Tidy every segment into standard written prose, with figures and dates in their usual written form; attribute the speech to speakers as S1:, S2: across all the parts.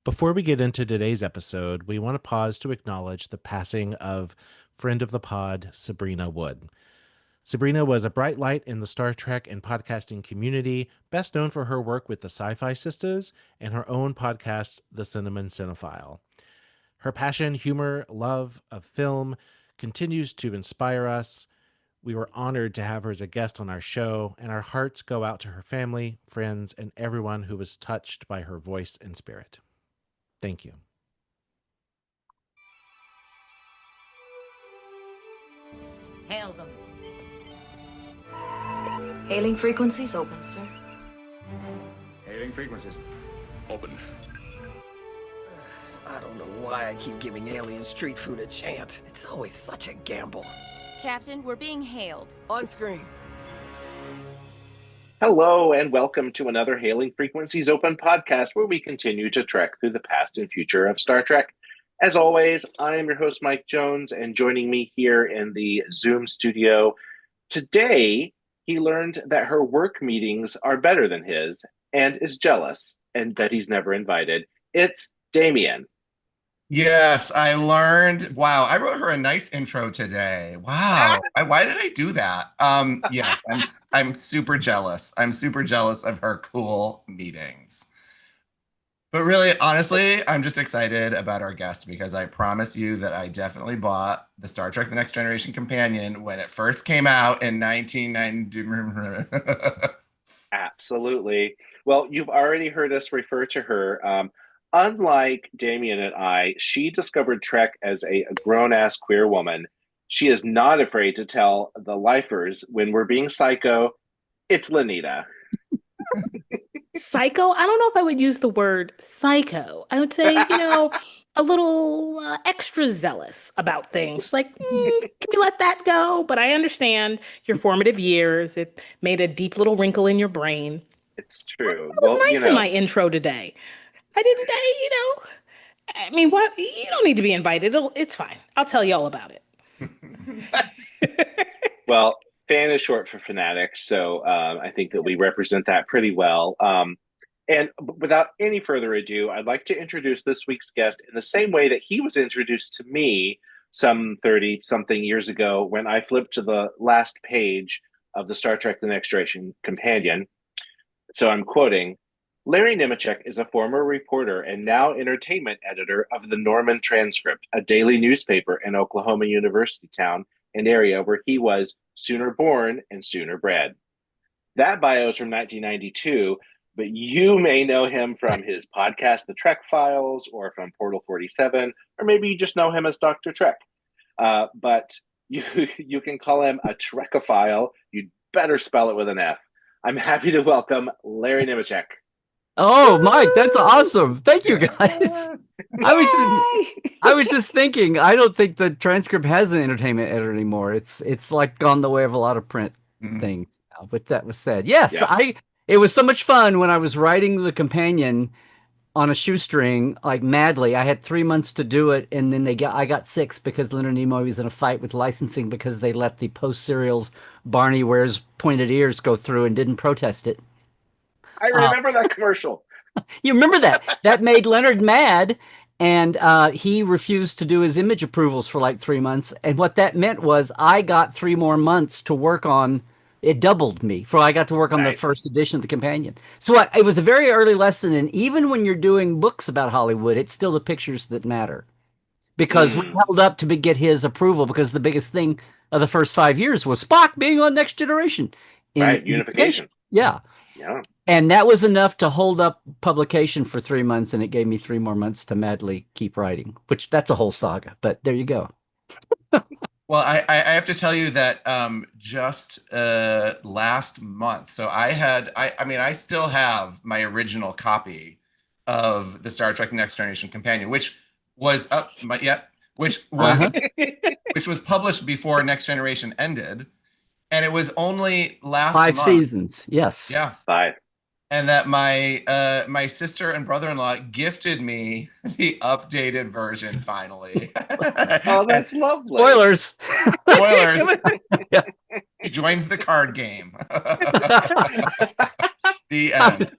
S1: Before we get into today's episode, we want to pause to acknowledge the passing of friend of the pod, Sabrina Wood. Sabrina was a bright light in the Star Trek and podcasting community, best known for her work with the Sci-Fi Sisters and her own podcast, The Cinnamon Cinephile. Her passion, humor, love of film continues to inspire us. We were honored to have her as a guest on our show, and our hearts go out to her family, friends, and everyone who was touched by her voice and spirit. Thank you.
S2: Hail them.
S3: Hailing frequencies open, sir.
S4: Hailing frequencies. Open.
S5: I don't know why I keep giving alien street food a chance. It's always such a gamble.
S6: Captain, we're being hailed.
S5: On screen.
S7: Hello, and welcome to another Hailing Frequencies Open podcast where we continue to trek through the past and future of Star Trek. As always, I am your host, Mike Jones, and joining me here in the Zoom studio today, he learned that her work meetings are better than his and is jealous and that he's never invited. It's Damien.
S8: Yes, I learned. Wow, I wrote her a nice intro today. Wow, why did I do that? Yes, I'm super jealous. I'm super jealous of her cool meetings. But really, honestly, I'm just excited about our guest because I promise you that I definitely bought the Star Trek: The Next Generation companion when it first came out in 1990.
S7: Absolutely. Well, you've already heard us refer to her. Unlike Damien and I, she discovered Trek as a grown-ass queer woman. She is not afraid to tell the lifers when we're being psycho. It's Lenita.
S9: Psycho? I don't know if I would use the word psycho. I would say, a little extra zealous about things. Like, can you let that go? But I understand your formative years. It made a deep little wrinkle in your brain.
S7: It's true.
S9: It was nice in my intro today. I didn't, what? You don't need to be invited. It's fine. I'll tell you all about it.
S7: Well, fan is short for fanatic, so I think that we represent that pretty well. And without any further ado, I'd like to introduce this week's guest in the same way that he was introduced to me some 30-something years ago when I flipped to the last page of the Star Trek: The Next Generation companion. So I'm quoting, Larry Nemecek is a former reporter and now entertainment editor of the Norman Transcript, a daily newspaper in Oklahoma University town, an area where he was sooner born and sooner bred. That bio is from 1992, but you may know him from his podcast, The Trek Files, or from Portal 47, or maybe you just know him as Dr. Trek. But you can call him a Trekophile. You'd better spell it with an F. I'm happy to welcome Larry Nemecek.
S10: Oh, Mike, that's awesome. Thank you, guys. I was just thinking, I don't think the transcript has an entertainment editor anymore. It's like gone the way of a lot of print things. But that was said. Yes, yeah. It was so much fun when I was writing the companion on a shoestring, like madly. I had 3 months to do it, and then I got 6 because Leonard Nimoy was in a fight with licensing because they let the post serials Barney wears pointed ears go through and didn't protest it.
S7: I remember that commercial.
S10: You remember that? That made Leonard mad, and he refused to do his image approvals for like 3 months. And what that meant was I got 3 more months to work on. It doubled me for I got to work on the first edition of the companion. So it was a very early lesson. And even when you're doing books about Hollywood, it's still the pictures that matter. Because we held up to get his approval because the biggest thing of the first 5 years was Spock being on Next Generation.
S7: Unification.
S10: Yeah. And that was enough to hold up publication for 3 months, and it gave me 3 more months to madly keep writing, which that's a whole saga, but there you go.
S8: Well, I have to tell you that just last month, so I still have my original copy of the Star Trek: Next Generation companion, which was which was published before Next Generation ended. And it was only last
S10: 5
S8: month.
S10: seasons, yes.
S8: Yeah.
S7: 5.
S8: And that my sister and brother-in-law gifted me the updated version finally.
S7: Oh, that's lovely.
S10: Spoilers.
S8: Spoilers.
S10: Yeah.
S8: He joins the card game. The end.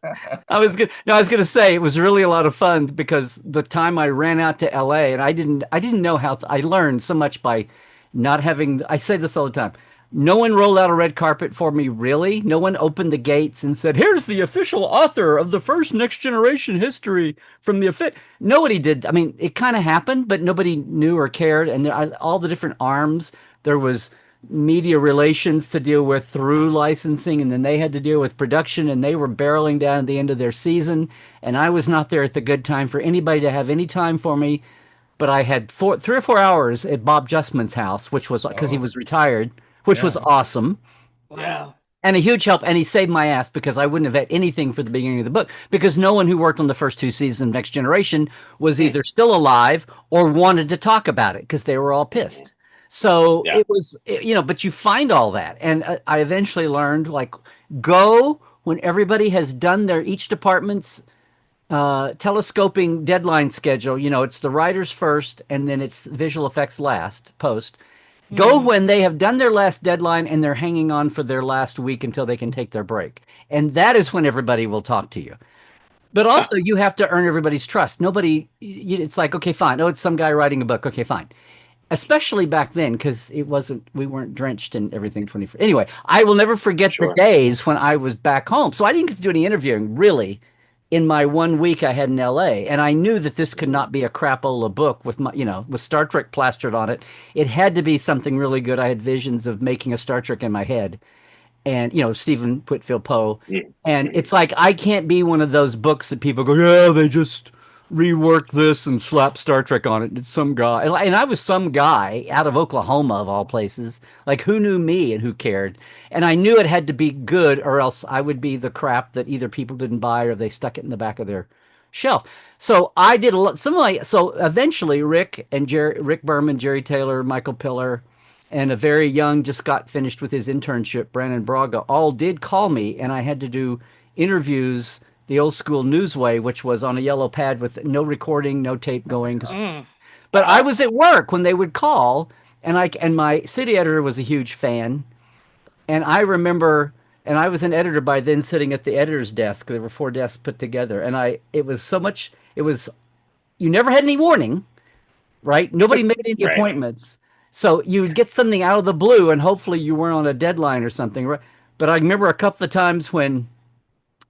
S10: I was gonna say it was really a lot of fun because the time I ran out to LA and I didn't know how I learned so much by not having. I say this all the time. No one rolled out a red carpet for me, really. No one opened the gates and said, "Here's the official author of the first Next Generation history from the official." Nobody did. I mean, it kind of happened, but nobody knew or cared. And all the different arms. There was media relations to deal with through licensing, and then they had to deal with production, and they were barreling down at the end of their season, and I was not there at the good time for anybody to have any time for me. But I had 3 or 4 hours at Bob Justman's house, which was because he was retired, which was awesome.
S9: Wow.
S10: And a huge help. And he saved my ass because I wouldn't have had anything for the beginning of the book because no one who worked on the first 2 seasons of Next Generation was either still alive or wanted to talk about it because they were all pissed. So it was, but you find all that. And I eventually learned, like, go when everybody has done each department's telescoping deadline schedule. It's the writers first and then it's visual effects last, post. Go when they have done their last deadline and they're hanging on for their last week until they can take their break. And that is when everybody will talk to you. But also, you have to earn everybody's trust. It's like, okay, fine. Oh, it's some guy writing a book. Okay, fine. Especially back then, because we weren't drenched in everything 24. Anyway, I will never forget the days when I was back home. So I didn't get to do any interviewing, really, in my 1 week I had in LA. And I knew that this could not be a crapola book with with Star Trek plastered on it. It had to be something really good. I had visions of making a Star Trek in my head. And, Stephen Whitfield Poe. And it's like, I can't be one of those books that people go, yeah, they just reworked this and slapped Star Trek on it. It's some guy. And I was some guy out of Oklahoma, of all places. Like, who knew me and who cared? And I knew it had to be good or else I would be the crap that either people didn't buy or they stuck it in the back of their shelf. So I did a lot. So eventually Rick Berman, Jerry Taylor, Michael Piller, and a very young, just got finished with his internship, Brandon Braga, all did call me, and I had to do interviews the old school news way, which was on a yellow pad with no recording, no tape going. But I was at work when they would call, and my city editor was a huge fan, and I remember, and I was an editor by then, sitting at the editor's desk. There were 4 desks put together, and it was you never had any warning, right? Nobody made any appointments. So you would get something out of the blue, and hopefully you weren't on a deadline or something. Right? But I remember a couple of times when,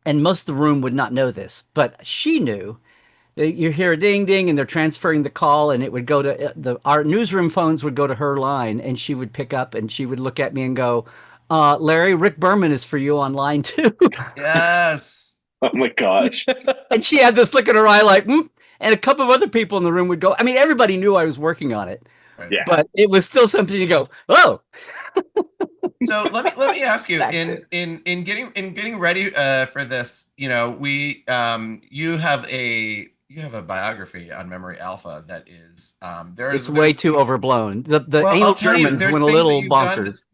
S10: and most of the room would not know this, but she knew. You hear a ding ding, and they're transferring the call, and it would go to our newsroom phones would go to her line, and she would pick up, and she would look at me and go, "Larry, Rick Berman is for you on line 2."
S8: Yes.
S7: Oh my gosh.
S10: And she had this look in her eye, like, and a couple of other people in the room would go. I mean, everybody knew I was working on it.
S7: Yeah.
S10: But it was still something to go, oh.
S8: So let me ask you, in getting ready for this, you have a biography on Memory Alpha that is
S10: it's way too overblown. The anal Germans went a little bonkers.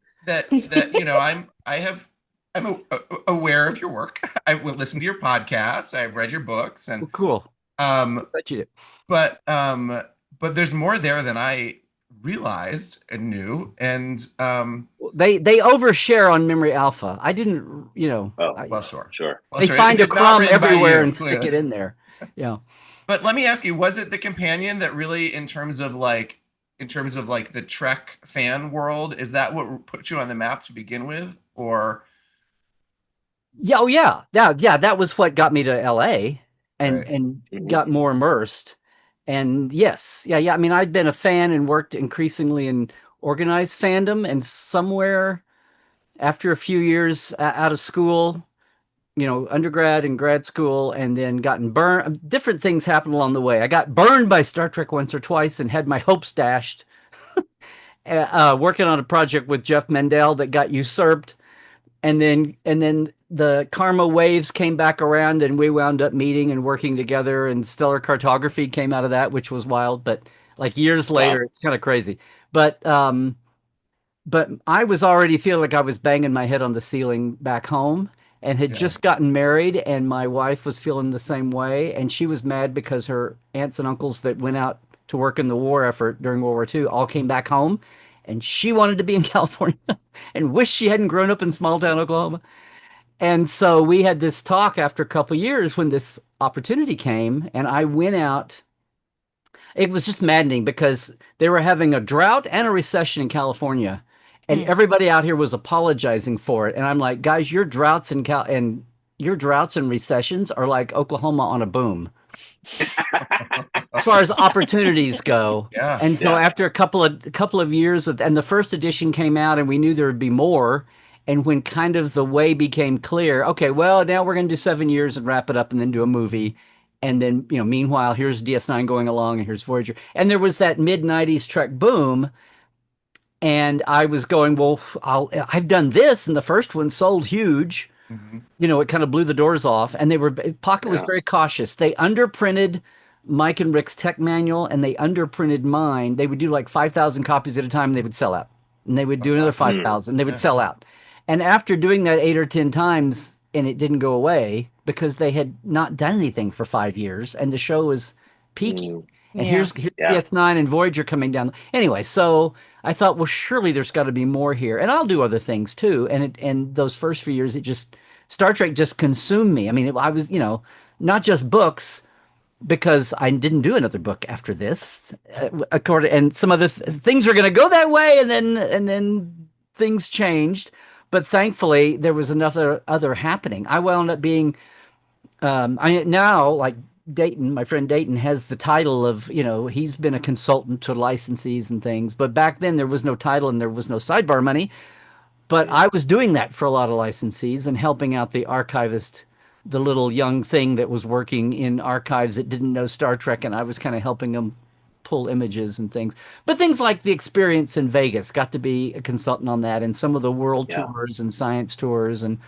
S8: I'm aware of your work. I've listened to your podcast. I've read your books, and
S10: cool.
S8: But there's more there than I realized and knew, and
S10: they overshare on Memory Alpha. I didn't,
S8: sure.
S10: They find a crumb everywhere and stick it in there. Yeah.
S8: But let me ask you, was it the companion that really, in terms of like the Trek fan world, is that what put you on the map to begin with, or?
S10: Yeah, that was what got me to LA and got more immersed. And yes, yeah. I mean, I'd been a fan and worked increasingly in organized fandom, and somewhere after a few years out of school, undergrad and grad school, and then gotten burned. Different things happened along the way. I got burned by Star Trek once or twice and had my hopes dashed. Working on a project with Jeff Mendel that got usurped, and then the karma waves came back around, and we wound up meeting and working together, and Stellar Cartography came out of that, which was wild. But like years later, It's kind of crazy. But I was already feeling like I was banging my head on the ceiling back home, and had just gotten married, and my wife was feeling the same way, and she was mad because her aunts and uncles that went out to work in the war effort during World War II all came back home, and she wanted to be in California and wished she hadn't grown up in small town Oklahoma. And so we had this talk after a couple of years when this opportunity came, and I went out. It was just maddening because they were having a drought and a recession in California, and everybody out here was apologizing for it. And I'm like, guys, your droughts and your droughts and recessions are like Oklahoma on a boom as far as opportunities go.
S8: Yeah.
S10: And so after a couple of years and the first edition came out, and we knew there would be more. And when kind of the way became clear, okay, well, now we're going to do 7 years and wrap it up and then do a movie. And then, meanwhile, here's DS9 going along and here's Voyager. And there was that mid-90s Trek boom. And I was going, well, I've done this. And the first one sold huge.
S8: Mm-hmm.
S10: It kind of blew the doors off. And Pocket was very cautious. They underprinted Mike and Rick's tech manual, and they underprinted mine. They would do like 5,000 copies at a time, and they would sell out. And they would do another 5,000. They would sell out. And after doing that 8 or 10 times, and it didn't go away because they had not done anything for 5 years, and the show was peaking. And here's DS9 and Voyager coming down. Anyway, so I thought, well, surely there's got to be more here, and I'll do other things too. And those first few years, Star Trek just consumed me. I mean, I was, not just books, because I didn't do another book after this. And some other things were going to go that way, and then things changed. But thankfully, there was another other happening. I wound up being, now, like Dayton, my friend Dayton, has the title of, he's been a consultant to licensees and things. But back then, there was no title and there was no sidebar money. But I was doing that for a lot of licensees and helping out the archivist, the little young thing that was working in archives that didn't know Star Trek. And I was kind of helping them pull images and things. But things like the experience in Vegas, got to be a consultant on that, and some of the world tours and science tours and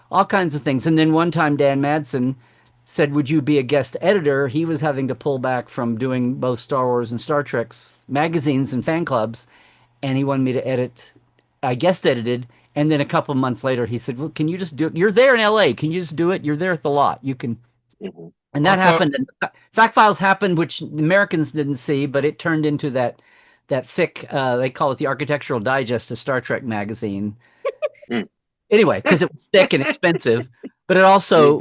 S10: all kinds of things. And then one time Dan Madsen said, would you be a guest editor? He was having to pull back from doing both Star Wars and Star Trek's magazines and fan clubs, and he wanted me to edit. I guest edited, and then a couple of months later he said, well, can you just do it? You're there in LA. Can you just do it? You're there at the lot. You can. And that happened. And Fact Files happened, which the Americans didn't see, but it turned into that thick, they call it the Architectural Digest of Star Trek magazine. Anyway, because it was thick and expensive, but it also,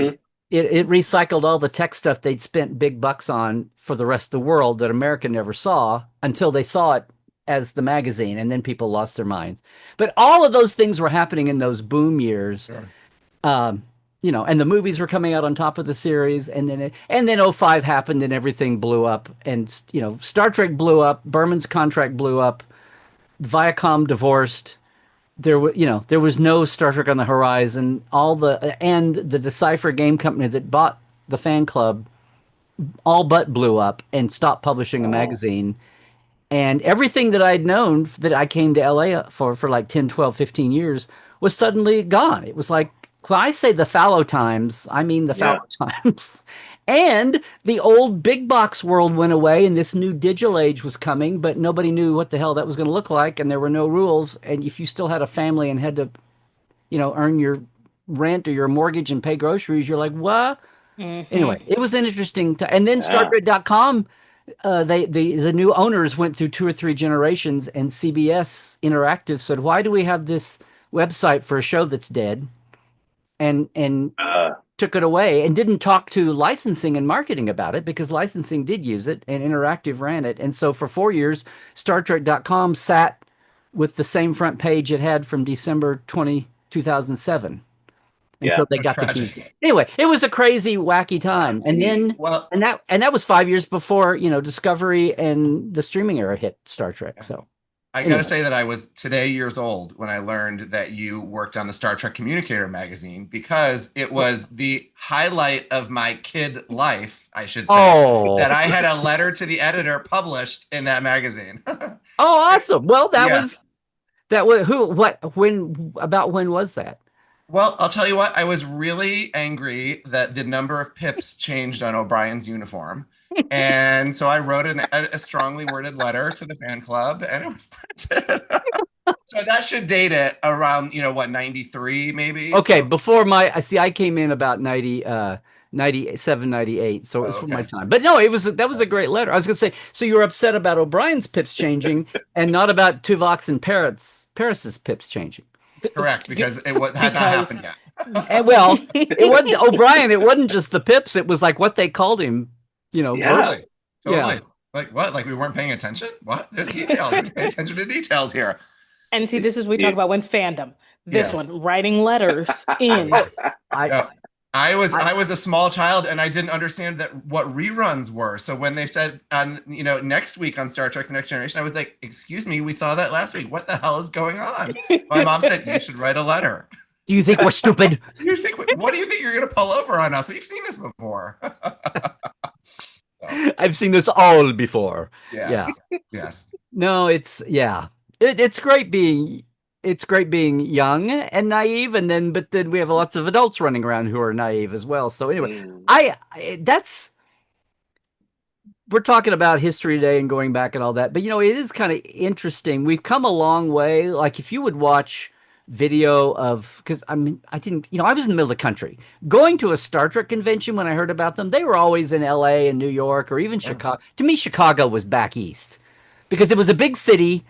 S10: it recycled all the tech stuff they'd spent big bucks on for the rest of the world that America never saw until they saw it as the magazine, and then people lost their minds. But all of those things were happening in those boom years. Sure. And the movies were coming out on top of the series, and then 05 happened and everything blew up, and Star Trek blew up, Berman's contract blew up, Viacom divorced. There was no Star Trek on the horizon. And the Decipher game company that bought the fan club all but blew up and stopped publishing a magazine. And everything that I'd known that I came to LA for like 10, 12, 15 years was suddenly gone. It was like, when I say the fallow times, I mean the fallow times. And the old big box world went away, and this new digital age was coming, but nobody knew what the hell that was going to look like, and there were no rules. And if you still had a family and had to, earn your rent or your mortgage and pay groceries, you're like, what? Anyway, it was an interesting time. And then StarGrid.com, the new owners went through 2 or 3 generations, and CBS Interactive said, why do we have this website for a show that's dead? And took it away and didn't talk to licensing and marketing about it, because licensing did use it and Interactive ran it. And so for 4 years, StarTrek.com sat with the same front page it had from December 2007 until they got the key. Anyway, it was a crazy, wacky time. And then, and that was 5 years before, Discovery and the streaming era hit Star Trek. So
S8: I got to say that I was today years old when I learned that you worked on the Star Trek Communicator magazine, because it was the highlight of my kid life, I should say, that I had a letter to the editor published in that magazine.
S10: Awesome. Well, when was that?
S8: Well, I'll tell you what, I was really angry that the number of pips changed on O'Brien's uniform. And so I wrote a strongly worded letter to the fan club, and it was printed. So that should date it around, 93 maybe.
S10: Okay, so. Before I came in about 90, 97, 98. So it was
S8: Oh,
S10: from my
S8: okay.
S10: time. But no, that was a great letter. I was going to say, so you were upset about O'Brien's pips changing and not about Tuvok's and Paris's pips changing.
S8: Correct, because it had not happened yet.
S10: And well, it wasn't O'Brien. It wasn't just the pips. It was like what they called him.
S7: Yeah.
S8: Totally. Like what? Like we weren't paying attention? What? There's details. We pay attention to details here.
S9: And see, this is we talk about when fandom. This
S8: Yes.
S9: one, writing letters in.
S8: I was a small child and I didn't understand what reruns were. So when they said next week on Star Trek: The Next Generation, I was like, "Excuse me, we saw that last week. What the hell is going on?" My mom said, "You should write a letter."
S10: Do you think we're stupid?
S8: What do you think you're going to pull over on us? We've seen this before.
S10: I've seen this all before.
S8: Yes. Yeah. Yes.
S10: No, it's it's great being young and naive, but then we have lots of adults running around who are naive as well. So anyway, we're talking about history today and going back and all that, but it is kind of interesting. We've come a long way. Like if you would watch video of, because I didn't, I was in the middle of the country going to a Star Trek convention. When I heard about them, they were always in LA and New York or even Chicago. To me, Chicago was back east because it was a big city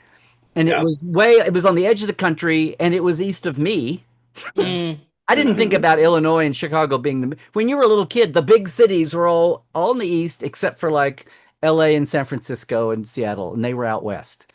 S10: and it was on the edge of the country and it was east of me. I didn't think about Illinois and Chicago being when you were a little kid, the big cities were all in the east except for like LA and San Francisco and Seattle, and they were out west.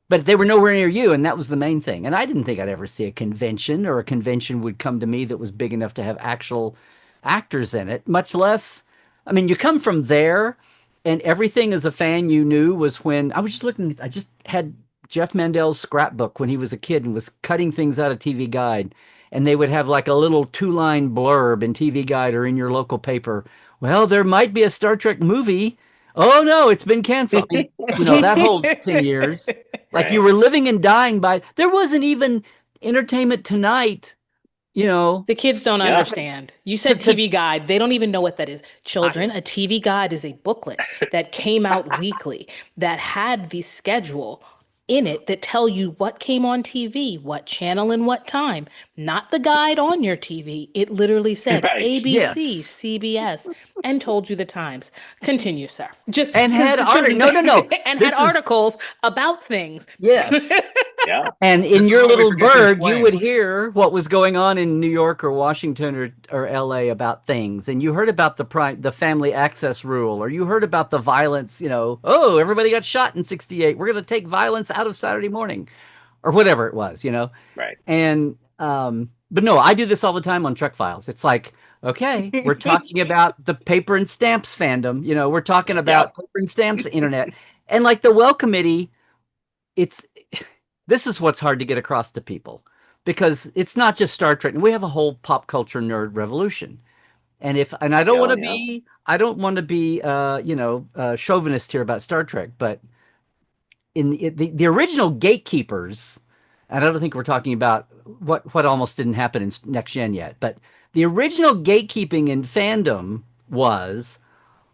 S10: But they were nowhere near you, and that was the main thing. And I didn't think I'd ever see a convention, or a convention would come to me that was big enough to have actual actors in it, much less. I mean, you come from there, and everything as a fan you knew was when I was just looking. I just had Jeff Mandel's scrapbook when he was a kid and was cutting things out of TV Guide, and they would have like a little 2-line blurb in TV Guide or in your local paper. Well, there might be a Star Trek movie. Oh no, it's been canceled. That whole 10 years. Like you were living and dying by. There wasn't even Entertainment Tonight.
S9: The kids don't understand. You said TV Guide. They don't even know what that is. Children, a TV Guide is a booklet that came out weekly that had the schedule in it that tell you what came on TV, what channel and what time. Not the guide on your TV. It literally said ABC, CBS, and told you the times. Continue, sir.
S10: And had
S9: had articles about things.
S10: Yes.
S7: Yeah.
S10: And in your little burg, you would hear what was going on in New York or Washington or LA about things. And you heard about the family access rule, or you heard about the violence, oh, everybody got shot in 68. We're going to take violence out of Saturday morning or whatever it was,
S7: Right.
S10: And, but no, I do this all the time on Trek Files. It's like, okay, we're talking about the paper and stamps fandom. We're talking about paper and stamps internet. And like the Well Committee, this is what's hard to get across to people because it's not just Star Trek. We have a whole pop culture nerd revolution. And I don't want to be chauvinist here about Star Trek, but in the original gatekeepers, and I don't think we're talking about what almost didn't happen in Next Gen yet, but the original gatekeeping in fandom was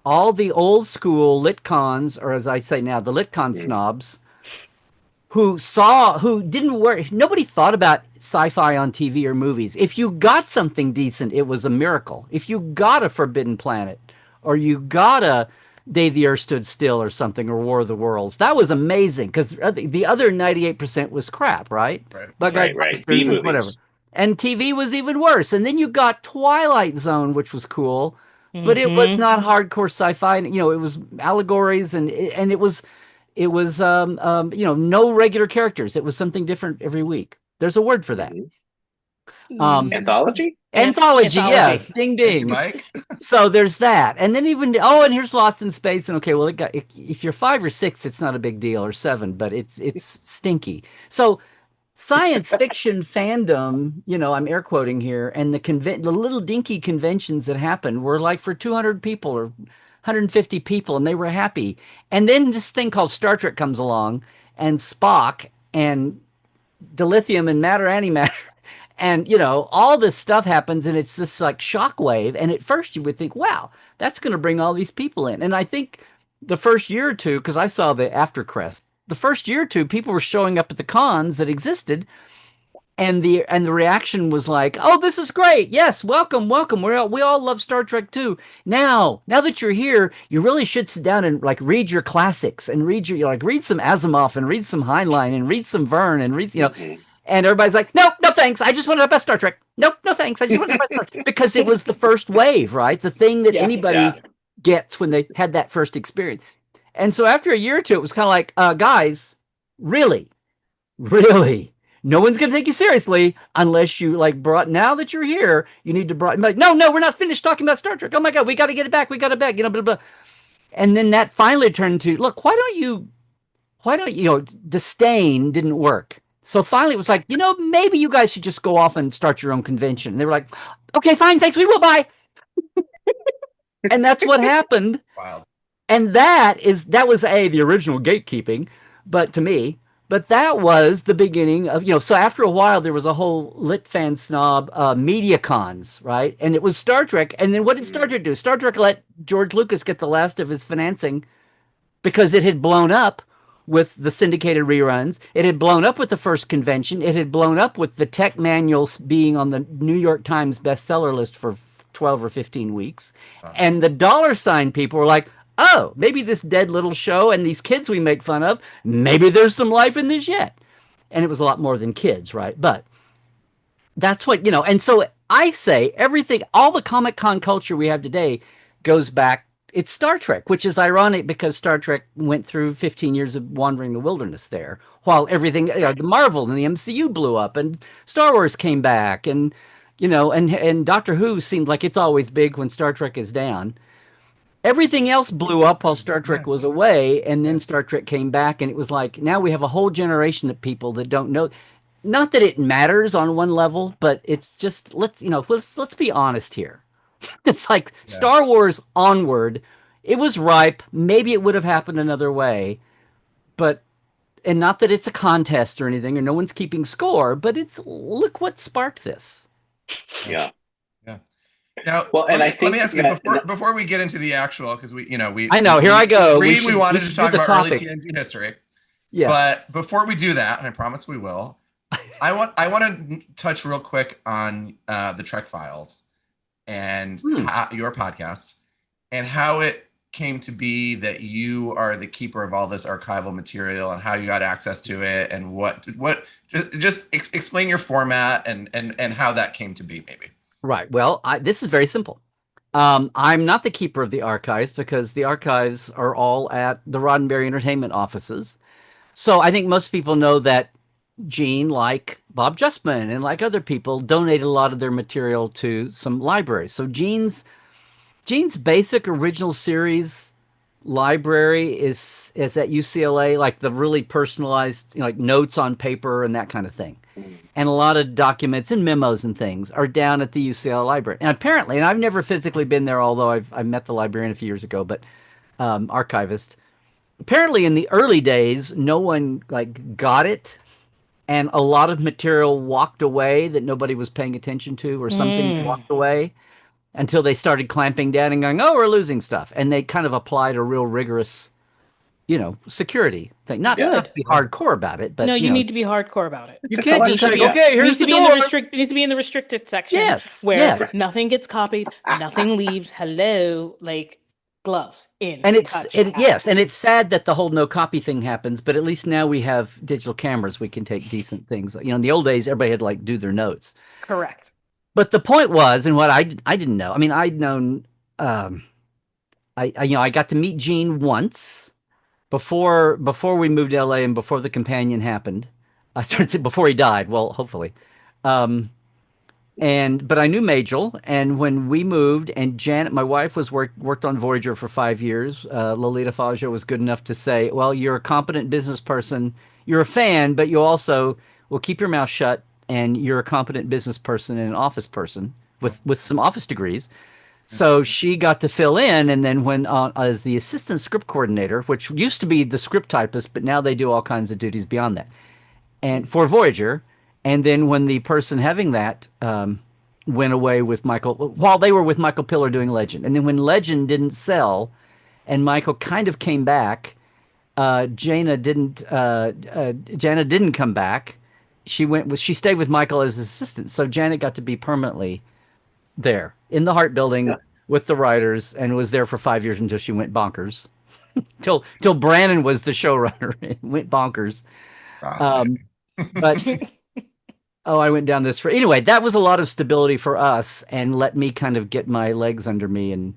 S10: all the old school litcons, or as I say now, the litcon snobs, who didn't work. Nobody thought about sci-fi on TV or movies. If you got something decent, it was a miracle. If you got a Forbidden Planet, or you got a Day the Earth Stood Still or something, or War of the Worlds, that was amazing because the other 98% was crap, right?
S7: Right.
S10: Whatever. And TV was even worse. And then you got Twilight Zone, which was cool, but it was not hardcore sci-fi. It was allegories and it was no regular characters. It was something different every week. There's a word for that.
S7: Anthology?
S10: Anthology, yes. Ding, ding.
S8: Mike?
S10: So there's that. And then and here's Lost in Space. And okay, well, if you're 5 or 6, it's not a big deal, or 7, but it's stinky. So science fiction fandom, I'm air quoting here, and the little dinky conventions that happened were like for 200 people or 150 people, and they were happy. And then this thing called Star Trek comes along, and Spock and dilithium and matter antimatter, and all this stuff happens, and it's this like shockwave. And at first you would think, wow, that's going to bring all these people in. And I think the first year or two, because I saw the after crest, the first year or two, people were showing up at the cons that existed, And the reaction was like, "Oh, this is great! Yes, welcome, welcome. We all love Star Trek too. Now that you're here, you really should sit down and like read your classics and read some Asimov and read some Heinlein and read some Verne and read And everybody's like, "No, no thanks. I just want to best Star Trek. Nope, no thanks. I just want to best Star Trek." Because it was the first wave, right? The thing that anybody gets when they had that first experience. And so after a year or two, it was kind of like, guys, really, really, no one's going to take you seriously unless you now that you're here, you need to no, we're not finished talking about Star Trek. Oh my God, we got to get it back. We got it back, blah, blah, blah. And then that finally turned to, look, why don't you, disdain didn't work. So finally it was like, maybe you guys should just go off and start your own convention. And they were like, okay, fine, thanks, we will, bye. And that's what happened.
S8: Wow.
S10: And that was the original gatekeeping, but to me, but that was the beginning of, so after a while there was a whole lit fan snob media cons, right? And it was Star Trek. And then what did Star Trek do? Star Trek let George Lucas get the last of his financing because it had blown up with the syndicated reruns. It had blown up with the first convention. It had blown up with the tech manuals being on the New York Times bestseller list for 12 or 15 weeks. And the dollar sign people were like, oh, maybe this dead little show and these kids we make fun of, maybe there's some life in this yet. And it was a lot more than kids, right? But that's what, and so I say everything, all the Comic Con culture we have today goes back. It's Star Trek, which is ironic because Star Trek went through 15 years of wandering the wilderness there, while everything, the Marvel and the MCU blew up and Star Wars came back and, and Doctor Who seemed like it's always big when Star Trek is down. Everything else blew up while Star Trek was away, and then Star Trek came back, and it was like, now we have a whole generation of people that don't know. Not that it matters on one level, but it's just, let's be honest here. It's like Star Wars onward, it was ripe. Maybe it would have happened another way, and not that it's a contest or anything, or no one's keeping score, but look what sparked this.
S7: Yeah.
S8: Now,
S7: well, let
S8: me ask you before we get into the actual, because
S10: I know, here I go.
S8: We wanted to talk about early TNG history.
S10: Yeah.
S8: But before we do that, and I promise we will, I want to touch real quick on the Trek Files and your podcast and how it came to be that you are the keeper of all this archival material and how you got access to it and what just explain your format and how that came to be, maybe.
S10: Right. Well, this is very simple. I'm not the keeper of the archives because the archives are all at the Roddenberry Entertainment offices. So I think most people know that Gene, like Bob Justman and like other people, donated a lot of their material to some libraries. So Gene's basic original series library is at UCLA, like the really personalized, like notes on paper and that kind of thing. And a lot of documents and memos and things are down at the UCLA library. And apparently, and I've never physically been there, although I met the librarian a few years ago, but archivist. Apparently, in the early days, no one got it, and a lot of material walked away that nobody was paying attention to, or some things walked away until they started clamping down and going, "Oh, we're losing stuff," and they kind of applied a real rigorous, security thing. Not to be hardcore about it, but
S9: no, you need to be hardcore about it.
S10: You can't just say, "Okay, here's the door."
S9: It needs to be in the restricted section,
S10: where
S9: nothing gets copied, nothing leaves. Hello, gloves in.
S10: And it's sad that the whole no copy thing happens, but at least now we have digital cameras. We can take decent things. In the old days, everybody had to do their notes.
S9: Correct.
S10: But the point was, and what I didn't know. I mean, I'd known. I got to meet Gene once. Before we moved to LA and before the companion happened, I started to say before he died. Well, hopefully, but I knew Majel, and when we moved, and Janet, my wife, was worked on Voyager for 5 years. Lolita Faggio was good enough to say, "Well, you're a competent business person. You're a fan, but you also will keep your mouth shut, and you're a competent business person and an office person with some office degrees." So she got to fill in, and then went on as the assistant script coordinator, which used to be the script typist, but now they do all kinds of duties beyond that, and for Voyager. And then when the person having that went away with Michael, while they were with Michael Piller doing Legend, and then when Legend didn't sell, and Michael kind of came back, Jana didn't come back, she stayed with Michael as assistant. So Janet got to be permanently there in the Hart
S7: Yeah.
S10: building with the writers and was there for 5 years until she went bonkers. Till Brannon was the showrunner and went bonkers.
S8: Fascinating.
S10: But oh, I went down this for anyway. That was a lot of stability for us and let me kind of get my legs under me and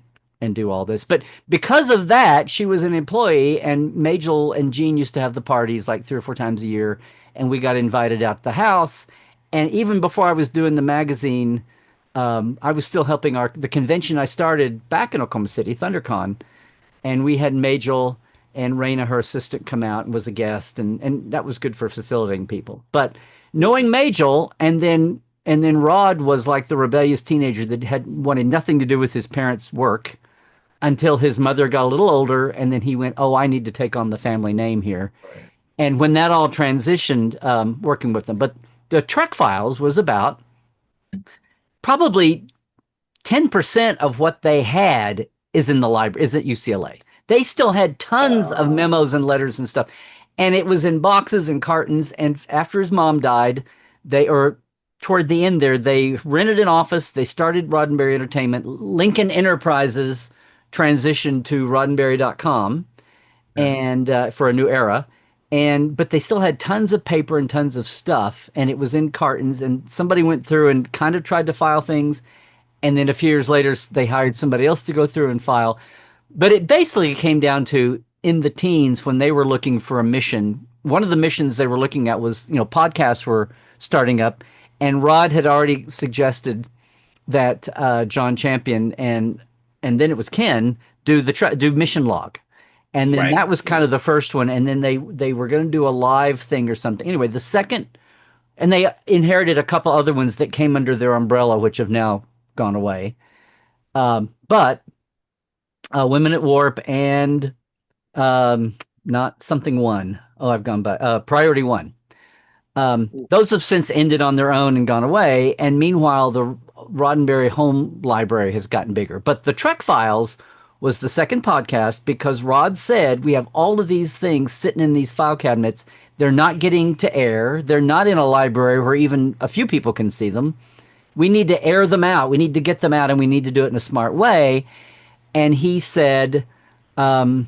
S10: do all this. But because of that, she was an employee, and Majel and Gene used to have the parties like 3 or 4 times a year, and we got invited out to the house. And even before I was doing the magazine, I was still helping the convention I started back in Oklahoma City, ThunderCon, and we had Majel and Raina, her assistant, come out and was a guest, and that was good for facilitating people. But knowing Majel, and then Rod was like the rebellious teenager that had wanted nothing to do with his parents' work until his mother got a little older, and then he went, "Oh, I need to take on the family name here."
S8: Right.
S10: And when that all transitioned, working with them, but the Trek Files was about probably 10% of what they had is in the library, is at UCLA. They still had tons of memos and letters and stuff. And it was in boxes and cartons. And after his mom died, or toward the end there, they rented an office. They started Roddenberry Entertainment. Lincoln Enterprises transitioned to roddenberry.com and for a new era. But they still had tons of paper and tons of stuff. And it was in cartons. And somebody went through and kind of tried to file things. And then a few years later, they hired somebody else to go through and file. But it basically came down to in the teens when they were looking for a mission. One of the missions they were looking at was, podcasts were starting up. And Rod had already suggested that John Champion and then it was Ken do mission log. And then that was kind of the first one. And then they were going to do a live thing or something. Anyway, the second, and they inherited a couple other ones that came under their umbrella, which have now gone away. But Women at Warp and not something one. Oh, I've gone by Priority One. Those have since ended on their own and gone away. And meanwhile, the Roddenberry home library has gotten bigger. But the Trek Files was the second podcast because Rod said we have all of these things sitting in these file cabinets. They're not getting to air. They're not in a library where even a few people can see them. We need to air them out. We need to get them out, and we need to do it in a smart way. And he said, I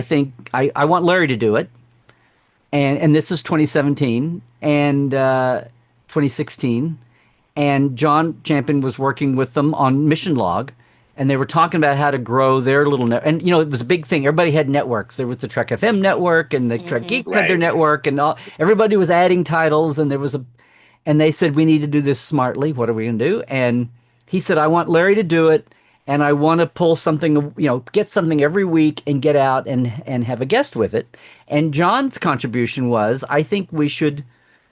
S10: think I want Larry to do it. And this was 2017 and 2016. And John Champion was working with them on Mission Log. And they were talking about how to grow their little network. And, it was a big thing. Everybody had networks. There was the Trek FM network, and the Trek Geeks had their network, and everybody was adding titles. And and they said, we need to do this smartly. What are we going to do? And he said, I want Larry to do it. And I want to pull something, get something every week and get out and have a guest with it. And John's contribution was, I think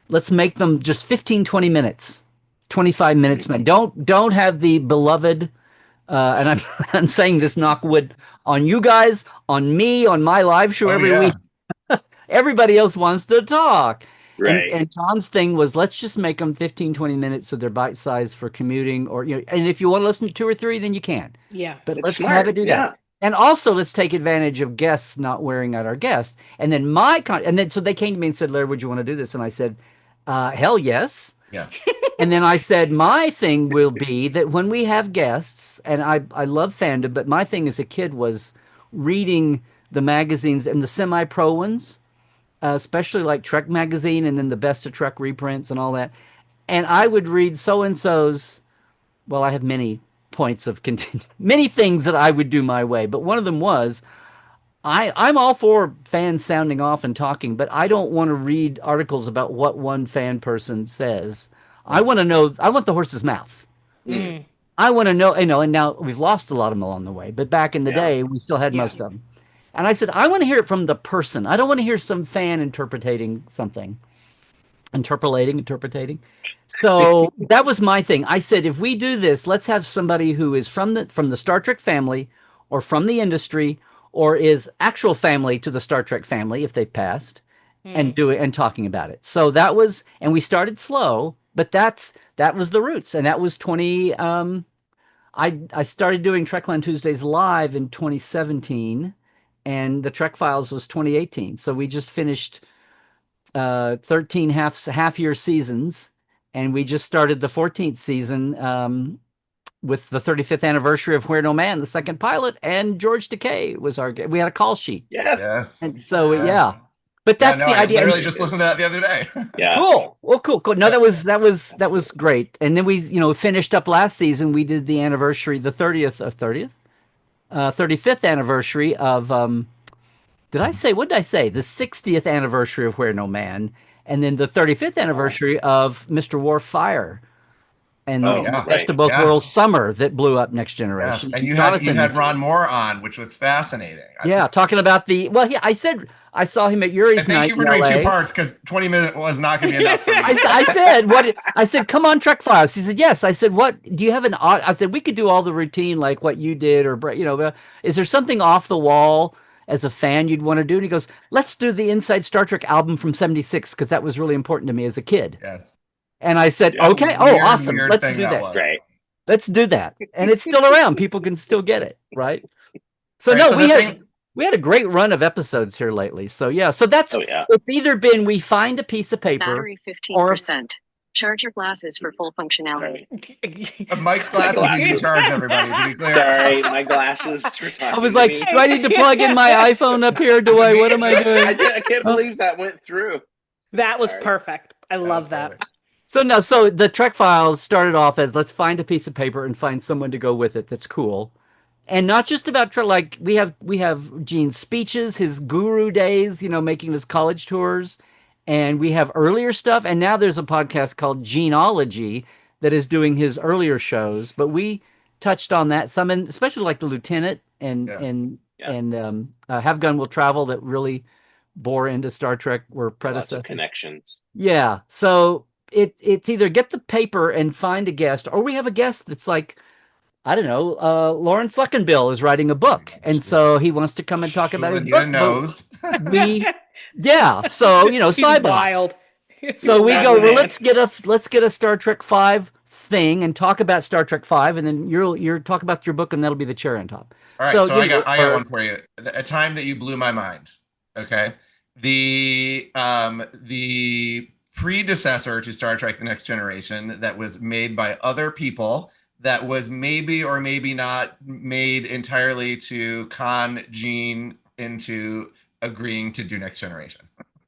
S10: let's make them just 15, 20 minutes, 25 minutes. Don't have the beloved, and I'm saying this, knock wood, on you guys, on me, on my live show every week. Everybody else wants to talk.
S7: Right.
S10: And John's thing was, let's just make them 15, 20 minutes so they're bite sized for commuting, or, and if you want to listen to 2 or 3, then you can.
S9: Yeah.
S10: But
S7: It's
S10: let's
S7: smart.
S10: have it do that. And also let's take advantage of guests not wearing out our guests. And then so they came to me and said, Larry, would you want to do this? And I said, hell yes.
S8: Yeah.
S10: And then I said, my thing will be that when we have guests, and I love fandom, but my thing as a kid was reading the magazines and the semi-pro ones, especially like Trek magazine and then the Best of Trek reprints and all that. And I would read so-and-so's, well, I have many points of many things that I would do my way. But one of them was, I'm all for fans sounding off and talking, but I don't want to read articles about what one fan person says. I want to know, I want the horse's mouth. I want to know, and now we've lost a lot of them along the way, but back in the day, we still had most of them. And I said, I want to hear it from the person. I don't want to hear some fan interpreting something. Interpreting. So that was my thing. I said, if we do this, let's have somebody who is from the Star Trek family or from the industry or is actual family to the Star Trek family if they passed and do it and talking about it. So that was, and we started slow, but that was the roots. And that was I started doing Trekland Tuesdays live in 2017. And the Trek Files was 2018. So we just finished 13 half year seasons, and we just started the 14th season with the 35th anniversary of Where No Man, the second pilot, and George Takei was our. We had a call sheet.
S7: Yes.
S10: And so
S8: Yes.
S10: yeah, but that's
S8: no,
S10: the
S8: I
S10: idea.
S8: literally just listened to that the other day.
S7: Yeah.
S10: Cool. Well, cool. No, that was great. And then we, finished up last season. We did the anniversary, the 35th anniversary of. What did I say? The 60th anniversary of Where No Man, and then the 35th anniversary of Mr. War Fire, and Best of Both Worlds Summer that blew up Next Generation.
S8: Yes, and you had Ron Moore on, which was fascinating.
S10: Yeah, talking about I said I saw him at Yuri's night.
S8: Thank you for doing 2 parts, because 20 minutes was not going to be enough for me.
S10: I said, come on, Trek Files. He said, yes. I said, what? Do you have I said, we could do all the routine like what you did, or is there something off the wall as a fan you'd want to do? And he goes, let's do the Inside Star Trek album from '76, because that was really important to me as a kid.
S8: Yes.
S10: And I said, okay, awesome. Let's do that.
S7: Great.
S10: Let's do that. And it's still around. People can still get it, right? So we had a great run of episodes here lately. So yeah, it's either been we find a piece of paper,
S11: battery 15%. Charge your glasses for full functionality.
S8: Mike's glasses need to be charged, everybody, to be clear.
S7: Sorry, my glasses.
S10: I was like, do I need to plug in my iPhone up here? What am I doing?
S7: I can't believe that went through.
S9: That was perfect. I love that.
S8: Perfect.
S10: So the Trek Files started off as let's find a piece of paper and find someone to go with it that's cool. And not just about Trek, like we have Gene's speeches, his guru days, making his college tours, and we have earlier stuff. And now there's a podcast called Genealogy that is doing his earlier shows. But we touched on that some, and especially like the Lieutenant and Have Gun Will Travel, that really bore into Star Trek, were predecessors.
S7: Lots of connections.
S10: Yeah, so it's either get the paper and find a guest, or we have a guest that's like, I don't know, Lawrence Luckenbill is writing a book, and so he wants to come and talk about his book.
S8: Knows.
S10: So sidebar.
S9: Wild.
S10: So we go, well, let's get a Star Trek V thing and talk about Star Trek V, and then you're talk about your book, and that'll be the cherry on top.
S8: All right, so I got one for you. A time that you blew my mind. Okay, the predecessor to Star Trek: The Next Generation that was made by other people, that was maybe or maybe not made entirely to con Gene into agreeing to do Next Generation.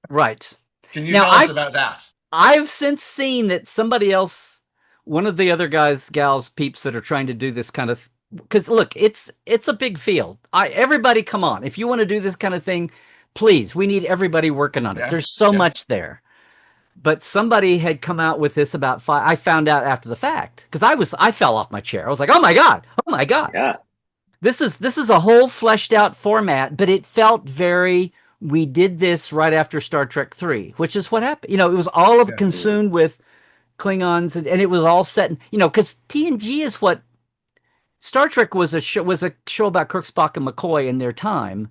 S10: Right.
S8: Can you tell us about that?
S10: I've since seen that somebody else, one of the other gals, peeps that are trying to do this kind of, because look, it's a big field. Everybody, come on. If you want to do this kind of thing, please, we need everybody working on it.
S8: Yeah,
S10: There's so much there. But somebody had come out with this about 5. I found out after the fact, because I fell off my chair. I was like, oh my god.
S7: Yeah.
S10: This is a whole fleshed out format, but it felt very, we did this right after Star Trek 3, which is what happened. It was all consumed with Klingons, and it was all set, because TNG is what Star Trek was a show about Kirk, Spock, and McCoy in their time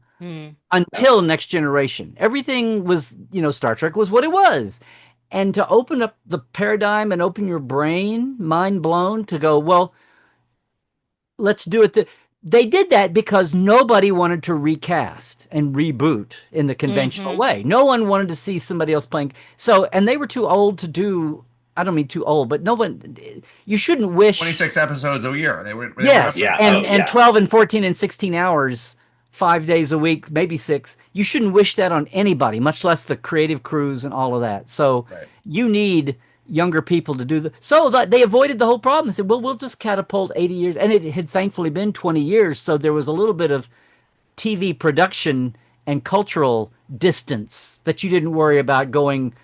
S10: until Next Generation. Everything was, Star Trek was what it was. And to open up the paradigm and open your brain, mind blown, to go, well, let's do it. They did that because nobody wanted to recast and reboot in the conventional way. No one wanted to see somebody else playing. So, and they were too old to do. I don't mean too old, but no one. You shouldn't wish
S8: 26 episodes a year. They were
S10: 12 and 14 and 16 hours, 5 days a week, maybe 6. You shouldn't wish that on anybody, much less the creative crews and all of that. So you need younger people to do so that they avoided the whole problem. They said, well, we'll just catapult 80 years. And it had thankfully been 20 years. So there was a little bit of TV production and cultural distance that you didn't worry about going,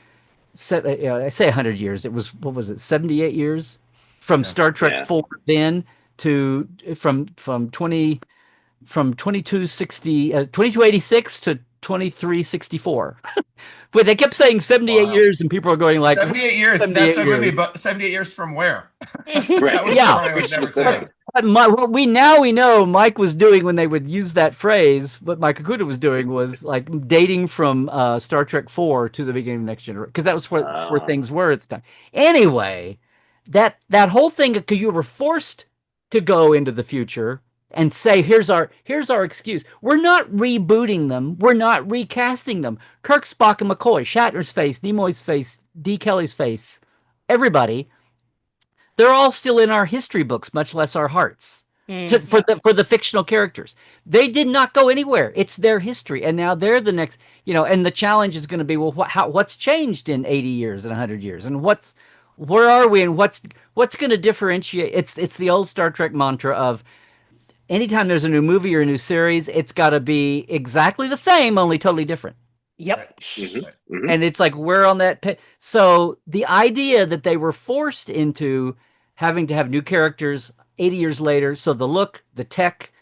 S10: I say 100 years. It was, 78 years from Star Trek 4 then to from 2286 to 2364. But they kept saying 78 years, and people are going like
S8: 78 years. 78 that's years. Really, 78 years from where?
S10: What we know Mike was doing when they would use that phrase. What Mike Okuda was doing was like dating from Star Trek 4 to the beginning of Next Generation, because that was where things were at the time. Anyway, that whole thing, because you were forced to go into the future and say, here's our excuse. We're not rebooting them. We're not recasting them. Kirk, Spock, and McCoy, Shatner's face, Nimoy's face, D. Kelly's face, everybody, they're all still in our history books, much less our hearts. For the fictional characters, they did not go anywhere. It's their history, and now they're the next. And the challenge is going to be, well, what's changed in 80 years and 100 years, and where are we, and what's going to differentiate? It's the old Star Trek mantra of anytime there's a new movie or a new series, it's got to be exactly the same, only totally different.
S9: Yep.
S10: And it's like we're on that. So the idea that they were forced into having to have new characters 80 years later, so the look, the tech,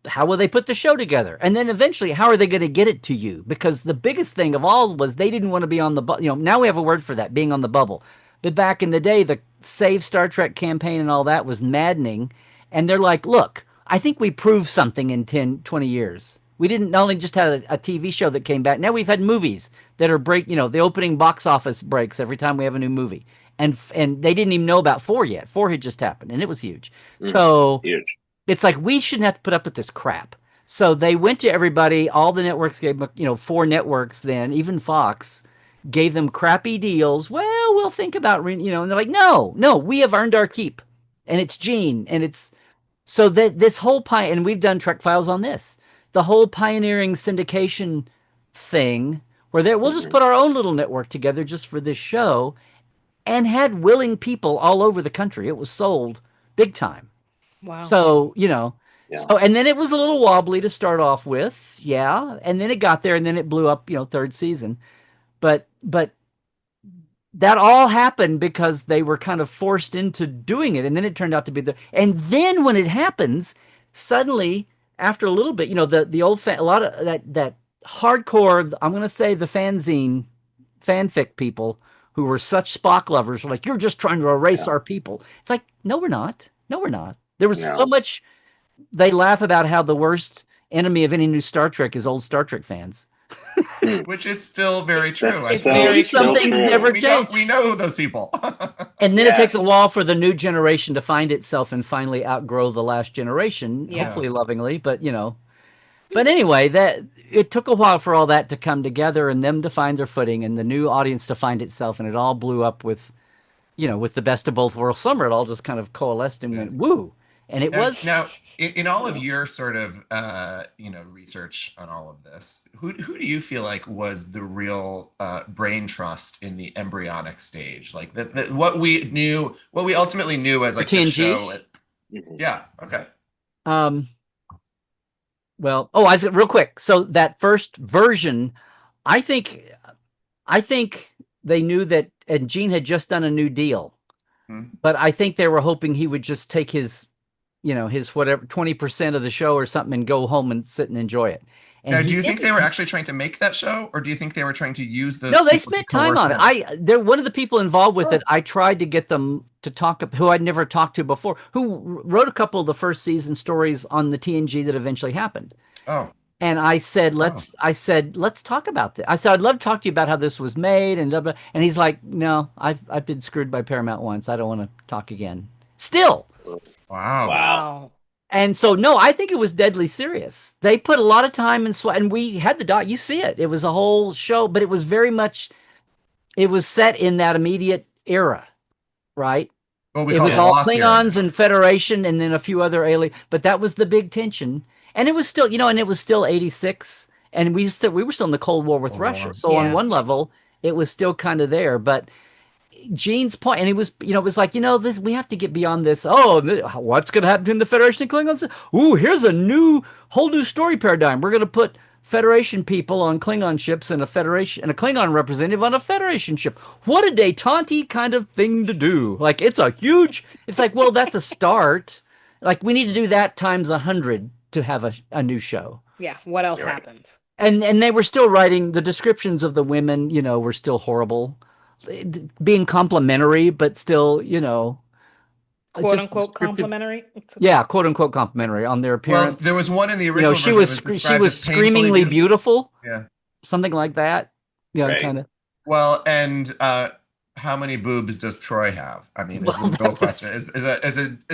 S10: how will they put the show together? And then eventually, how are they going to get it to you? Because the biggest thing of all was they didn't want to be on the bubble. Now we have a word for that, being on the bubble. But back in the day, the Save Star Trek campaign and all that was maddening. And they're like, look, I think we proved something in 10, 20 years. We didn't only just have a TV show that came back. Now we've had movies that are the opening box office breaks every time we have a new movie. And they didn't even know about 4 yet. 4 had just happened, and it was huge. So
S7: huge.
S10: It's like, we shouldn't have to put up with this crap. So they went to everybody. All the networks gave, 4 networks then, even Fox, gave them crappy deals. Well, we'll think about, and they're like, no, we have earned our keep. And it's Gene, and it's, so that this whole and we've done Trek Files on this, the whole pioneering syndication thing, where we'll just put our own little network together just for this show, and had willing people all over the country. It was sold big time.
S9: Wow.
S10: So, so, and then it was a little wobbly to start off with. Yeah. And then it got there, and then it blew up, 3rd season. But that all happened because they were kind of forced into doing it. And then it turned out to be and then when it happens, suddenly after a little bit, the old a lot of that hardcore, I'm going to say the fanfic people who were such Spock lovers were like, you're just trying to erase our people. It's like, no, we're not. No, we're not. There was so much. They laugh about how the worst enemy of any new Star Trek is old Star Trek fans.
S8: Which is still very true.
S10: It's very some things never change.
S8: We know those people.
S10: And then it takes a while for the new generation to find itself and finally outgrow the last generation, hopefully lovingly, but But anyway, that it took a while for all that to come together and them to find their footing and the new audience to find itself, and it all blew up with the best of both worlds summer. It all just kind of coalesced and went woo. And it was
S8: now in all of your sort of research on all of this, who do you feel like was the real brain trust in the embryonic stage, like what we ultimately knew as like
S10: TNG?
S8: The show? Yeah. Okay.
S10: Well, I said real quick. So that first version, I think they knew that, and Gene had just done a new deal, but I think they were hoping he would just take his whatever 20% of the show or something and go home and sit and enjoy it. And
S8: now, do you think they were actually trying to make that show, or do you think they were trying to use those?
S10: No, they spent time on it. They're one of the people involved with it. I tried to get them to talk, who I'd never talked to before, who wrote a couple of the first season stories on the TNG that eventually happened.
S8: Oh.
S10: And I said, let's talk about this. I said, I'd love to talk to you about how this was made, and he's like, no, I've been screwed by Paramount once. I don't want to talk again. Still.
S8: Wow.
S10: And so, no, I think it was deadly serious. They put a lot of time and sweat, and we had you see it. It was a whole show, but it was very much, it was set in that immediate era, right? It was all Klingons and Federation and then a few other alien, but that was the big tension. And it was still, and it was still 86, and we were still in the Cold War with Russia. So on one level, it was still kind of there, but Gene's point, and he was, it was like, this, we have to get beyond this. Oh, what's going to happen between the Federation and Klingons? Ooh, here's a whole new story paradigm. We're going to put Federation people on Klingon ships and a Klingon representative on a Federation ship. What a detente kind of thing to do. Like, it's like, well, that's a start. Like, we need to do that times 100 to have a new show.
S9: Yeah. What else happens?
S10: And they were still writing, the descriptions of the women, were still horrible. Being complimentary, but still,
S9: quote unquote complimentary.
S10: Yeah, quote unquote complimentary on their appearance.
S8: Well, there was one in the original.
S10: She was screamingly beautiful.
S8: Yeah,
S10: something like that. Yeah, kind of.
S8: Well, and how many boobs does Troy have? I mean, is
S10: Well,
S8: the real
S10: that was
S8: question. Is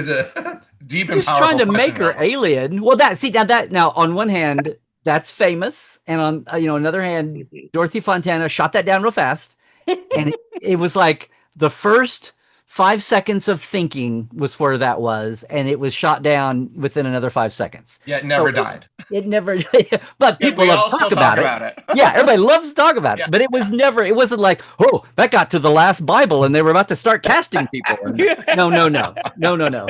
S8: a deep and
S10: just trying
S8: powerful
S10: to
S8: question
S10: make her
S8: about
S10: alien. Well, now on one hand, that's famous, and on another hand, Dorothy Fontana shot that down real fast, and it was like the first 5 seconds of thinking was where that was, and it was shot down within another 5 seconds.
S8: Yeah, it never
S10: So
S8: died.
S10: it never, but
S8: Yet
S10: people
S8: we
S10: love
S8: all
S10: to
S8: still
S10: talk about it. Yeah, everybody loves to talk about it,
S8: Yeah,
S10: but it wasn't like, oh, that got to the last Bible and they were about to start casting people. No, no, no, no, no, no.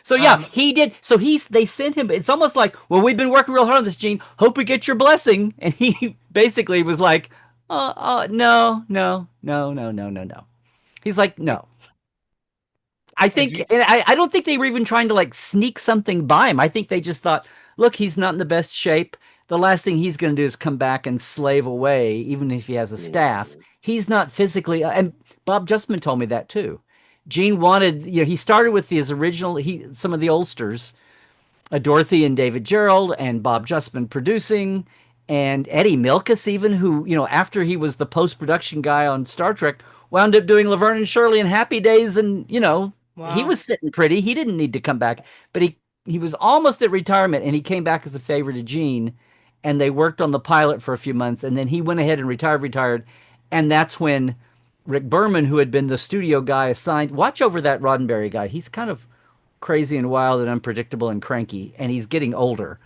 S10: So yeah, he did. So they sent him. It's almost like, well, we've been working real hard on this, Gene. Hope we get your blessing. And he basically was like, no, no, no, no, no, no, no. He's like, no. I think, and I don't think they were even trying to like sneak something by him. I think they just thought, look, he's not in the best shape. The last thing he's going to do is come back and slave away, even if he has a staff. He's not physically, and Bob Justman told me that too. Gene wanted, he started with his original, some of the oldsters, Dorothy and David Gerald and Bob Justman producing, and Eddie Milkus even, who, after he was the post-production guy on Star Trek, wound up doing Laverne and Shirley and Happy Days, and, he was sitting pretty. He didn't need to come back, but he was almost at retirement, and he came back as a favor to Gene, and they worked on the pilot for a few months, and then he went ahead and retired, and that's when Rick Berman, who had been the studio guy assigned, watch over that Roddenberry guy. He's kind of crazy and wild and unpredictable and cranky, and he's getting older.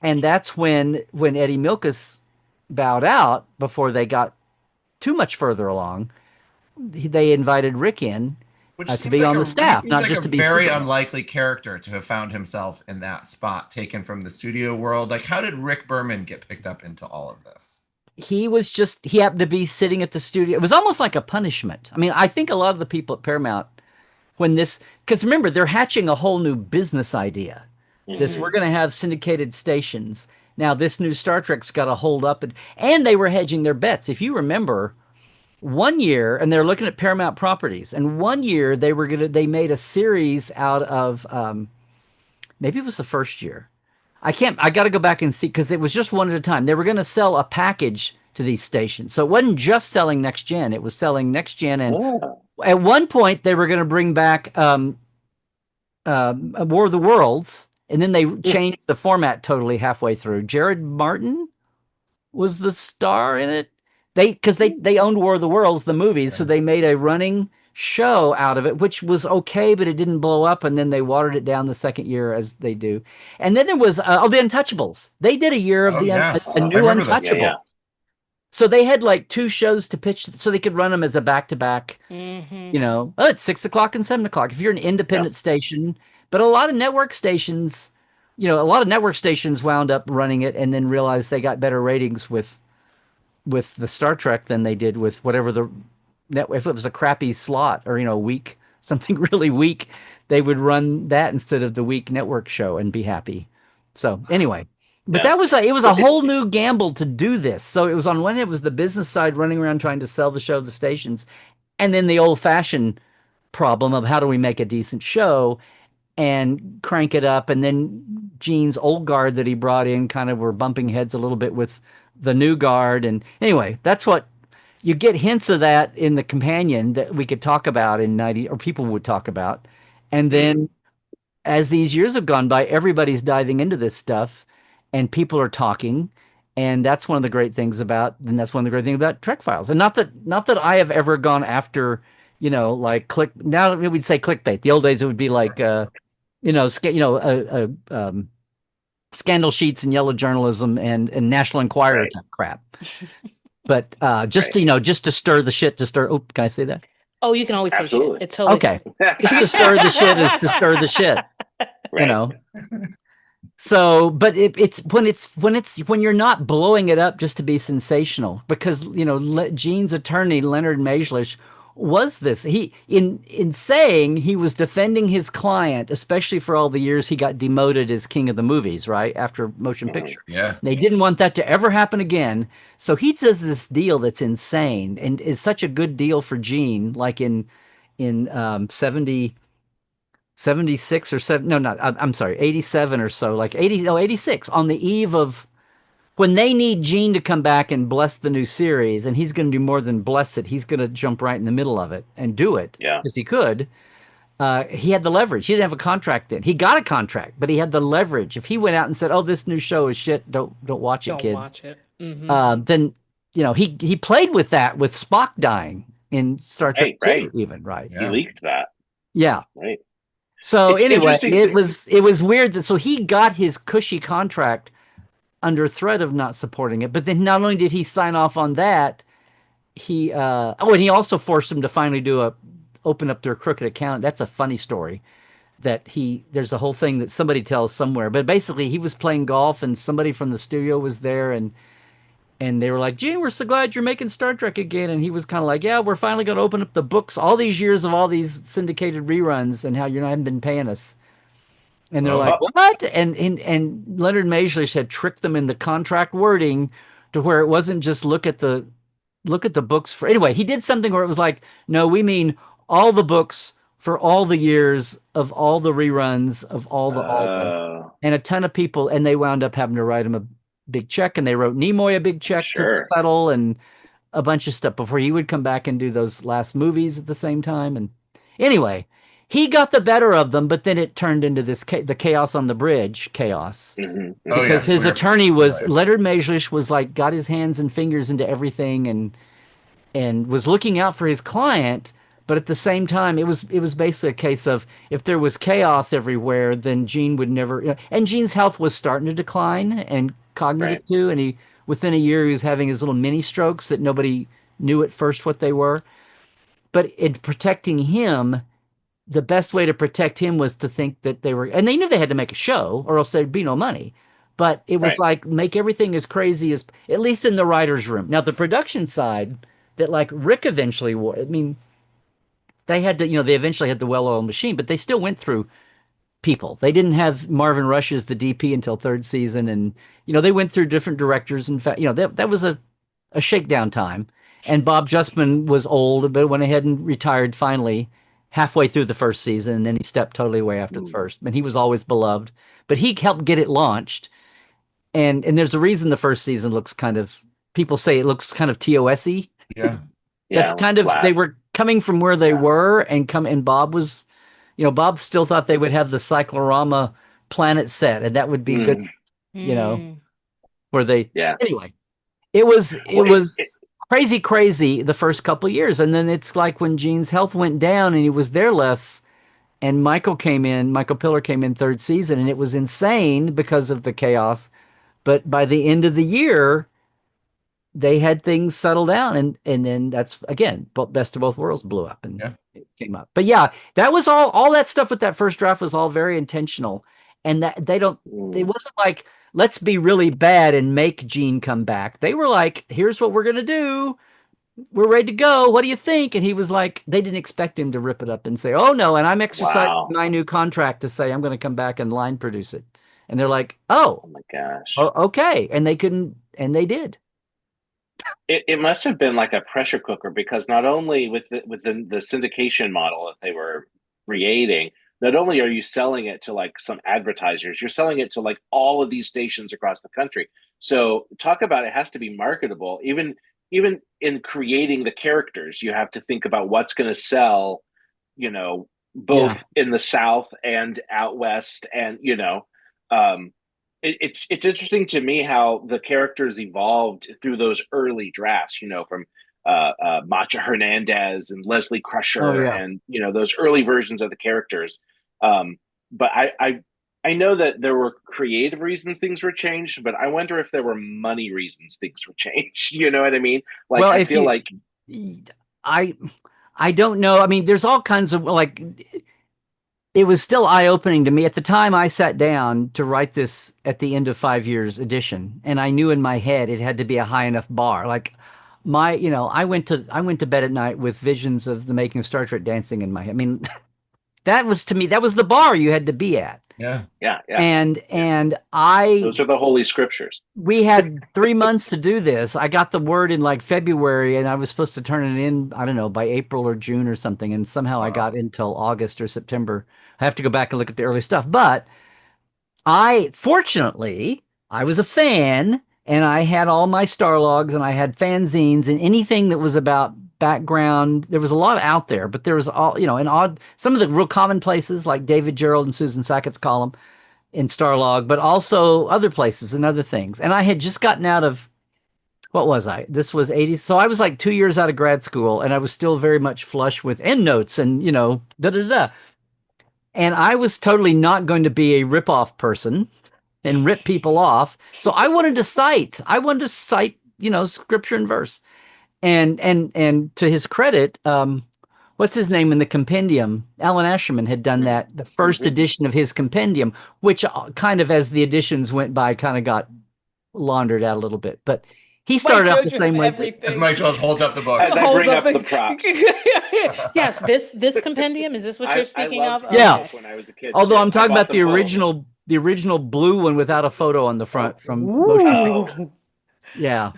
S10: And that's when Eddie Milkus bowed out before they got too much further along. They invited Rick in to be on the staff, not just to be
S8: very unlikely character to have found himself in that spot, taken from the studio world. Like, how did Rick Berman get picked up into all of this?
S10: He happened to be sitting at the studio. It was almost like a punishment. I mean, I think a lot of the people at Paramount, because remember, they're hatching a whole new business idea. We're going to have syndicated stations. Now, this new Star Trek's got to hold up, and they were hedging their bets. If you remember, one year, and they're looking at Paramount properties, and one year they made a series out of, maybe it was the first year. I got to go back and see, because it was just one at a time. They were going to sell a package to these stations. So it wasn't just selling Next Gen, it was selling Next Gen. And at one point, they were going to bring back War of the Worlds, and then they changed the format totally halfway through. Jared Martin was the star in it. Because they owned War of the Worlds, the movies, so they made a running show out of it, which was okay, but it didn't blow up, and then they watered it down the second year, as they do. And then there was the Untouchables. They did a year of a new Untouchables. Yeah. So they had like 2 shows to pitch, so they could run them as a back-to-back. It's 6 o'clock and 7 o'clock if you're an independent station. But a lot of network stations, wound up running it and then realized they got better ratings with the Star Trek than they did with whatever if it was a crappy slot or weak, something really weak, they would run that instead of the weak network show and be happy. So anyway, but it was a whole new gamble to do this. So it was, on one hand, it was the business side running around trying to sell the show to the stations, and then the old-fashioned problem of how do we make a decent show and crank it up. And then Gene's old guard that he brought in kind of were bumping heads a little bit with the new guard. And anyway, that's what you get, hints of that in the companion that we could talk about in 90, or people would talk about. And then as these years have gone by, everybody's diving into this stuff and people are talking. And that's one of the great things about Trek Files. And not that I have ever gone after, like now we'd say clickbait. The old days it would be like, scandal sheets and yellow journalism and National Enquirer type crap. But just to stir the shit, can I say that?
S9: Oh, you can always say shit. It's totally
S10: okay. Just to stir the shit is to stir the shit. So, but it's when you're not blowing it up just to be sensational, because Gene's attorney Leonard Maislish was this. He in saying he was defending his client, especially for all the years he got demoted as king of the movies, right after motion picture.
S8: Yeah,
S10: they didn't want that to ever happen again. So he does this deal that's insane and is such a good deal for Gene, like in 76 or 7, no, not, I'm sorry, 87 or so, like 86, on the eve of when they need Gene to come back and bless the new series, and he's going to do more than bless it, he's going to jump right in the middle of it and do it
S7: Yeah.
S10: because he could. He had the leverage. He didn't have a contract then. He got a contract, but he had the leverage. If he went out and said, "Oh, this new show is shit. Don't watch it,
S9: Don't
S10: kids,"
S9: watch it.
S10: then he played with that with Spock dying in Star Trek
S7: Right.
S10: 2, even right.
S7: He leaked that.
S10: Yeah.
S7: Right.
S10: So
S7: It's
S10: anyway,
S7: interesting
S10: it was weird that so he got his cushy contract under threat of not supporting it, but then not only did he sign off on that, he and he also forced him to finally open up their crooked account. That's a funny story. That there's a whole thing that somebody tells somewhere, but basically he was playing golf and somebody from the studio was there and they were like, "Gene, we're so glad you're making Star Trek again." And he was kind of like, "Yeah, we're finally going to open up the books, all these years of all these syndicated reruns and how you haven't been paying us." And they're like, "What?" And Leonard Majlish had tricked them in the contract wording to where it wasn't just look at the books for anyway. He did something where it was like, "No, we mean all the books for all the years of all the reruns of all the and a ton of people." And they wound up having to write him a big check, and they wrote Nimoy a big check to settle and a bunch of stuff before he would come back and do those last movies at the same time. And anyway, he got the better of them, but then it turned into the chaos on the bridge chaos because his attorney was Leonard Majlish was like got his hands and fingers into everything and was looking out for his client. But at the same time, it was basically a case of if there was chaos everywhere, then Gene would never. And Gene's health was starting to decline and cognitive too. And within a year, he was having his little mini strokes that nobody knew at first what they were. But in protecting him, the best way to protect him was to think that they were, and they knew they had to make a show or else there'd be no money. But it was like make everything as crazy as, at least in the writer's room. Now the production side that like Rick eventually wore. I mean. They had to, they eventually had the well-oiled machine, but they still went through people. They didn't have Marvin Rush as the DP until third season. And, they went through different directors. In fact, that was a shakedown time. And Bob Justman was old, but went ahead and retired finally halfway through the first season. And then he stepped totally away after the first. And he was always beloved, but he helped get it launched. And there's a reason the first season looks people say it looks kind of TOS-y.
S8: Yeah.
S10: That's kind of, they were coming from where they were and Bob was, Bob still thought they would have the cyclorama planet set and that would be good, where they, anyway, it was crazy the first couple of years. And then it's like when Gene's health went down and he was there less and Michael Piller came in third season and it was insane because of the chaos. But by the end of the year, they had things settle down and then that's again Best of Both Worlds blew up and it came up. But yeah, that was all that stuff with that first draft was all very intentional. And that they wasn't like, let's be really bad and make Gene come back. They were like, here's what we're gonna do. We're ready to go. What do you think? And he was like, they didn't expect him to rip it up and say, "Oh no," and I'm exercising my new contract to say I'm gonna come back and line produce it. And they're like, oh
S7: my gosh.
S10: Oh, okay. And they couldn't, and they did.
S7: It must have been like a pressure cooker because not only with the syndication model that they were creating, not only are you selling it to like some advertisers, you're selling it to like all of these stations across the country. So talk about it has to be marketable. Even in creating the characters, you have to think about what's going to sell, both in the South and out West, and it's interesting to me how the characters evolved through those early drafts, from Macha Hernandez and Leslie Crusher and, those early versions of the characters. But I know that there were creative reasons things were changed, but I wonder if there were money reasons things were changed. You know what I mean? Like,
S10: well,
S7: I feel like
S10: I don't know. I mean, there's all kinds of like, it was still eye-opening to me. At the time I sat down to write this at the end of 5 years edition, and I knew in my head it had to be a high enough bar. Like I went to bed at night with visions of the making of Star Trek dancing in my head. I mean, that was, to me, that was the bar you had to be at.
S7: Yeah.
S10: And
S7: those are the holy scriptures.
S10: We had 3 months to do this. I got the word in like February and I was supposed to turn it in, I don't know, by April or June or something. And somehow I got until August or September. I have to go back and look at the early stuff. But fortunately, I was a fan and I had all my star logs, and I had fanzines, and anything that was about background. There was a lot out there, but there was all, an odd, some of the real common places like David Gerald and Susan Sackett's column in Starlog, but also other places and other things. And I had just gotten out of, what was I? This was 80s. So I was like 2 years out of grad school, and I was still very much flush with endnotes and, da da da. And I was totally not going to be a rip-off person and rip people off. So I wanted to cite. Scripture and verse. And to his credit, what's his name in the compendium? Alan Asherman had done that, the first edition of his compendium, which kind of, as the editions went by, kind of got laundered out a little bit. But he started out the same way.
S8: As Mike Jones holds up the book.
S7: As I bring up the props.
S9: Yes, this compendium, is this what you're speaking of?
S10: Yeah.
S7: When I was a kid.
S10: Although I'm talking about the original blue one without a photo on the front from Motion. Yeah.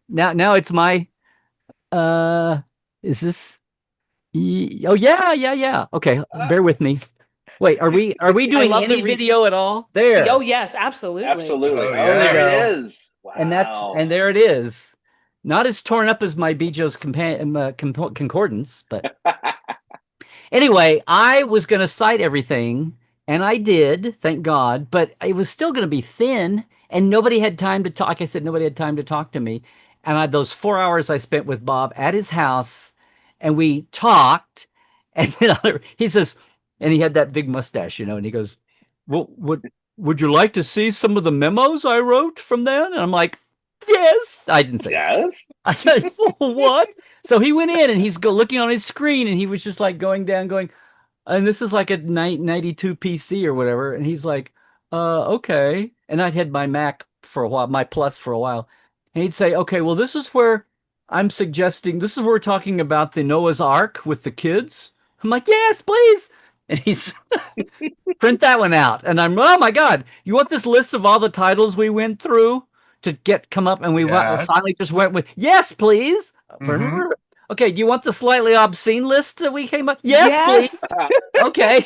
S10: Now it's my is this oh yeah. Okay, bear with me. Wait, are we doing any video at all? There.
S9: Oh yes, absolutely.
S7: Absolutely.
S8: Oh,
S7: there it is. Wow.
S10: And there it is. Not as torn up as my Bejo's concordance, but anyway, I was going to cite everything, and I did, thank God, but it was still going to be thin, and nobody had time to talk. Like I said, nobody had time to talk to me. And I had those 4 hours I spent with Bob at his house, and we talked, and then he says, and he had that big mustache, and he goes, well, would you like to see some of the memos I wrote from then? And I'm like, yes. I didn't say
S7: yes.
S10: I said, what? So he went in, and he's looking on his screen, and he was just like going, and this is like a 92 PC or whatever. And he's like, okay. And I'd had my Mac for a while, my Plus for a while. And he'd say, okay, well, this is where we're talking about the Noah's Ark with the kids. I'm like, yes, please. And he's print that one out. And I'm, oh my God, you want this list of all the titles we went through to come up? And we finally just went with, yes, please. Mm-hmm. Okay, do you want the slightly obscene list that we came up? Yes. Please. Okay.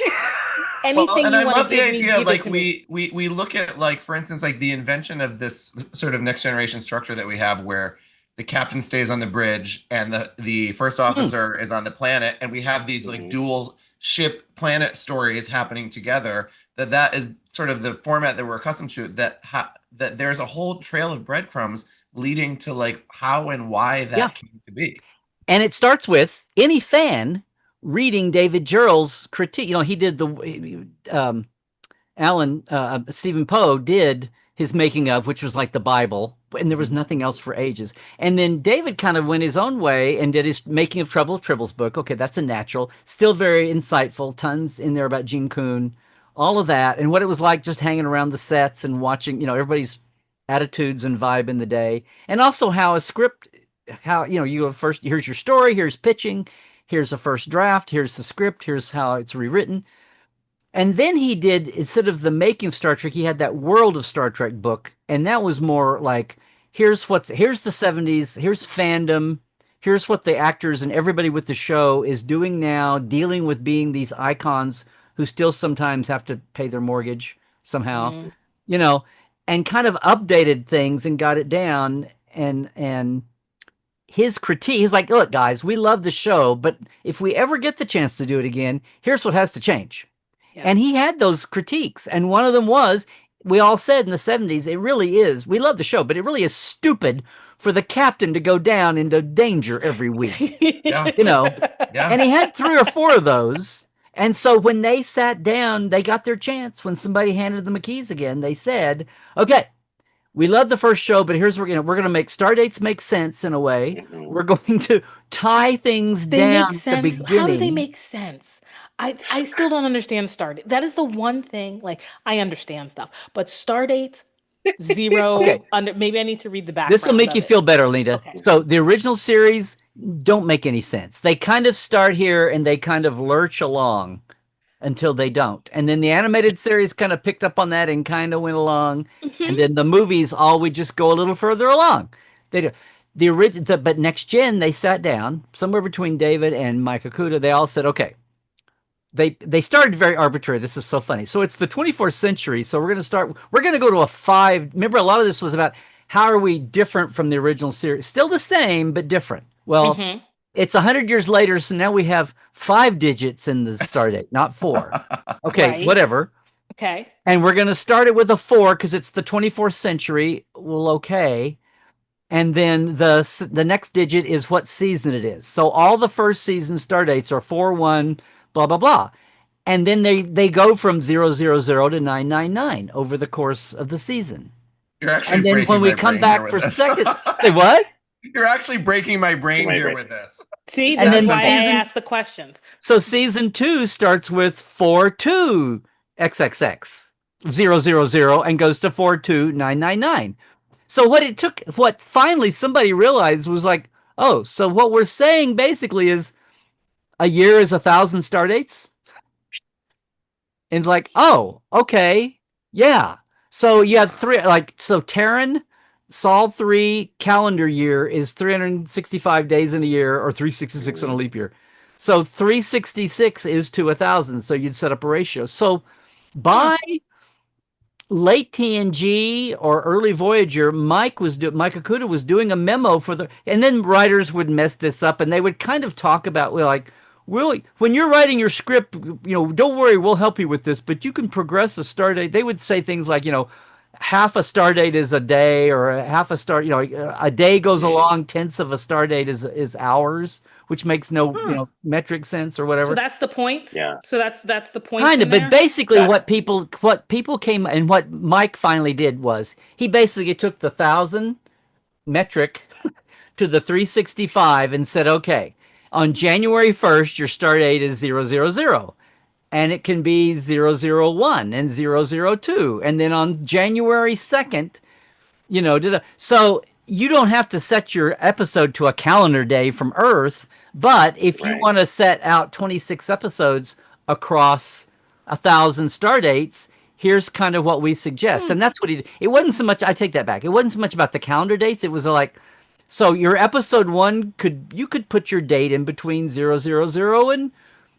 S9: Anything
S8: and I love the idea, like we look at, like, for instance, like the invention of this sort of next generation structure that we have, where the captain stays on the bridge and the first officer is on the planet, and we have these like dual ship planet stories happening together. That is sort of the format that we're accustomed to. That there's a whole trail of breadcrumbs leading to like how and why that came to be.
S10: And it starts with any fan reading David Gerald's critique. He did Stephen Poe did his making of, which was like the Bible, and there was nothing else for ages. And then David kind of went his own way and did his making of Tribble's book. Okay, that's a natural, still very insightful, tons in there about Gene Coon, all of that, and what it was like just hanging around the sets and watching, everybody's attitudes and vibe in the day. And also how a script, you go first, here's your story, here's pitching, here's the first draft, here's the script, here's how it's rewritten. And then he did, instead of the making of Star Trek, he had that World of Star Trek book. And that was more like, here's the 70s, here's fandom, here's what the actors and everybody with the show is doing now, dealing with being these icons who still sometimes have to pay their mortgage somehow, and kind of updated things and got it down. And his critique, he's like, look, guys, we love the show, but if we ever get the chance to do it again, here's what has to change. Yeah. And he had those critiques. And one of them was, we all said in the 70s, it really is, we love the show, but it really is stupid for the captain to go down into danger every week.
S8: Yeah.
S10: And he had 3 or 4 of those. And so when they sat down, they got their chance. When somebody handed them the keys again, they said, okay, we love the first show, but here's what we're going to make Stardates make sense in a way. We're going to tie things down at the beginning.
S9: How do they make sense? I still don't understand Stardate. That is the one thing, like, I understand stuff, but Stardates, zero.
S10: Okay.
S9: Maybe I need to read the background.
S10: This will make you feel better, Linda. Okay. So the original series don't make any sense. They kind of start here and they kind of lurch along until they don't. And then the animated series kind of picked up on that and kind of went along. Mm-hmm. And then the movies would just go a little further along. They do. The original, but Next Gen, they sat down somewhere between David and Mike Okuda. They all said, okay. They started very arbitrary. This is so funny. So it's the 24th century. So we're going to go to a 5. Remember, a lot of this was about how are we different from the original series? Still the same, but different. Well, it's 100 years later, so now we have 5 digits in the star date, not 4. Okay,
S9: Right.
S10: whatever.
S9: Okay.
S10: And we're going to start it with a 4 because it's the 24th century. Well, okay. And then the next digit is what season it is. So all the first season star dates are 4-1, blah, blah, blah. And then they go from 000 to 999 over the course of the season.
S8: You're actually
S10: And then
S8: breaking
S10: when we
S8: my
S10: come
S8: brain
S10: back
S8: here
S10: for
S8: with this.
S10: second, say what?
S8: You're actually breaking my brain
S7: My
S8: here
S7: brain.
S8: with this.
S9: See,
S10: And
S9: that's
S10: then
S9: why I
S10: season-
S9: asked the questions.
S10: So season 2 starts with 42 XXX 000 and goes to 42999. So what finally somebody realized was like, oh, so what we're saying basically is a year is 1,000 star dates. And it's like, oh, okay, yeah. So you have 3, like, so Terran, Sol 3 calendar year is 365 days in a year, or 366 on a leap year. So 366 is to 1,000. So you'd set up a ratio. So by late TNG or early Voyager, Mike Okuda was doing a memo and then writers would mess this up, and they would kind of talk about, well, like, really, when you're writing your script, don't worry, we'll help you with this, but you can progress a star date. They would say things like, half a star date is a day, or a half a star, a day goes along, tenths of a star date is hours, which makes no metric sense or whatever.
S9: So that's the point.
S7: Yeah.
S9: So that's the point.
S10: Kind of, but basically
S7: Yeah.
S10: what people came, and what Mike finally did was he basically took the 1,000 metric to the 365 and said, okay, on January 1st, your start date is 000. And it can be 001 and 002. And then on January 2nd, so you don't have to set your episode to a calendar day from Earth. But if you
S7: Right.
S10: want to set out 26 episodes across 1,000 star dates, here's kind of what we suggest. And that's what it wasn't so much, I take that back. It wasn't so much about the calendar dates. It was like, so your episode 1 you could put your date in between 000 and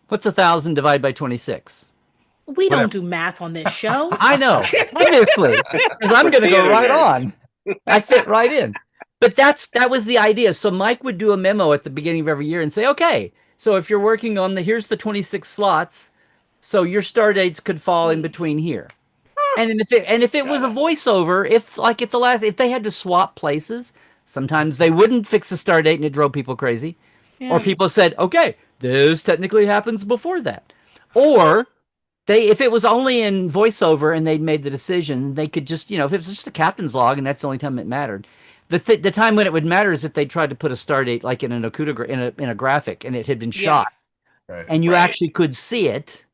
S10: what's 1,000 divided by 26?
S9: We don't do math on this show.
S10: I know, obviously, because I'm going to go right on. I fit right in. But that was the idea. So Mike would do a memo at the beginning of every year and say, okay, so if you're working on here's the 26 slots, so your star dates could fall in between here. And if it was a voiceover, if they had to swap places, sometimes they wouldn't fix the star date and it drove people crazy.
S9: Yeah.
S10: Or people said, okay, this technically happens before that. Or if it was only in voiceover and they'd made the decision, they could just, if it was just a captain's log and that's the only time it mattered. The time when it would matter is if they tried to put a star date like in an Okuda in a graphic and it had been shot,
S8: Right.
S10: and you
S7: Right.
S10: actually could see it,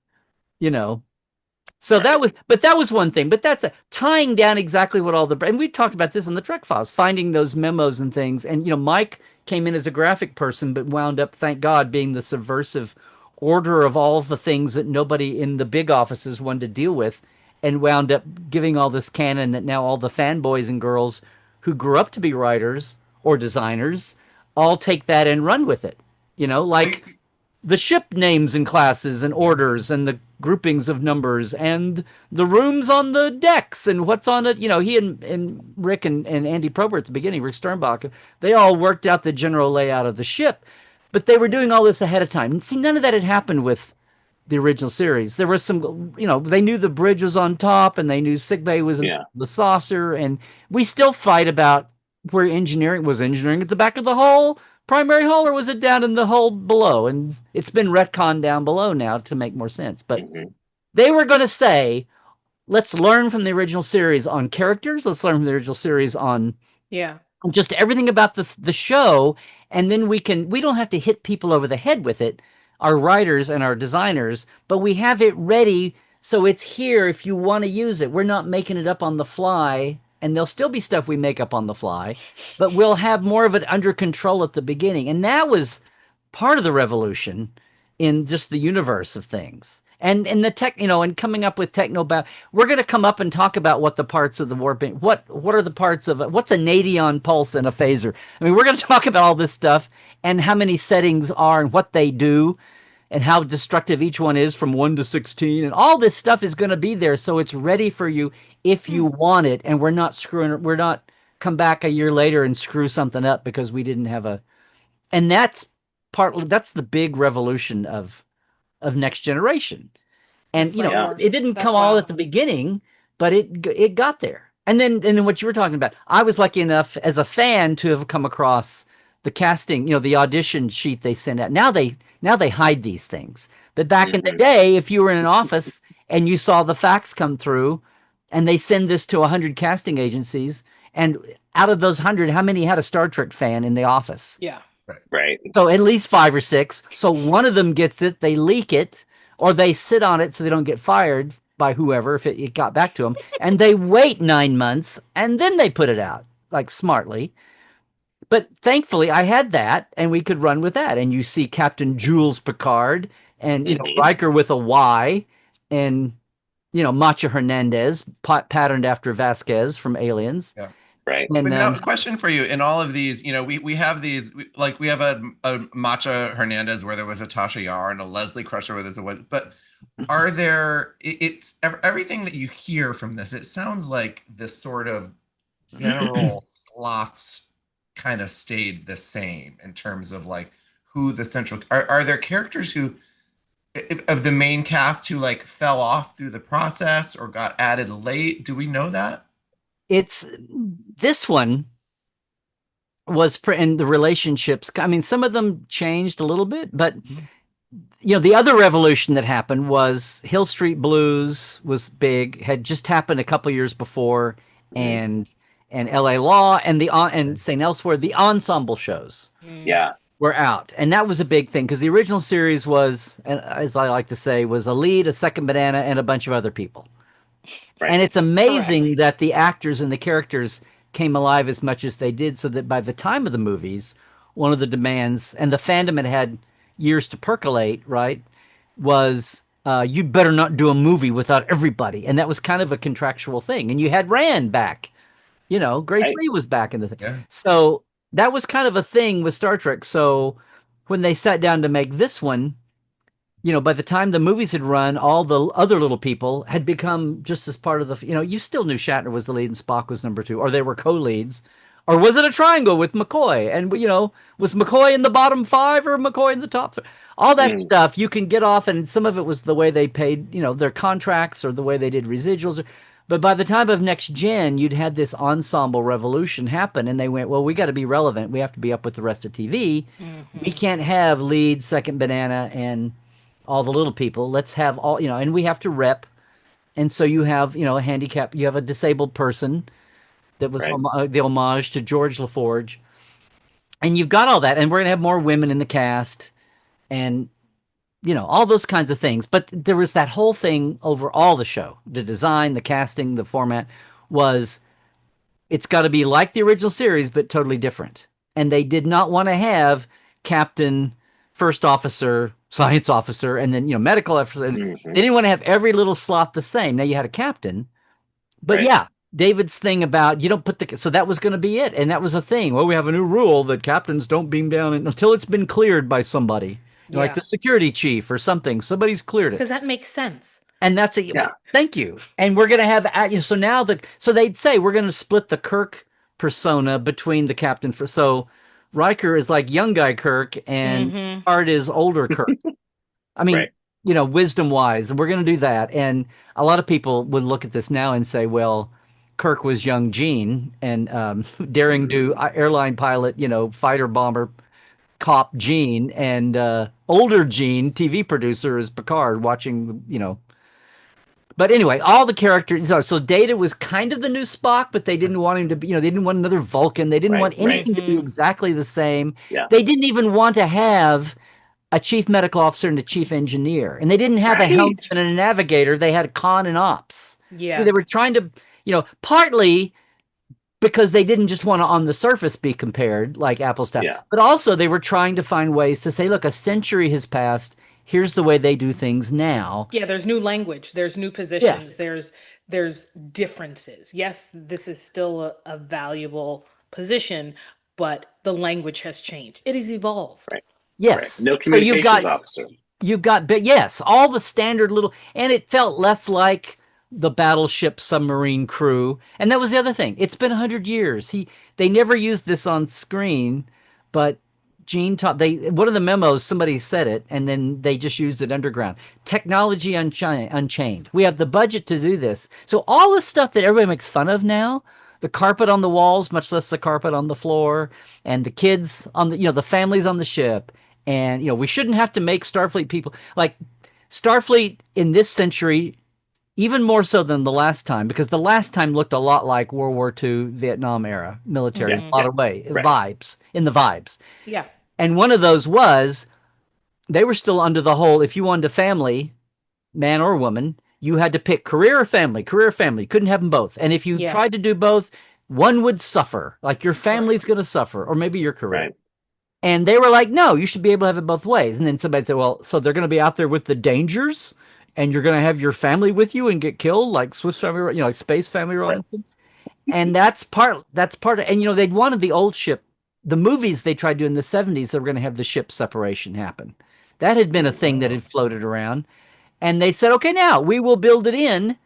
S10: So that was one thing, but that's tying down exactly what and we talked about this in the Trek Files, finding those memos and things. And, Mike came in as a graphic person, but wound up, thank God, being the subversive order of all the things that nobody in the big offices wanted to deal with, and wound up giving all this canon that now all the fanboys and girls who grew up to be writers or designers all take that and run with it. Like the ship names and classes and orders and the groupings of numbers and the rooms on the decks and what's on it. He and Rick and Andy Prober at the beginning, Rick Sternbach, they all worked out the general layout of the ship, but they were doing all this ahead of time. And see, none of that had happened with the original series. There was some, they knew the bridge was on top and they knew sickbay was in the saucer. And we still fight about where engineering at the back of the hull, primary hull, or was it down in the hull below? And it's been retconned down below now to make more sense. But they were going to say, let's learn from the original series on characters. Let's learn from the original series on just everything about the show. And then we don't have to hit people over the head with it, our writers and our designers, but we have it ready. So it's here if you want to use it. We're not making it up on the fly. And there'll still be stuff we make up on the fly, but we'll have more of it under control at the beginning. And that was part of the revolution in just the universe of things. And the tech, and coming up with we're going to come up and talk about what the parts of the warping, what are the parts of it, what's a nadion pulse and a phaser. I mean, we're going to talk about all this stuff and how many settings are and what they do and how destructive each one is from 1 to 16. And all this stuff is going to be there. So it's ready for you if you want it. And we're not come back a year later and screw something up because we didn't have a, and that's the big revolution of Next Generation. And it didn't come all at the beginning, but it got there. And then what you were talking about, I was lucky enough as a fan to have come across the casting, the audition sheet they sent out. Now they hide these things. But back in the day, if you were in an office and you saw the facts come through, and they send this to 100 casting agencies, and out of those 100, how many had a Star Trek fan in the office?
S9: Yeah.
S7: Right.
S10: So at least 5 or 6. So one of them gets it, they leak it, or they sit on it so they don't get fired by whoever if it got back to them, and they wait 9 months, and then they put it out, like smartly. But thankfully, I had that, and we could run with that. And you see Captain Jules Picard, and Riker with a Y, and Macha Hernandez, patterned after Vasquez from Aliens.
S8: Yeah.
S7: Right.
S8: And but now, a question for you: in all of these, we have these, we have a Macha Hernandez where there was a Tasha Yar and a Leslie Crusher where there's a, but are there? It's everything that you hear from this. It sounds like this sort of general slots kind of stayed the same in terms of like who the central are there characters who of the main cast who like fell off through the process or got added late? Do we know that?
S10: It's this one was and the relationships. I mean, some of them changed a little bit, but the other revolution that happened was Hill Street Blues was big, had just happened a couple years before, and L.A. Law and St. Elsewhere, the ensemble shows.
S7: Yeah.
S10: Were out, and that was a big thing because the original series was, as I like to say, was a lead, a second banana, and a bunch of other people. Right. And it's amazing that the actors and the characters came alive as much as they did, so that by the time of the movies, one of the demands, and the fandom had years to percolate, right, was you better not do a movie without everybody, and that was kind of a contractual thing. And you had Rand back, Grace Lee was back in the thing, so. That was kind of a thing with Star Trek. So when they sat down to make this one, by the time the movies had run, all the other little people had become just as part of the, you still knew Shatner was the lead and Spock was number 2, or they were co-leads. Or was it a triangle with McCoy? And, was McCoy in the bottom 5 or McCoy in the top 3? All that stuff you can get off, and some of it was the way they paid, their contracts or the way they did residuals. But by the time of Next Gen, you'd had this ensemble revolution happen, and they went, well, we got to be relevant. We have to be up with the rest of TV. We can't have lead, second banana, and all the little people. Let's have all, and we have to rep. And so you have, a handicap. You have a disabled person that was the homage to George LaForge. And you've got all that. And we're going to have more women in the cast. And all those kinds of things. But there was that whole thing over all the show. The design, the casting, the format was, it's got to be like the original series, but totally different. And they did not want to have captain, first officer, science officer, and then, medical officer. They didn't want to have every little slot the same. Now you had a captain. But David's thing about, you don't put so that was going to be it. And that was a thing. Well, we have a new rule that captains don't beam down until it's been cleared by somebody. Like the security chief or something. Somebody's cleared it.
S9: Because that makes sense.
S10: And that's thank you. And we're going to have, so now so they'd say we're going to split the Kirk persona between the captain. So Riker is like young guy Kirk and Picard is older Kirk. I mean, wisdom wise, and we're going to do that. And a lot of people would look at this now and say, well, Kirk was young Gene and daring do airline pilot, fighter bomber cop Gene, and older Gene, TV producer, is Picard watching, But anyway, all the characters. So Data was kind of the new Spock, but they didn't want him to be, they didn't want another Vulcan. They didn't want anything to be exactly the same. Yeah. They didn't even want to have a chief medical officer and a chief engineer. And they didn't have a helmsman and a navigator. They had a con and ops. Yeah. So they were trying to, partly because they didn't just want to on the surface be compared like apples to apples, but also they were trying to find ways to say, look, a century has passed. Here's the way they do things now.
S9: Yeah, there's new language. There's new positions. There's differences. Yes, this is still a valuable position, but the language has changed. It has evolved.
S7: Right.
S10: Yes.
S7: Right. No communications officer.
S10: You've got, but yes, all the standard little, and it felt less like the battleship submarine crew. And that was the other thing. It's been 100 years. They never used this on screen, but Gene taught one of the memos, somebody said it, and then they just used it underground. Technology unchained. We have the budget to do this. So all the stuff that everybody makes fun of now, the carpet on the walls, much less the carpet on the floor, and the kids on the families on the ship, and we shouldn't have to make Starfleet people like Starfleet in this century, even more so than the last time, because the last time looked a lot like World War II, Vietnam era military, in a lot of ways, vibes.
S9: Yeah.
S10: And one of those was they were still under the whole, if you wanted a family, man or woman, you had to pick career or family. You couldn't have them both. And if you tried to do both, one would suffer. Like your family's going to suffer, or maybe your career.
S7: Right.
S10: And they were like, no, you should be able to have it both ways. And then somebody said, well, so they're going to be out there with the dangers, and you're going to have your family with you and get killed, like Swiss Family, like Space Family Robinson. And that's part of, and they'd wanted the old ship. The movies they tried to do in the 70s, they were going to have the ship separation happen. That had been a thing that had floated around. And they said, okay, now we will build it in.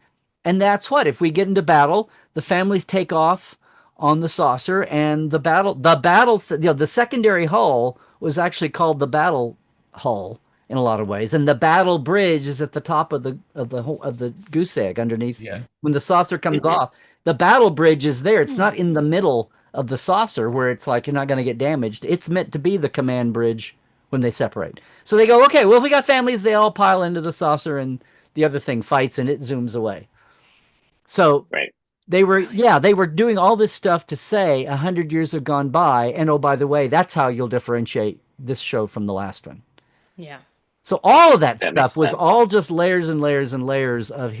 S10: And that's what, if we get into battle, the families take off on the saucer, and the secondary hull was actually called the battle hull in a lot of ways. And the battle bridge is at the top of the goose egg underneath.
S8: Yeah.
S10: When the saucer comes off, the battle bridge is there. It's not in the middle of the saucer where it's like you're not going to get damaged. It's meant to be the command bridge when they separate. So they go, okay, well, if we got families, they all pile into the saucer and the other thing fights and it zooms away. So they were doing all this stuff to say 100 years have gone by. And oh, by the way, that's how you'll differentiate this show from the last one.
S9: Yeah.
S10: So all of that stuff was all just layers and layers and layers of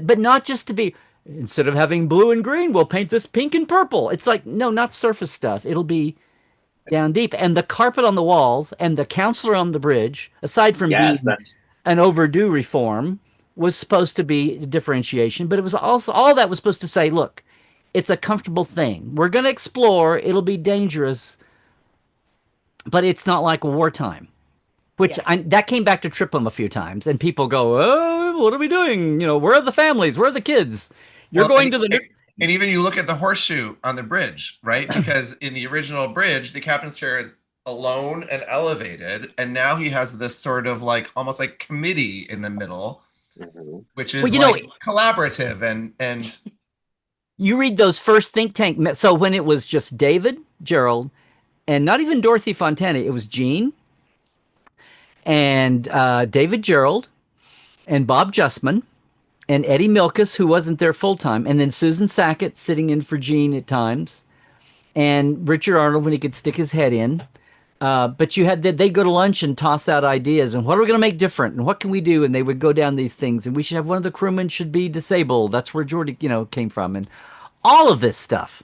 S10: but not just to be, instead of having blue and green, we'll paint this pink and purple. It's like, no, not surface stuff. It'll be down deep. And the carpet on the walls and the counselor on the bridge, aside from being an overdue reform, was supposed to be differentiation. But it was also, all that was supposed to say, look, it's a comfortable thing. We're going to explore. It'll be dangerous. But it's not like wartime. Which that came back to trip them a few times. And people go, oh, what are we doing? Where are the families? Where are the kids? You're going to the...
S8: And even you look at the horseshoe on the bridge, right? Because in the original bridge, the captain's chair is alone and elevated. And now he has this sort of like, almost like committee in the middle, which is collaborative and...
S10: You read those first think tank... So when it was just David, Gerald, and not even Dorothy Fontana, it was Gene and David Gerald and Bob Justman and Eddie Milkus, who wasn't there full time, and then Susan Sackett sitting in for Gene at times, and Richard Arnold when he could stick his head in. But you had they'd go to lunch and toss out ideas and what are we going to make different and what can we do? And they would go down these things and we should have one of the crewmen should be disabled. That's where Geordie, came from, and all of this stuff.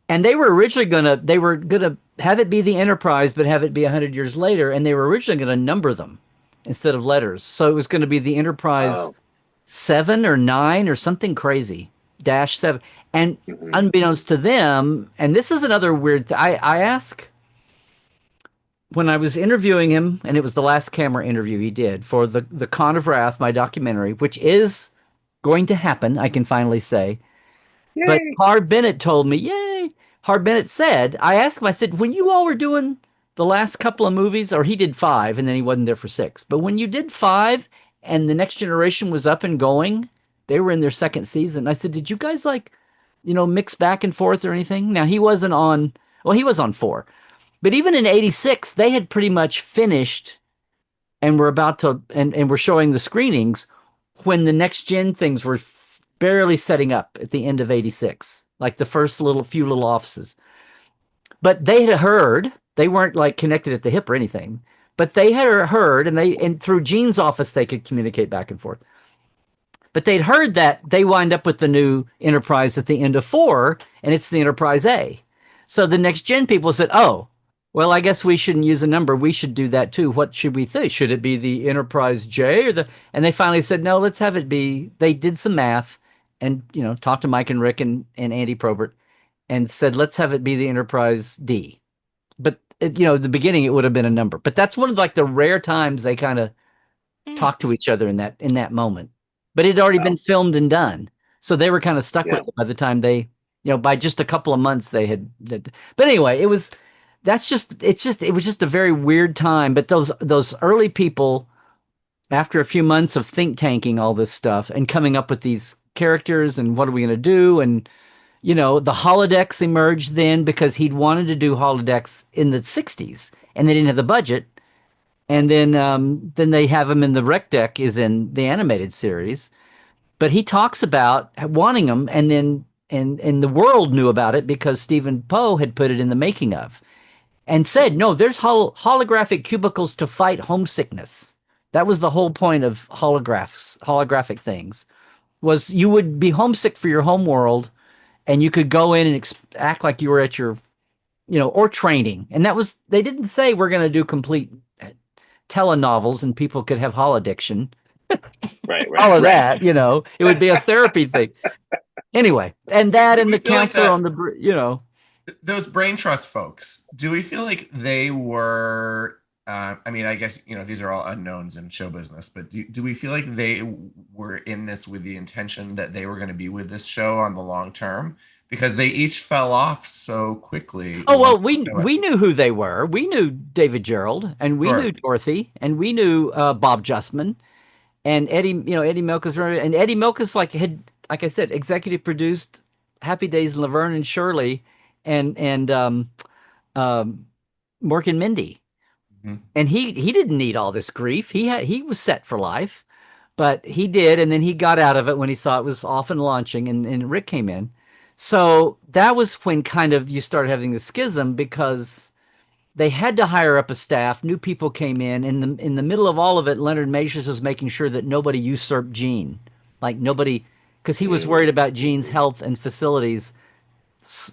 S10: And they were originally gonna have it be the Enterprise, but have it be 100 years later. And they were originally going to number them instead of letters. So it was going to be the Enterprise 7 or 9 or something crazy -7. And unbeknownst to them, and this is another weird I ask when I was interviewing him, and it was the last camera interview he did for the Con of Wrath, my documentary, which is going to happen, I can finally say. Yay. But Harv Bennett told me, yay! Harv Bennett said, I asked him, I said, when you all were doing the last couple of movies, or he did 5 and then he wasn't there for 6, but when you did 5 and The Next Generation was up and going, they were in their 2nd season. I said, did you guys mix back and forth or anything? Now he was on 4. But even in 86, they had pretty much finished and were about to, and were showing the screenings when the next gen things were barely setting up at the end of 86, like the first few little offices. But they had heard, they weren't like connected at the hip or anything, but they had heard, and through Gene's office, they could communicate back and forth. But they'd heard that they wind up with the new Enterprise at the end of 4, and it's the Enterprise A. So the next gen people said, oh, well, I guess we shouldn't use a number. We should do that too. What should we think? Should it be the Enterprise J or and they finally said, no, let's have it be. They did some math and, talked to Mike and Rick and Andy Probert and said, let's have it be the Enterprise D. But, at the beginning, it would have been a number. But that's one of the rare times they kind of talk to each other in that moment. but it had already
S7: Wow.
S10: been filmed and done. So they were kind of stuck
S7: Yeah.
S10: with it by the time they, by just a couple of months but anyway, it was just a very weird time. But those early people, after a few months of think tanking all this stuff and coming up with these characters and what are we going to do, and the holodecks emerged then because he'd wanted to do holodecks in the 60s and they didn't have the budget. And then they have him in the rec deck is in the animated series, but he talks about wanting them, and then and the world knew about it because Stephen Poe had put it in the making of and said, no, there's holographic cubicles to fight homesickness. That was the whole point of holographic things, was you would be homesick for your home world, and you could go in and act like you were at your, or training. And that was, they didn't say we're going to do complete telenovels and people could have holoddiction.
S7: Right.
S10: All of that, it would be a therapy thing. Anyway, and that
S8: Do
S10: and
S8: we
S10: the
S8: feel like
S10: counselor
S8: that-
S10: on the,
S8: Those brain trust folks, do we feel like they were, I mean, I guess, these are all unknowns in show business, but do we feel like they were in this with the intention that they were going to be with this show on the long term? Because they each fell off so quickly.
S10: Oh, well, we knew who they were. We knew David Gerald, and we
S8: Sure.
S10: knew Dorothy, and we knew Bob Justman, and Eddie, Eddie Milkus, and Eddie Milkus like I said, executive produced Happy Days, Laverne and Shirley, and Mork and Mindy.
S8: Mhm.
S10: And he didn't need all this grief. He was set for life, but he did, and then he got out of it when he saw it was off and launching, and Rick came in. So that was when kind of you started having the schism because they had to hire up a staff. New people came in the middle of all of it. Leonard Macias was making sure that nobody usurped Gene, like nobody, because he was worried about Gene's health and facilities,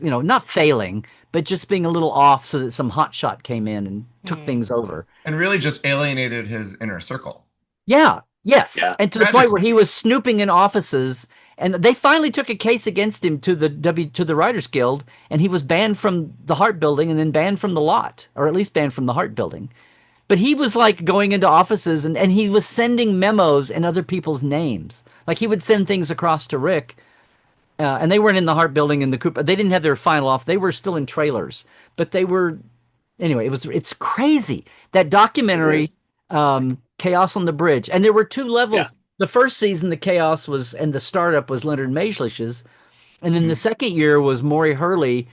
S10: not failing, but just being a little off, so that some hotshot came in and took things over.
S8: And really just alienated his inner circle.
S10: Yeah, yes.
S7: Yeah.
S10: And to the point
S8: Tragically.
S10: where he was snooping in offices, and they finally took a case against him to the Writers Guild, and he was banned from the Hart Building and then banned from the lot, or at least banned from the Hart Building. But he was like going into offices and he was sending memos in other people's names. Like he would send things across to Rick, and they weren't in the Hart Building in the Cooper. They didn't have their final off. They were still in trailers, but they were anyway. It's crazy, that documentary, Chaos on the Bridge, and there were two levels.
S7: Yeah.
S10: The first season, the chaos was, and the startup was Leonard Maislich's, and then the second year was Maury Hurley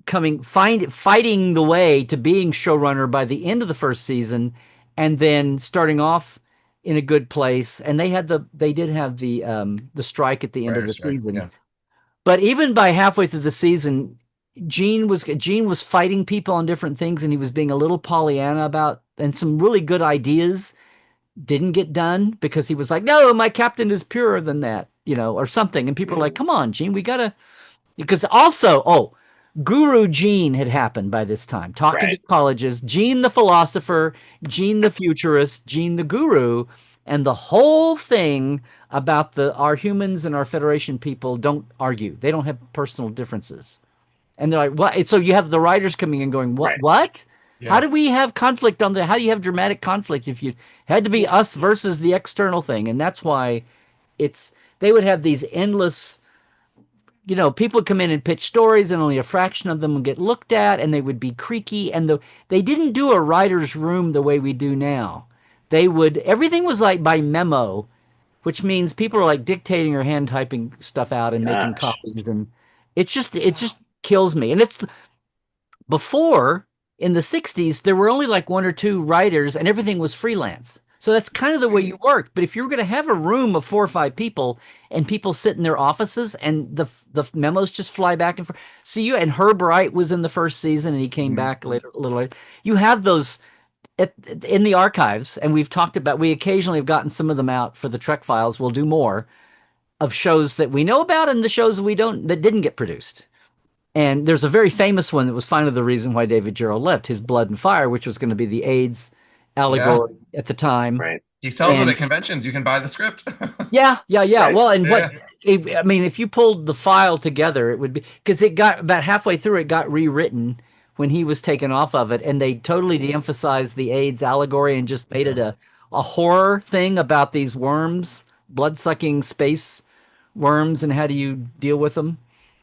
S10: fighting the way to being showrunner by the end of the first season, and then starting off in a good place. And they did have the strike at the end of the
S8: Writer's strike,
S10: season.
S8: yeah.
S10: But even by halfway through the season, Gene was fighting people on different things, and he was being a little Pollyanna about, and some really good ideas didn't get done because he was like, no, my captain is purer than that, or something. And people are like, come on, Gene, we gotta, because also, Guru Gene had happened by this time, talking to colleges, Gene the philosopher, Gene the futurist, Gene the guru, and the whole thing about our humans and our Federation people don't argue. They don't have personal differences. And they're like, what? So you have the writers coming in going, what?
S7: Right.
S10: What?
S8: Yeah.
S10: How do we have conflict how do you have dramatic conflict if you had to be us versus the external thing? And that's why they would have these endless, people would come in and pitch stories and only a fraction of them would get looked at, and they would be creaky. And they didn't do a writer's room the way we do now. Everything was like by memo, which means people are like dictating or hand typing stuff out and making copies. And it just kills me. And it's before, in the 60s, there were only like one or two writers and everything was freelance. So that's kind of the way you worked. But if you were going to have a room of 4 or 5 people and people sit in their offices and the memos just fly back and forth. So and Herb Wright was in the first season and he came back a little later. You have those in the archives, and we occasionally have gotten some of them out for the Trek Files. We'll do more of shows that we know about and the shows that didn't get produced. And there's a very famous one that was finally the reason why David Gerald left, his Blood and Fire, which was going to be the AIDS allegory at the time.
S7: Right.
S8: He sells it at conventions. You can buy the script.
S10: Yeah.
S7: Right.
S10: Well, and if you pulled the file together, it would be, because it got about halfway through, it got rewritten when he was taken off of it, and they totally de-emphasized the AIDS allegory and just made it a horror thing about these worms blood-sucking space worms, and how do you deal with them?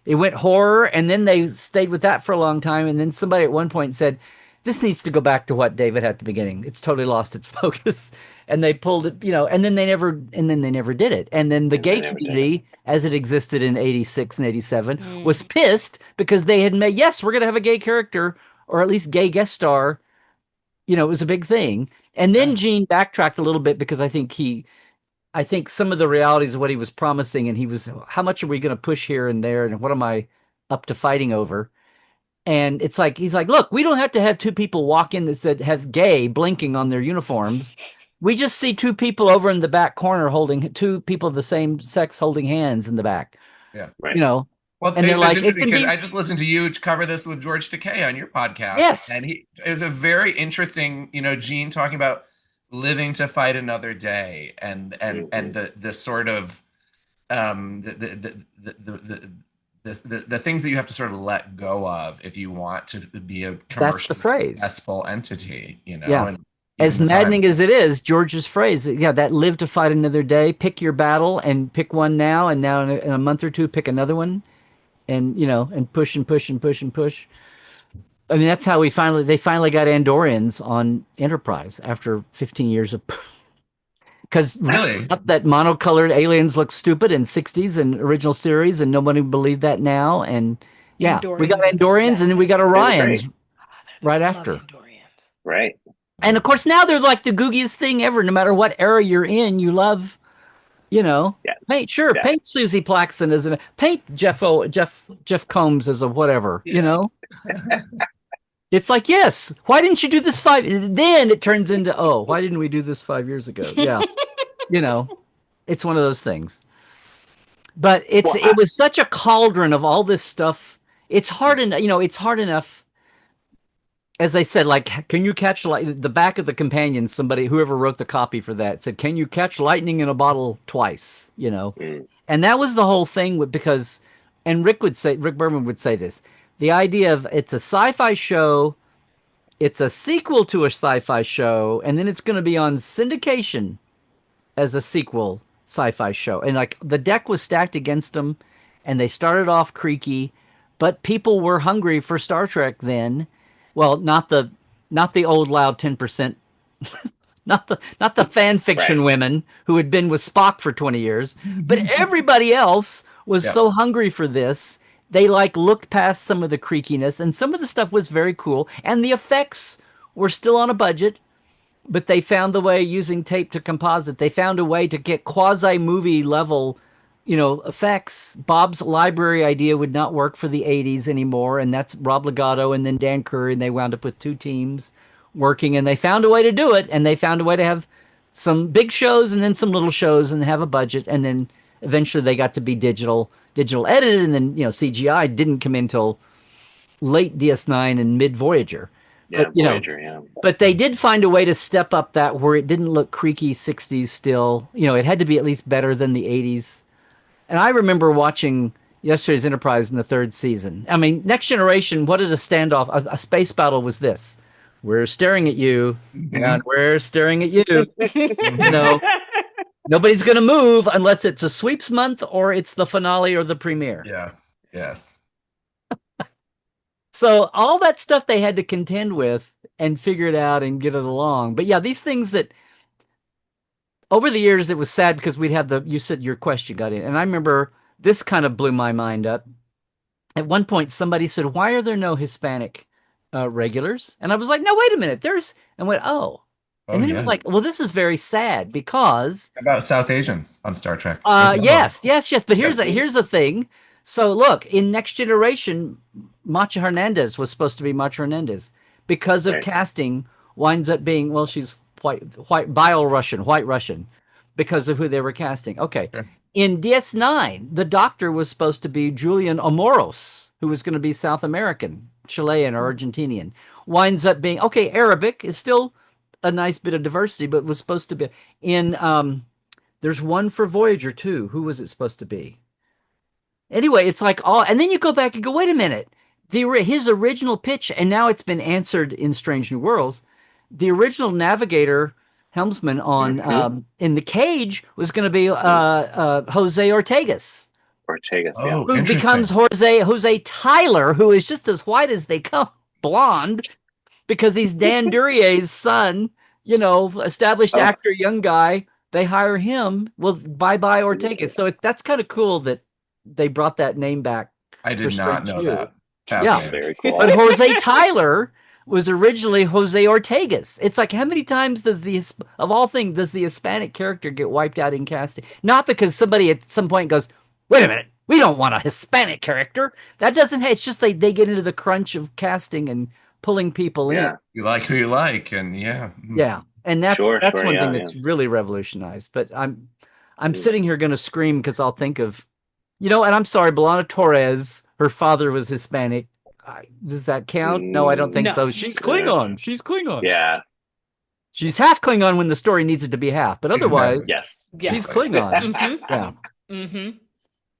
S10: It went horror, and then they stayed with that for a long time, and then somebody at one point said, this needs to go back to what David had at the beginning. It's totally lost its focus. And they pulled it, and then they never did it. And then the gay community, as it existed in 86 and 87, was pissed because they had made, yes, we're going to have a gay character, or at least gay guest star. It was a big thing. And then Gene backtracked a little bit because I think some of the realities of what he was promising, and he was, how much are we going to push here and there, and what am I up to fighting over? And it's like, he's like, look, we don't have to have two people walk in that said has gay blinking on their uniforms. We just see two people over in the back corner holding, two people of the same sex holding hands in the back.
S8: Yeah.
S7: Right.
S8: Well,
S10: and they're like,
S8: because I just listened to you cover this with George Takei on your podcast.
S10: Yes.
S8: And it was a very interesting, Gene talking about living to fight another day, and the sort of the things that you have to sort of let go of if you want to be a commercially successful entity,
S10: Yeah.
S8: And
S10: as maddening as it is, George's phrase, that live to fight another day, pick your battle and pick one now, and now in a month or two, pick another one, and, and push and push and push and push. I mean, that's how they finally got Andorians on Enterprise after 15 years of, because
S8: really
S10: that monocolored aliens look stupid in 60s and original series, and nobody believed that now. And we got Andorians, and then we got Orions right after.
S7: Right.
S10: And of course, now they're like the googiest thing ever. No matter what era you're in, you love, paint paint Susie Plaxton as paint Jeff Combs as a whatever, It's like, yes, why didn't you do this then it turns into, why didn't we do this 5 years ago? Yeah. It's one of those things. But it was such a cauldron of all this stuff. It's hard enough, as I said, like, can you catch the back of the companion, whoever wrote the copy for that said, can you catch lightning in a bottle twice, And that was the whole thing and Rick Berman would say this, the idea of it's a sci-fi show, it's a sequel to a sci-fi show, and then it's going to be on syndication as a sequel sci-fi show. And like the deck was stacked against them, and they started off creaky, but people were hungry for Star Trek then. Well, not the old loud 10%, not the fan fiction women who had been with Spock for 20 years, but everybody else was so hungry for this. They looked past some of the creakiness, and some of the stuff was very cool, and the effects were still on a budget, but they found the way using tape to composite. They found a way to get quasi-movie level, effects. Bob's Library idea would not work for the 80s anymore, and that's Rob Legato and then Dan Curry, and they wound up with two teams working, and they found a way to do it, and they found a way to have some big shows and then some little shows and have a budget, and then eventually they got to be digital edited, and then CGI didn't come in until late DS9 and mid Voyager.
S7: Yeah, Voyager,
S10: But they did find a way to step up that where it didn't look creaky 60s still. It had to be at least better than the 80s. And I remember watching yesterday's Enterprise in the third season. I mean, Next Generation, what is a standoff? A space battle was this. We're staring at you, and we're staring at you. Nobody's going to move unless it's a sweeps month or it's the finale or the premiere.
S8: Yes.
S10: So all that stuff they had to contend with and figure it out and get it along. But yeah, these things that over the years, it was sad because we'd have you said your question got in. And I remember this kind of blew my mind up. At one point, somebody said, why are there no Hispanic regulars? And I was like, no, wait a minute. And went, and then it was like, well, this is very sad because
S8: about South Asians on Star Trek.
S10: Yes. But here's the thing. So look, in Next Generation, Macha Hernandez was supposed to be Macha Hernandez because of casting. Winds up being, well, she's white Russian, because of who they were casting. Okay. Sure. In DS9, the Doctor was supposed to be Julian Amoros, who was going to be South American, Chilean, or Argentinian. Winds up being Arabic is still a nice bit of diversity, but was supposed to be in there's one for Voyager too. Who was it supposed to be? Anyway, it's like and then you go back and go, wait a minute. His original pitch, and now it's been answered in Strange New Worlds. The original Navigator helmsman on
S7: Mhm.
S10: in the cage was going to be Jose Ortegas,
S7: Ortegas, yeah.
S8: Oh,
S10: who becomes
S8: interesting.
S10: Jose Tyler, who is just as white as they come, blonde, because he's Dan Durier's son, established
S7: Oh,
S10: actor, young guy. They hire him. Well, bye Ortega. So that's kind of cool that they brought that name back
S8: I
S10: for
S8: did not
S10: Strange
S8: know
S10: New.
S8: that.
S10: Yeah.
S8: Fascinating.
S7: very
S10: But
S7: cool.
S10: Jose Tyler was originally Jose Ortegas. It's like, how many times of all things, does the Hispanic character get wiped out in casting? Not because somebody at some point goes, wait a minute, we don't want a Hispanic character. That doesn't, it's just like they get into the crunch of casting and pulling people in.
S7: Yeah.
S8: You like who you like, and yeah.
S10: Yeah. And that's
S7: Sure,
S10: that's
S7: sure,
S10: one thing
S7: yeah, yeah.
S10: that's really revolutionized. But I'm
S7: Mm.
S10: sitting here going to scream because I'll think of, and I'm sorry, Belana Torres, her father was Hispanic. Does that count? No, I don't think
S9: No.
S10: so. She's
S7: Yeah.
S10: Klingon. She's Klingon.
S7: Yeah.
S10: She's half Klingon when the story needs it to be half, but otherwise,
S8: Exactly.
S7: Yes.
S10: she's
S9: Yes.
S10: Klingon.
S9: Mm-hmm.
S10: Yeah.
S9: Mm-hmm.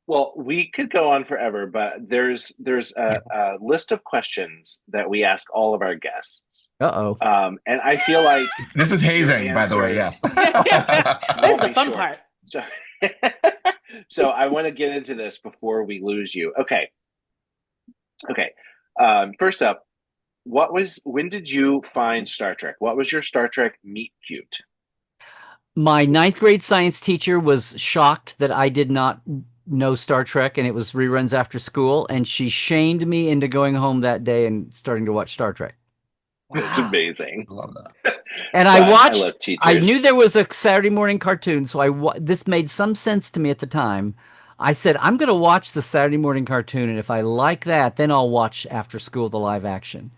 S7: Well, we could go on forever, but there's a list of questions that we ask all of our guests.
S10: Uh-oh.
S7: And I feel like
S8: This is
S7: your
S8: hazing, by the way. Yes.
S9: This is the
S7: be
S9: fun
S7: short.
S9: part.
S7: So, so I want to get into this before we lose you. Okay. First up, when did you find Star Trek? What was your Star Trek meet cute?
S10: My ninth grade science teacher was shocked that I did not know Star Trek and it was reruns after school, and she shamed me into going home that day and starting to watch Star Trek.
S7: It's amazing.
S8: I love that.
S10: And
S7: Fun.
S10: I watched.
S7: love teachers.
S10: I knew there was a Saturday morning cartoon, so this made some sense to me at the time. I said, I'm going to watch the Saturday morning cartoon, and if I like that, then I'll watch after school the live action.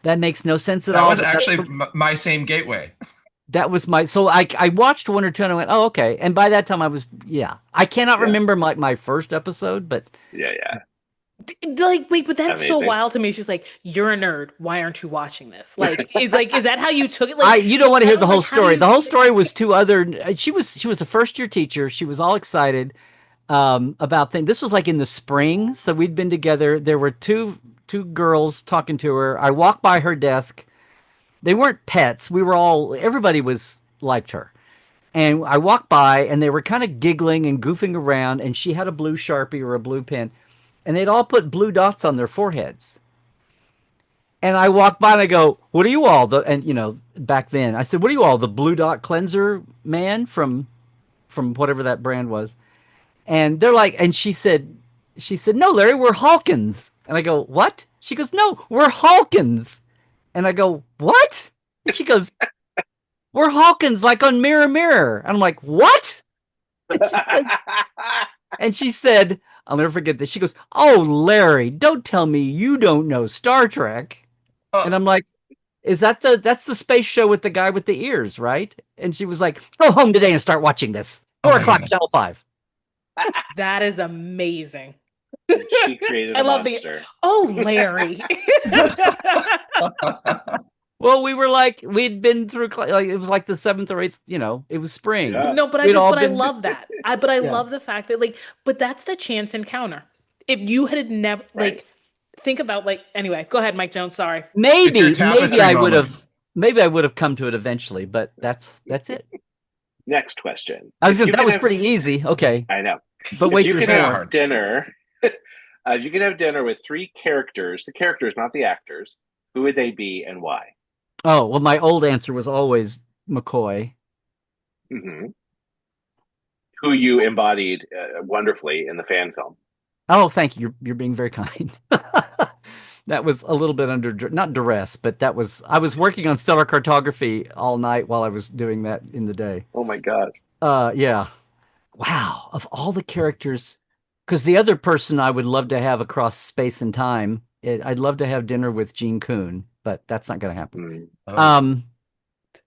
S10: That makes no sense at
S8: That
S10: all.
S8: was
S10: but
S8: actually my same gateway.
S10: that was my. So I watched one or two, and I went, oh, okay. And by that time, I cannot remember my first episode, but
S7: Yeah.
S9: Like, wait, but that's so
S7: Amazing.
S9: wild to me. She's like, "You're a nerd. Why aren't you watching this?" Like, is that how you took it? Like,
S10: you don't want to hear the whole
S9: like, how do
S10: story.
S9: you-
S10: The whole story was two other. She was a first year teacher. She was all excited about things. This was like in the spring, so we'd been together. There were two girls talking to her. I walked by her desk. They weren't pets. Everybody liked her. And I walked by, and they were kind of giggling and goofing around. And she had a blue Sharpie or a blue pen, and they'd all put blue dots on their foreheads. And I walked by and I go, "What are you all?" Back then I said, "What are you all? The blue dot cleanser man from whatever that brand was?" And they're like, and she said, "No, Larry, we're Hawkins." And I go, "What?" She goes, "No, we're Hawkins." And I go, "What?" And she goes, "We're Hawkins, like on Mirror Mirror." And I'm like, "What?" And she said, I'll never forget this. She goes, "Oh, Larry, don't tell me you don't know Star Trek." And I'm like, that's the space show with the guy with the ears, right? And she was like, "Go home today and start watching this. 4 o'clock, Channel 5.
S9: That is amazing.
S7: She created
S9: I
S7: a
S9: love
S7: monster.
S9: Oh, Larry.
S10: Well, we'd been through, like, it was like the seventh or eighth, it was spring.
S7: Yeah.
S9: No, but
S10: We'd all
S9: I
S10: been-
S9: love that. I
S10: Yeah.
S9: love the fact that, like, but that's the chance encounter. If you had never
S7: Right.
S9: like think about, like, anyway, go ahead, Mike Jones. Sorry.
S8: It's your
S10: Maybe
S8: tapestry
S10: I would
S8: moment.
S10: have maybe I would have come to it eventually, but that's it.
S7: Next question.
S10: That was pretty easy. Okay.
S7: I know.
S10: But wait,
S7: if you
S10: there's
S7: could
S10: more.
S7: have dinner, if you could have dinner with three characters, the characters, not the actors, who would they be and why?
S10: Oh, well, my old answer was always McCoy.
S7: Mm-hmm. Who you embodied wonderfully in the fan film.
S10: Oh, thank you. You're being very kind. That was a little bit under, not duress, but I was working on stellar cartography all night while I was doing that in the day.
S7: Oh my God.
S10: Yeah. Wow. Of all the characters, because the other person I would love to have across space and time, I'd love to have dinner with Gene Coon, but that's not going to happen.
S7: Mm.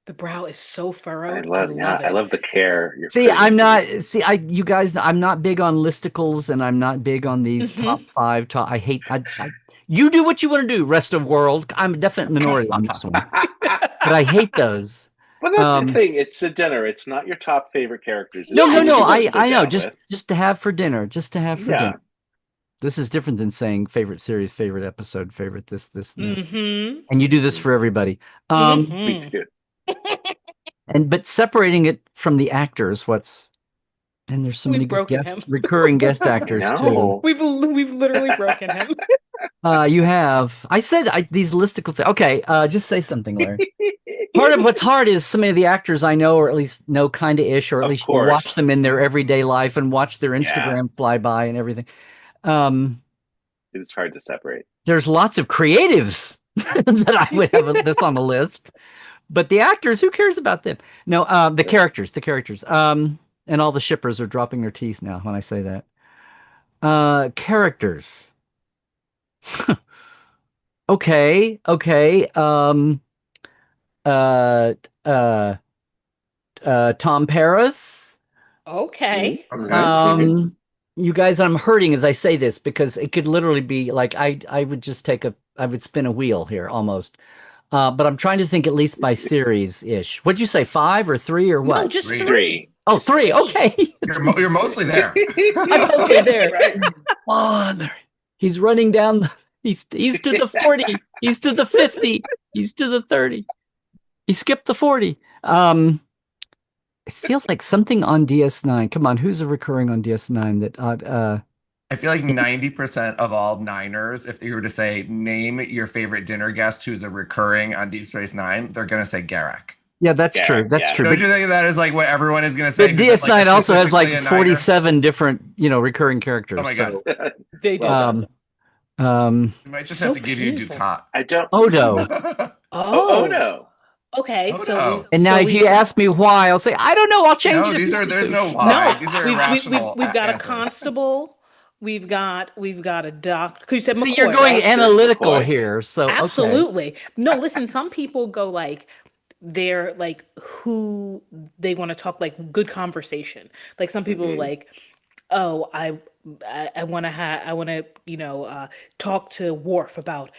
S9: The brow is so furrowed.
S7: I love the care.
S10: You guys, I'm not big on listicles, and I'm not big on these top five. I hate. You do what you want to do, rest of world. I'm a definite minority on this one, but I hate those.
S7: But that's the thing. It's a dinner. It's not your top favorite characters.
S10: No. I know.
S7: Just
S10: Just to have for dinner. Just to have for dinner. This is different than saying favorite series, favorite episode, favorite this, and this.
S9: Mm-hmm.
S10: And you do this for everybody.
S7: Me too.
S10: but separating it from the actors, and there's so many
S9: We've
S10: good
S9: broken him.
S10: recurring guest actors too.
S7: No.
S9: We've literally broken him.
S10: You have. I said these listicle things. Okay, just say something, Larry. Part of what's hard is so many of the actors I know, or at least know kind of ish, or at
S7: Of
S10: least watch
S7: course.
S10: them in their everyday life and watch their
S7: Yeah.
S10: Instagram fly by and everything.
S7: It's hard to separate.
S10: There's lots of creatives that I would have this on the list, but the actors, who cares about them? No, the characters, and all the shippers are dropping their teeth now when I say that. Characters. Okay. Uh, uh, Tom Paris.
S9: Okay.
S8: Okay.
S10: You guys, I'm hurting as I say this because it could literally be like I would just I would spin a wheel here almost. But I'm trying to think at least by series ish. What'd you say, 5 or 3 or what?
S9: No, just
S8: Three.
S9: 3.
S10: Oh, 3. Okay.
S8: You're mostly there.
S10: I'm mostly there.
S7: Right.
S10: On. He's running down. He's to the 40. He's to the 50. He's to the 30. He skipped the 40. It feels like something on DS9. Come on, who's a recurring on DS9 that
S8: I feel like 90% of all Niners, if you were to say, name your favorite dinner guest who's a recurring on Deep Space Nine, they're going to say Garrick.
S10: Yeah, that's true. That's true.
S8: Don't you think that is like what everyone is going to say?
S10: But DS9 also has like
S8: specifically a
S10: 47 different, recurring characters.
S8: Oh my God.
S9: They do.
S8: You might just have to give you
S9: painful.
S8: Ducat.
S7: I don't.
S10: Odo.
S7: Oh no.
S9: Okay,
S8: Odo.
S10: And now if you ask me why, I'll say, I don't know. I'll change
S8: No,
S10: it.
S8: there's no why.
S9: No,
S8: These are
S9: we've
S8: irrational
S9: got a
S8: answers.
S9: constable. We've got a doctor. Because you said
S10: See,
S9: McCoy,
S10: you're going
S9: right?
S10: analytical
S7: McCoy.
S10: here. So okay.
S9: Absolutely. No, listen, some people go like they're like who they want to talk like good conversation. Like some people are like, oh, I want to talk to Worf about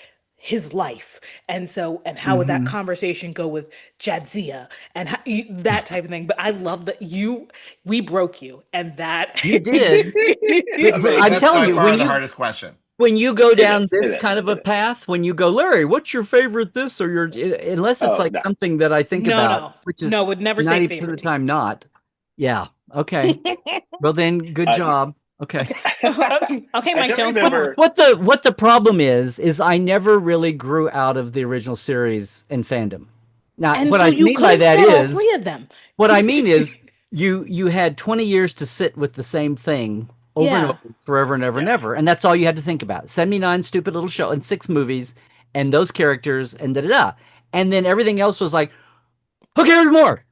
S9: his life, and how would that conversation go with Jadzia and that type of thing. But I love that we broke you, and that
S10: You did. I'm
S8: That's
S10: telling
S8: by
S10: you,
S8: far the hardest question.
S10: when you go down
S7: is,
S10: this
S7: it is,
S10: kind of
S7: it
S10: a
S7: is.
S10: path, when you go, Larry, what's your favorite this or your, unless it's
S7: Oh,
S10: like
S7: no.
S10: something that I think about, which is
S9: would never say
S10: 90% of
S9: favorite.
S10: the time not. Yeah. Okay. Well then, good job. Okay.
S9: Okay, Mike
S7: don't
S9: Jones.
S7: remember-
S10: What the problem is I never really grew out of the original series in fandom. Now,
S9: And
S10: what
S9: so
S10: I
S9: you
S10: mean
S9: could
S10: by
S9: have
S10: that
S9: said all
S10: is,
S9: 3 of them.
S10: what I mean is you had 20 years to sit with the same thing over and
S9: Yeah.
S10: over, forever and ever and ever, and that's all you had to think about. 79 stupid little show and 6 movies and those characters and da-da-da. And then everything else was like, who cares more?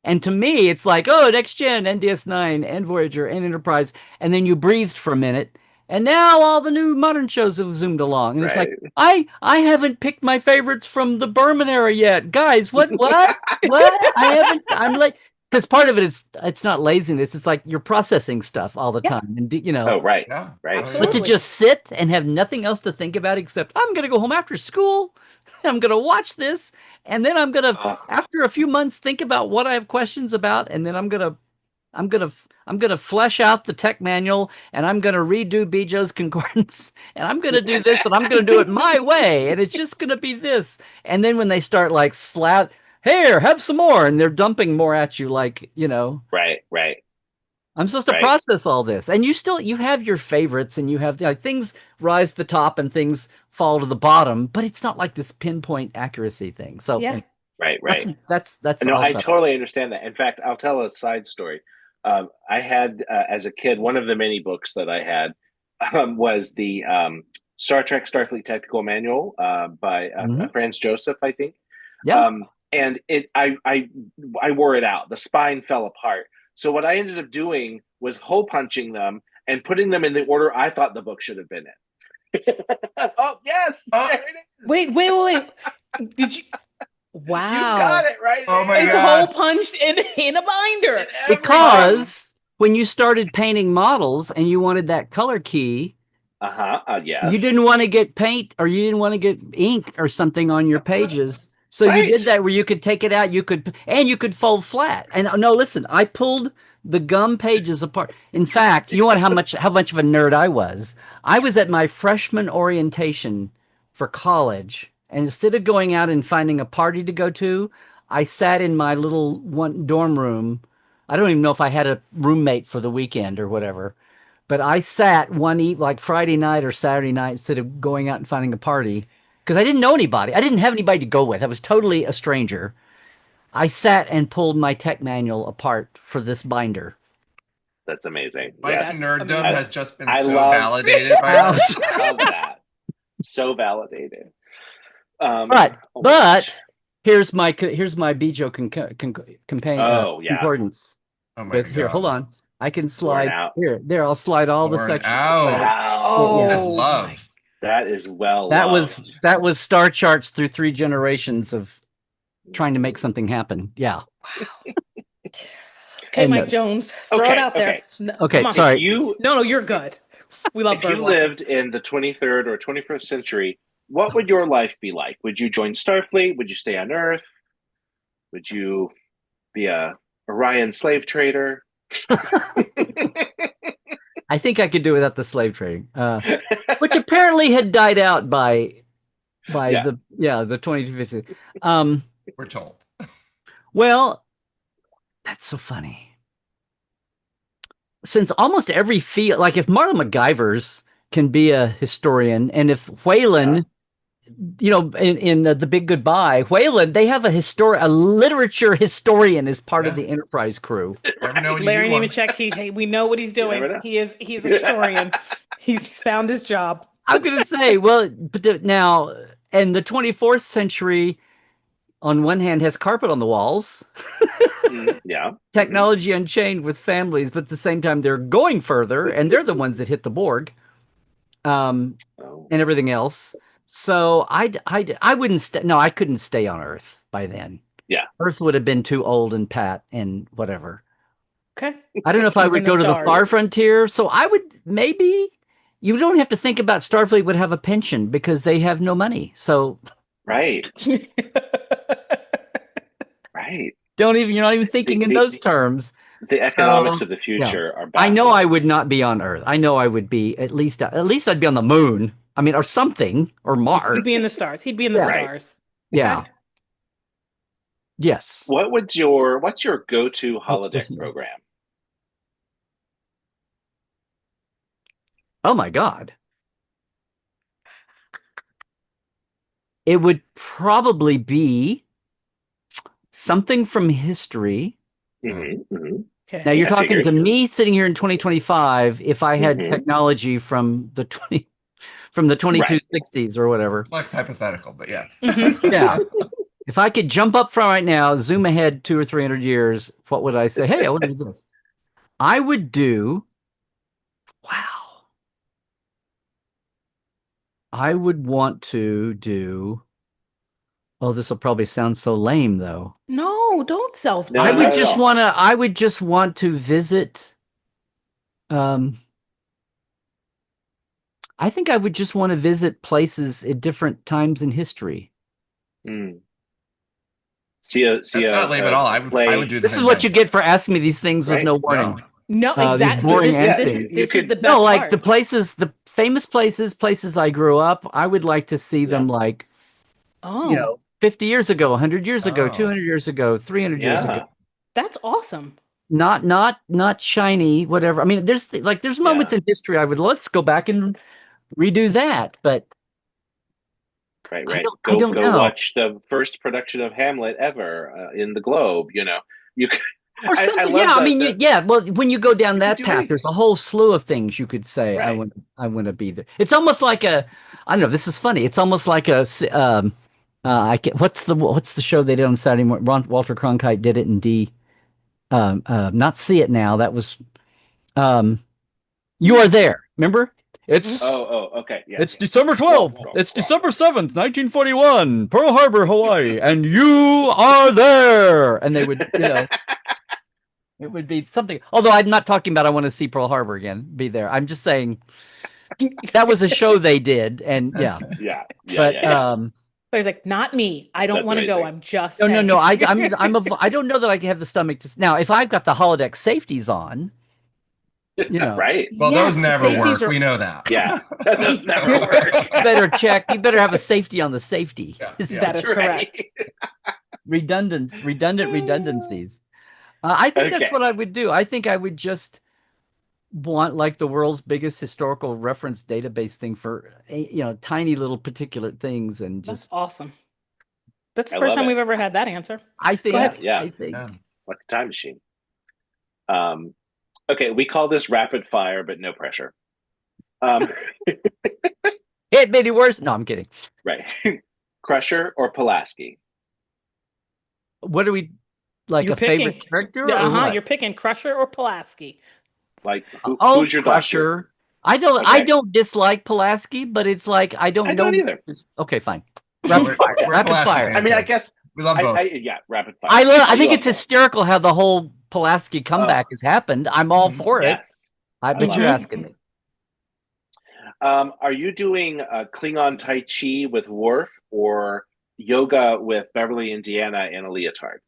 S10: And to me, it's like, oh, Next Gen, NDS9, and Voyager, and Enterprise. And then you breathed for a minute. And now all the new modern shows have zoomed along. And it's like, I haven't picked my favorites from the Berman era yet. Guys, what? I haven't, I'm like, because part of it is, it's not laziness. It's like you're processing stuff all the time. And,
S7: Oh, right.
S8: Yeah.
S7: Right.
S10: but to just sit and have nothing else to think about except I'm going to go home after school. I'm going to watch this. And then I'm going to, after a few months, think about what I have questions about. And then I'm going to flesh out the tech manual and I'm going to redo Bijo's concordance and I'm going to do this and I'm going to do it my way. And it's just going to be this. And then when they start like here, have some more. And they're dumping more at you. Like,
S7: Right.
S10: I'm supposed to process all this, and you have your favorites, and you have things rise to the top and things fall to the bottom, but it's not like this pinpoint accuracy thing. So
S9: Yeah.
S7: Right.
S10: That's
S7: No,
S10: all
S7: I
S10: fun.
S7: totally understand that. In fact, I'll tell a side story. I had, as a kid, one of the many books that I had was the Star Trek Starfleet Technical Manual by Franz Joseph, I think.
S10: Yeah.
S7: And I wore it out. The spine fell apart. So what I ended up doing was hole punching them and putting them in the order I thought the book should have been in. Oh, yes.
S8: Oh.
S7: There it is.
S9: Wait. Did you? Wow.
S7: You got it right.
S8: Oh my
S9: It's
S8: God.
S9: hole punched in a binder.
S10: Because when you started painting models and you wanted that color key,
S7: yes.
S10: you didn't want to get paint or you didn't want to get ink or something on your pages. So you did that where you could take it out, you could fold flat. And no, listen, I pulled the gum pages apart. In fact, you want how much of a nerd I was? I was at my freshman orientation for college, and instead of going out and finding a party to go to, I sat in my little one dorm room. I don't even know if I had a roommate for the weekend or whatever, but I sat like Friday night or Saturday night instead of going out and finding a party because I didn't know anybody. I didn't have anybody to go with. I was totally a stranger. I sat and pulled my tech manual apart for this binder.
S7: That's amazing.
S8: Mike's
S7: Yes.
S8: nerddom has just been
S7: I
S8: so
S7: love-
S8: validated by
S7: I
S8: this.
S7: love that. So validated.
S10: But
S7: oh my gosh.
S10: here's my Bijo concordance.
S8: Oh my
S10: With here,
S8: God.
S10: hold on. I can
S7: Worn
S10: slide
S7: out.
S10: here. There, I'll slide all the
S8: Worn
S10: sections.
S8: out.
S7: Wow.
S8: That's love.
S7: That is well
S10: That
S7: loved.
S10: was star charts through 3 generations of trying to make something happen. Yeah.
S9: Okay,
S10: And
S9: Mike
S10: notes.
S9: Jones, throw it out there. No,
S10: Okay,
S9: come on.
S10: sorry.
S9: No, you're good. We love
S7: If you
S9: Birdwalking.
S7: lived in the 23rd or 21st century, what would your life be like? Would you join Starfleet? Would you stay on Earth? Would you be a Orion slave trader?
S10: I think I could do without the slave trading, which apparently had died out by the 2250.
S8: We're told.
S10: Well, that's so funny. Since almost every field, like if Marla MacGyver's can be a historian, and if Whalen, in The Big Goodbye, Whalen, they have a literature historian as part of the Enterprise crew.
S8: Never know when you
S9: Larry
S8: need one.
S9: Nemecek, we know what he's
S7: never
S9: doing.
S7: know.
S9: He's a historian. He's found his job.
S10: I'm going to say, now, in the 24th century, on one hand, has carpet on the walls.
S7: Yeah.
S10: Technology unchained with families, but at the same time, they're going further, and they're the ones that hit the Borg, and everything else. So I wouldn't no, I couldn't stay on Earth by then.
S7: Yeah.
S10: Earth would have been too old and pat and whatever.
S9: Okay.
S10: I don't know if I
S9: He's
S10: would
S9: in the
S10: go to the
S9: stars.
S10: far frontier. So I would maybe. You don't have to think about Starfleet would have a pension because they have no money. So
S7: Right. Right.
S10: you're not even thinking in those terms.
S7: The economics of the future are
S10: I know
S7: baffling.
S10: I would not be on Earth. I know I would be at least I'd be on the moon. I mean, or something, or Mars.
S9: He'd be in the stars. He'd be in the
S10: Yeah.
S9: stars.
S10: Yeah.
S9: Okay.
S10: Yes.
S7: What's your go-to holodeck
S10: listen.
S7: program?
S10: Oh my God. It would probably be something from history.
S9: Okay.
S10: Now you're
S7: I
S10: talking
S7: figured.
S10: to me sitting here in 2025 if I had
S7: Mhm.
S10: technology from the 2260s or whatever.
S8: Flex hypothetical, but yes.
S10: Yeah. If I could jump up from right now, zoom ahead 200 or 300 years, what would I say? Hey, I want to do this. I would do. Wow. I would want to do. Oh, this will probably sound so lame, though.
S9: No, don't self.
S7: No,
S10: I
S7: not
S10: would
S7: at
S10: just
S7: all.
S10: want to. I would just want to visit. I think I would just want to visit places at different times in history.
S7: Mm.
S8: That's not lame at all. I would do the
S10: This
S8: same
S10: is what
S8: thing.
S10: you get for asking me these things with
S7: Right?
S10: no warning.
S9: No,
S10: these
S9: exactly.
S10: boring
S9: This
S10: answers.
S9: is
S7: You could-
S9: the best
S10: No, like
S9: part.
S10: the famous places I grew up. I would like to see them like,
S9: Oh,
S10: 50 years ago, 100 years ago,
S8: Oh.
S10: 200 years ago, 300 years
S7: Yeah.
S10: ago.
S9: that's awesome.
S10: Not shiny, whatever. I mean, there's moments in history let's go back and redo that, but
S7: Right.
S10: I don't
S7: Go
S10: know.
S7: watch the first production of Hamlet ever in the Globe. You could.
S10: Or something.
S7: love
S10: Well, when you go down that
S7: do
S10: path,
S7: anything.
S10: there's a whole slew of things you could say.
S7: Right.
S10: I want to be there. It's almost like I don't know. This is funny. It's almost like what's the show they did on Saturday morning? Walter Cronkite did it in D. Not See It Now. That was, You Are There. Remember? It's
S7: okay. Yeah.
S10: It's December 12th. It's December 7th, 1941, Pearl Harbor, Hawaii, and you are there. And they would, it would be something. Although I'm not talking about I want to see Pearl Harbor again, be there. I'm just saying that was a show they did, and
S7: Yeah.
S9: But he's like, not me. I don't
S7: That's
S9: want to go.
S7: amazing.
S9: I'm just
S10: no.
S9: saying.
S10: I don't know that I have the stomach to. Now, if I've got the holodeck safeties on,
S7: Right.
S8: Well,
S9: Yes,
S8: those never
S9: safeties
S8: work.
S9: are-
S8: We know that.
S7: Yeah. That does never work.
S10: you better check. You better have a safety on the safety.
S8: Yeah.
S9: That is correct.
S10: redundancies. I think that's
S7: Okay.
S10: what I would do. I think I would just want like the world's biggest historical reference database thing for tiny little particular things and
S9: That's
S10: just
S9: awesome. That's the
S7: I
S9: first
S7: love
S9: time
S7: it.
S9: we've ever had that answer.
S10: I think
S9: Go ahead.
S7: Yeah.
S10: I think
S8: Yeah.
S7: Like a time machine. Okay, we call this rapid fire, but no pressure.
S10: it made it worse. No, I'm kidding.
S7: Right. Crusher or Pulaski?
S10: What are we like
S9: You're
S10: a favorite
S9: picking.
S10: character or
S9: Uh-huh.
S10: what?
S9: You're picking Crusher or Pulaski.
S7: Like
S10: Oh,
S7: who's your
S10: Crusher.
S7: doctor?
S10: I
S7: Okay.
S10: don't dislike Pulaski, but it's like I don't
S7: I
S10: know.
S7: don't either.
S10: Okay, fine.
S8: We're
S10: Rapid
S8: Pulaski
S10: fire.
S8: fans
S7: I mean, I
S8: here.
S7: guess
S8: We love both.
S7: yeah, rapid fire.
S10: I think
S7: love
S10: it's
S7: both.
S10: hysterical how the whole Pulaski comeback has happened. I'm all for it.
S7: Yes.
S10: But
S7: love
S10: you're
S7: it.
S10: asking me.
S7: Are you doing Klingon Tai Chi with Worf or yoga with Beverly Indiana in a leotard?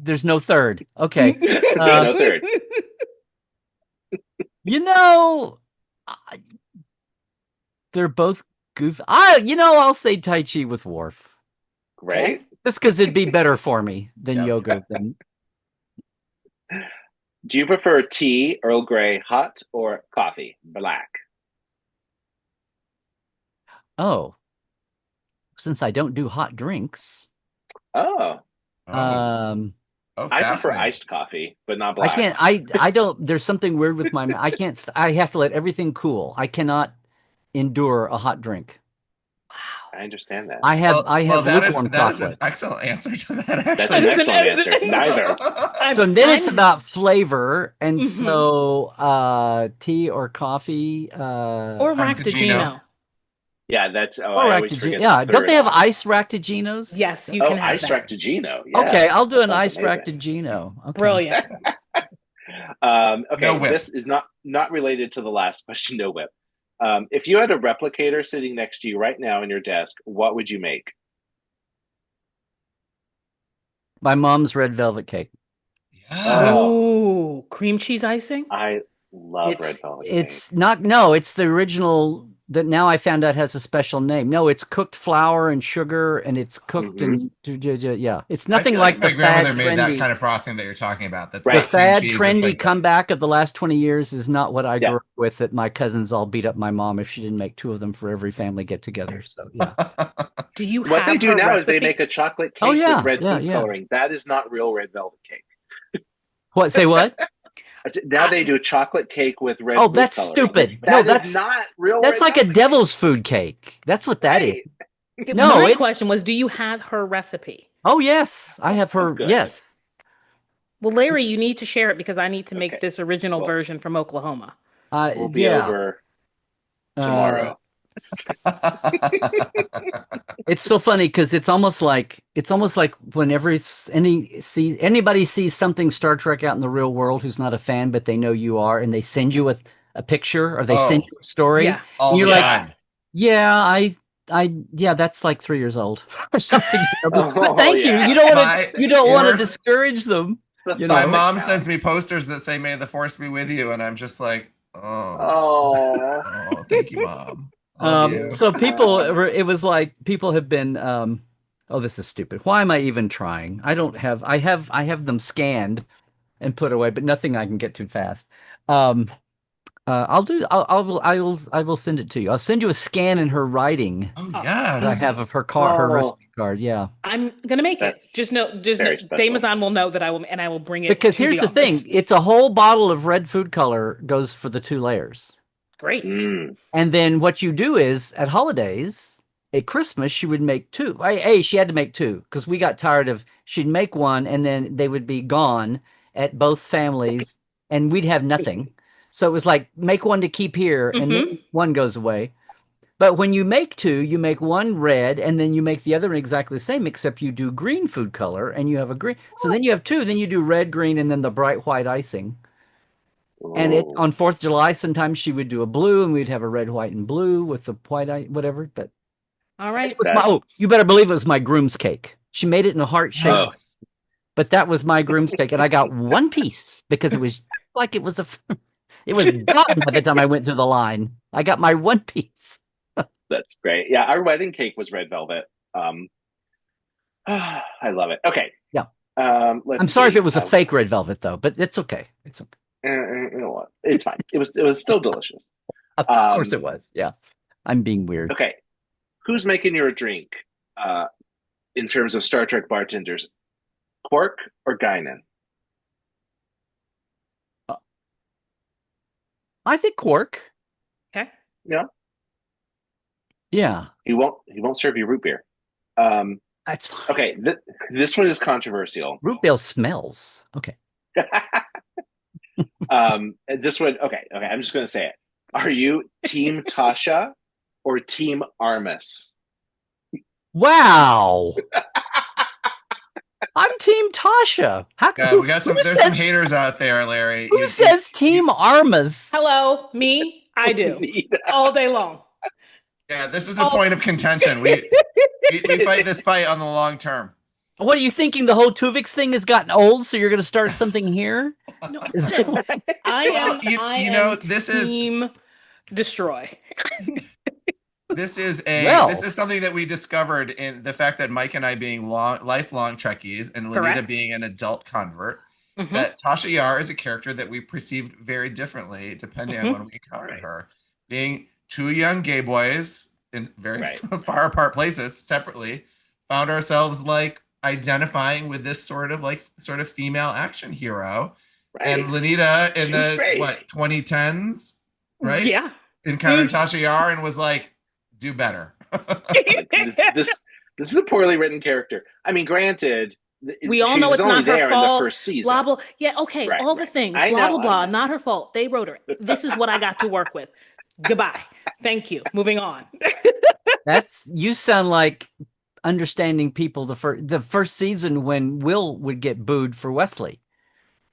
S10: There's no third. Okay.
S7: There's no third.
S10: They're both goofy. I'll say Tai Chi with Worf.
S7: Great.
S10: Just because it'd be better for me than
S8: Yes.
S10: yoga. Than...
S7: Do you prefer tea, Earl Grey, hot, or coffee, black?
S10: Oh, since I don't do hot drinks.
S7: Oh.
S8: Oh,
S7: I prefer
S8: fascinating.
S7: iced coffee, but not
S10: I
S7: black.
S10: can't. I don't. There's something weird with my. I can't. I have to let everything cool. I cannot endure a hot drink.
S7: I understand that.
S10: I have lukewarm
S8: that is an
S10: chocolate.
S8: excellent answer to that.
S7: That's
S8: Actually,
S7: an excellent answer. Neither.
S10: So then it's about flavor, and so tea or coffee
S9: or Ractigino.
S7: Yeah, that's I
S10: or
S7: always forget.
S10: Yeah,
S7: the
S10: don't
S7: third
S10: they have
S7: option.
S10: ice Ractiginos?
S9: Yes, you can have
S7: ice
S9: that.
S7: Ractigino. Yeah.
S10: Okay, I'll do an
S7: That
S10: ice
S7: sounds amazing.
S10: Ractigino. Okay.
S9: Brilliant.
S7: Okay,
S8: No whip.
S7: this is not related to the last question. No whip. If you had a replicator sitting next to you right now in your desk, what would you make?
S10: My mom's red velvet cake.
S8: Yes.
S9: Oh, cream cheese icing?
S7: I love red velvet
S10: It's
S7: cake.
S10: not. No, it's the original that now I found out has a special name. No, it's cooked flour and sugar, and it's cooked in yeah. It's
S8: I
S10: nothing
S8: feel
S10: like
S8: my
S10: the
S8: grandmother
S10: fad
S8: made that
S10: trendy.
S8: kind of frosting that you're talking about. That's
S7: Right.
S8: not
S10: The
S8: cream
S10: fad
S8: cheese, it's
S10: trendy
S8: like
S10: comeback of the last 20 years is not what I
S7: Yeah.
S10: grew up with. That my cousins all beat up my mom if she didn't make 2 of them for every family get together. So yeah.
S9: Do you
S7: What
S9: have
S7: they do
S9: her
S7: now is they
S9: recipe?
S7: make a chocolate cake
S10: Oh, yeah,
S7: with red
S10: yeah,
S7: food
S10: yeah.
S7: coloring. That is not real red velvet cake.
S10: What? Say what?
S7: Now they do chocolate cake with red.
S10: Oh,
S7: food
S10: that's
S7: coloring.
S10: stupid.
S7: That
S10: No,
S7: is
S10: that's
S7: not real.
S10: That's
S7: red
S10: like a
S7: velvet
S10: devil's food cake. That's what that is.
S7: Right.
S10: No,
S9: My
S10: it's
S9: question was, do you have her recipe?
S10: Oh yes, I have her.
S7: Good.
S10: Yes.
S9: Well, Larry, you need to share it because I need to make
S7: Okay.
S9: this original
S7: Well,
S9: version from Oklahoma.
S7: We'll be
S10: Yeah.
S7: over tomorrow.
S10: It's so funny because it's almost like whenever anybody sees something Star Trek out in the real world who's not a fan but they know you are, and they send you a picture or they send you a story,
S9: Yeah.
S8: all
S10: and you're
S8: the
S10: like,
S8: time.
S10: yeah, yeah, that's like 3 years old or something. But
S7: Oh,
S10: thank you.
S7: yeah.
S10: You don't want
S8: My
S10: to. You don't want to
S8: worst-
S10: discourage them. You
S8: My
S10: know.
S8: mom sends me posters that say "May the Force be with you," and I'm just like,
S7: Oh.
S8: thank you, Mom. Love you.
S10: So it was like people have been. Oh, this is stupid. Why am I even trying? I have them scanned and put away, but nothing I can get too fast. I will send it to you. I'll send you a scan in her writing.
S8: Oh
S10: that
S8: yes.
S10: I have of her card, her recipe card. Yeah.
S9: I'm gonna make
S7: That's
S9: it. Just know,
S7: very special.
S9: Damazon will know that I will bring it.
S10: Because
S9: to
S10: here's the
S9: office.
S10: thing: it's a whole bottle of red food color goes for the 2 layers.
S9: Great.
S7: Mm.
S10: And then what you do is at holidays, at Christmas, she would make 2. She had to make 2 because we got tired of. She'd make 1, and then they would be gone at both families, and we'd have nothing. So it was like make 1 to keep here, and then 1 goes away. But when you make 2, you make 1 red, and then you make the other one exactly the same, except you do green food color, and you have a green. So then you have 2. Then you do red, green, and then the bright white icing. And on 4th of July, sometimes she would do a blue, and we'd have a red, white, and blue with the white, whatever. But
S9: All right.
S10: it was you better believe it was my groom's cake. She made it in a heart shape,
S8: Yes.
S10: but that was my groom's cake, and I got 1 piece because it was like it was gone by the time I went through the line. I got my 1 piece.
S7: That's great. Yeah, our wedding cake was red velvet. I love it. Okay.
S10: Yeah.
S7: Let's
S10: I'm sorry if
S7: see.
S10: it was a fake red velvet though, but it's okay. It's okay.
S7: You know what? It's fine. It was still delicious.
S10: Of course it was. Yeah. I'm being weird.
S7: Okay. Who's making your drink? In terms of Star Trek bartenders, Quark or Guinan?
S10: I think Quark.
S9: Okay.
S7: Yeah.
S10: Yeah.
S7: He won't serve you root beer.
S10: That's fine.
S7: Okay. This one is controversial.
S10: Root beer smells. Okay.
S7: This one. Okay. I'm just gonna say it. Are you Team Tasha or Team Armus?
S10: Wow. I'm Team Tasha.
S8: We got some. There's some haters out there, Larry.
S10: Who says Team Armas?
S9: Hello, me. I do all day long.
S8: Yeah, this is a point of contention. We fight this fight on the long term.
S10: What are you thinking? The whole Tuvix thing has gotten old, so you're going to start something here?
S9: No, I am
S8: this
S9: team
S8: is
S9: destroy.
S8: This is something that we discovered in the fact that Mike and I being lifelong Trekkies and Lenita being an adult convert, that Tasha Yar is a character that we perceived very differently depending on when we encountered her. Being two young gay boys in very far apart places separately, found ourselves like identifying with this sort of female action hero. Right. And Lenita in the 2010s, right? Yeah. Encountered Tasha Yar and was like, do better.
S7: this is a poorly written character. I mean, granted,
S9: we all know it's not her fault.
S7: In the first season.
S9: Blah blah. Yeah, okay. All the things. Blah blah blah. Not her fault. They wrote her. This is what I got to work with. Goodbye. Thank you. Moving on.
S10: You sound like understanding people the first season when Will would get booed for Wesley.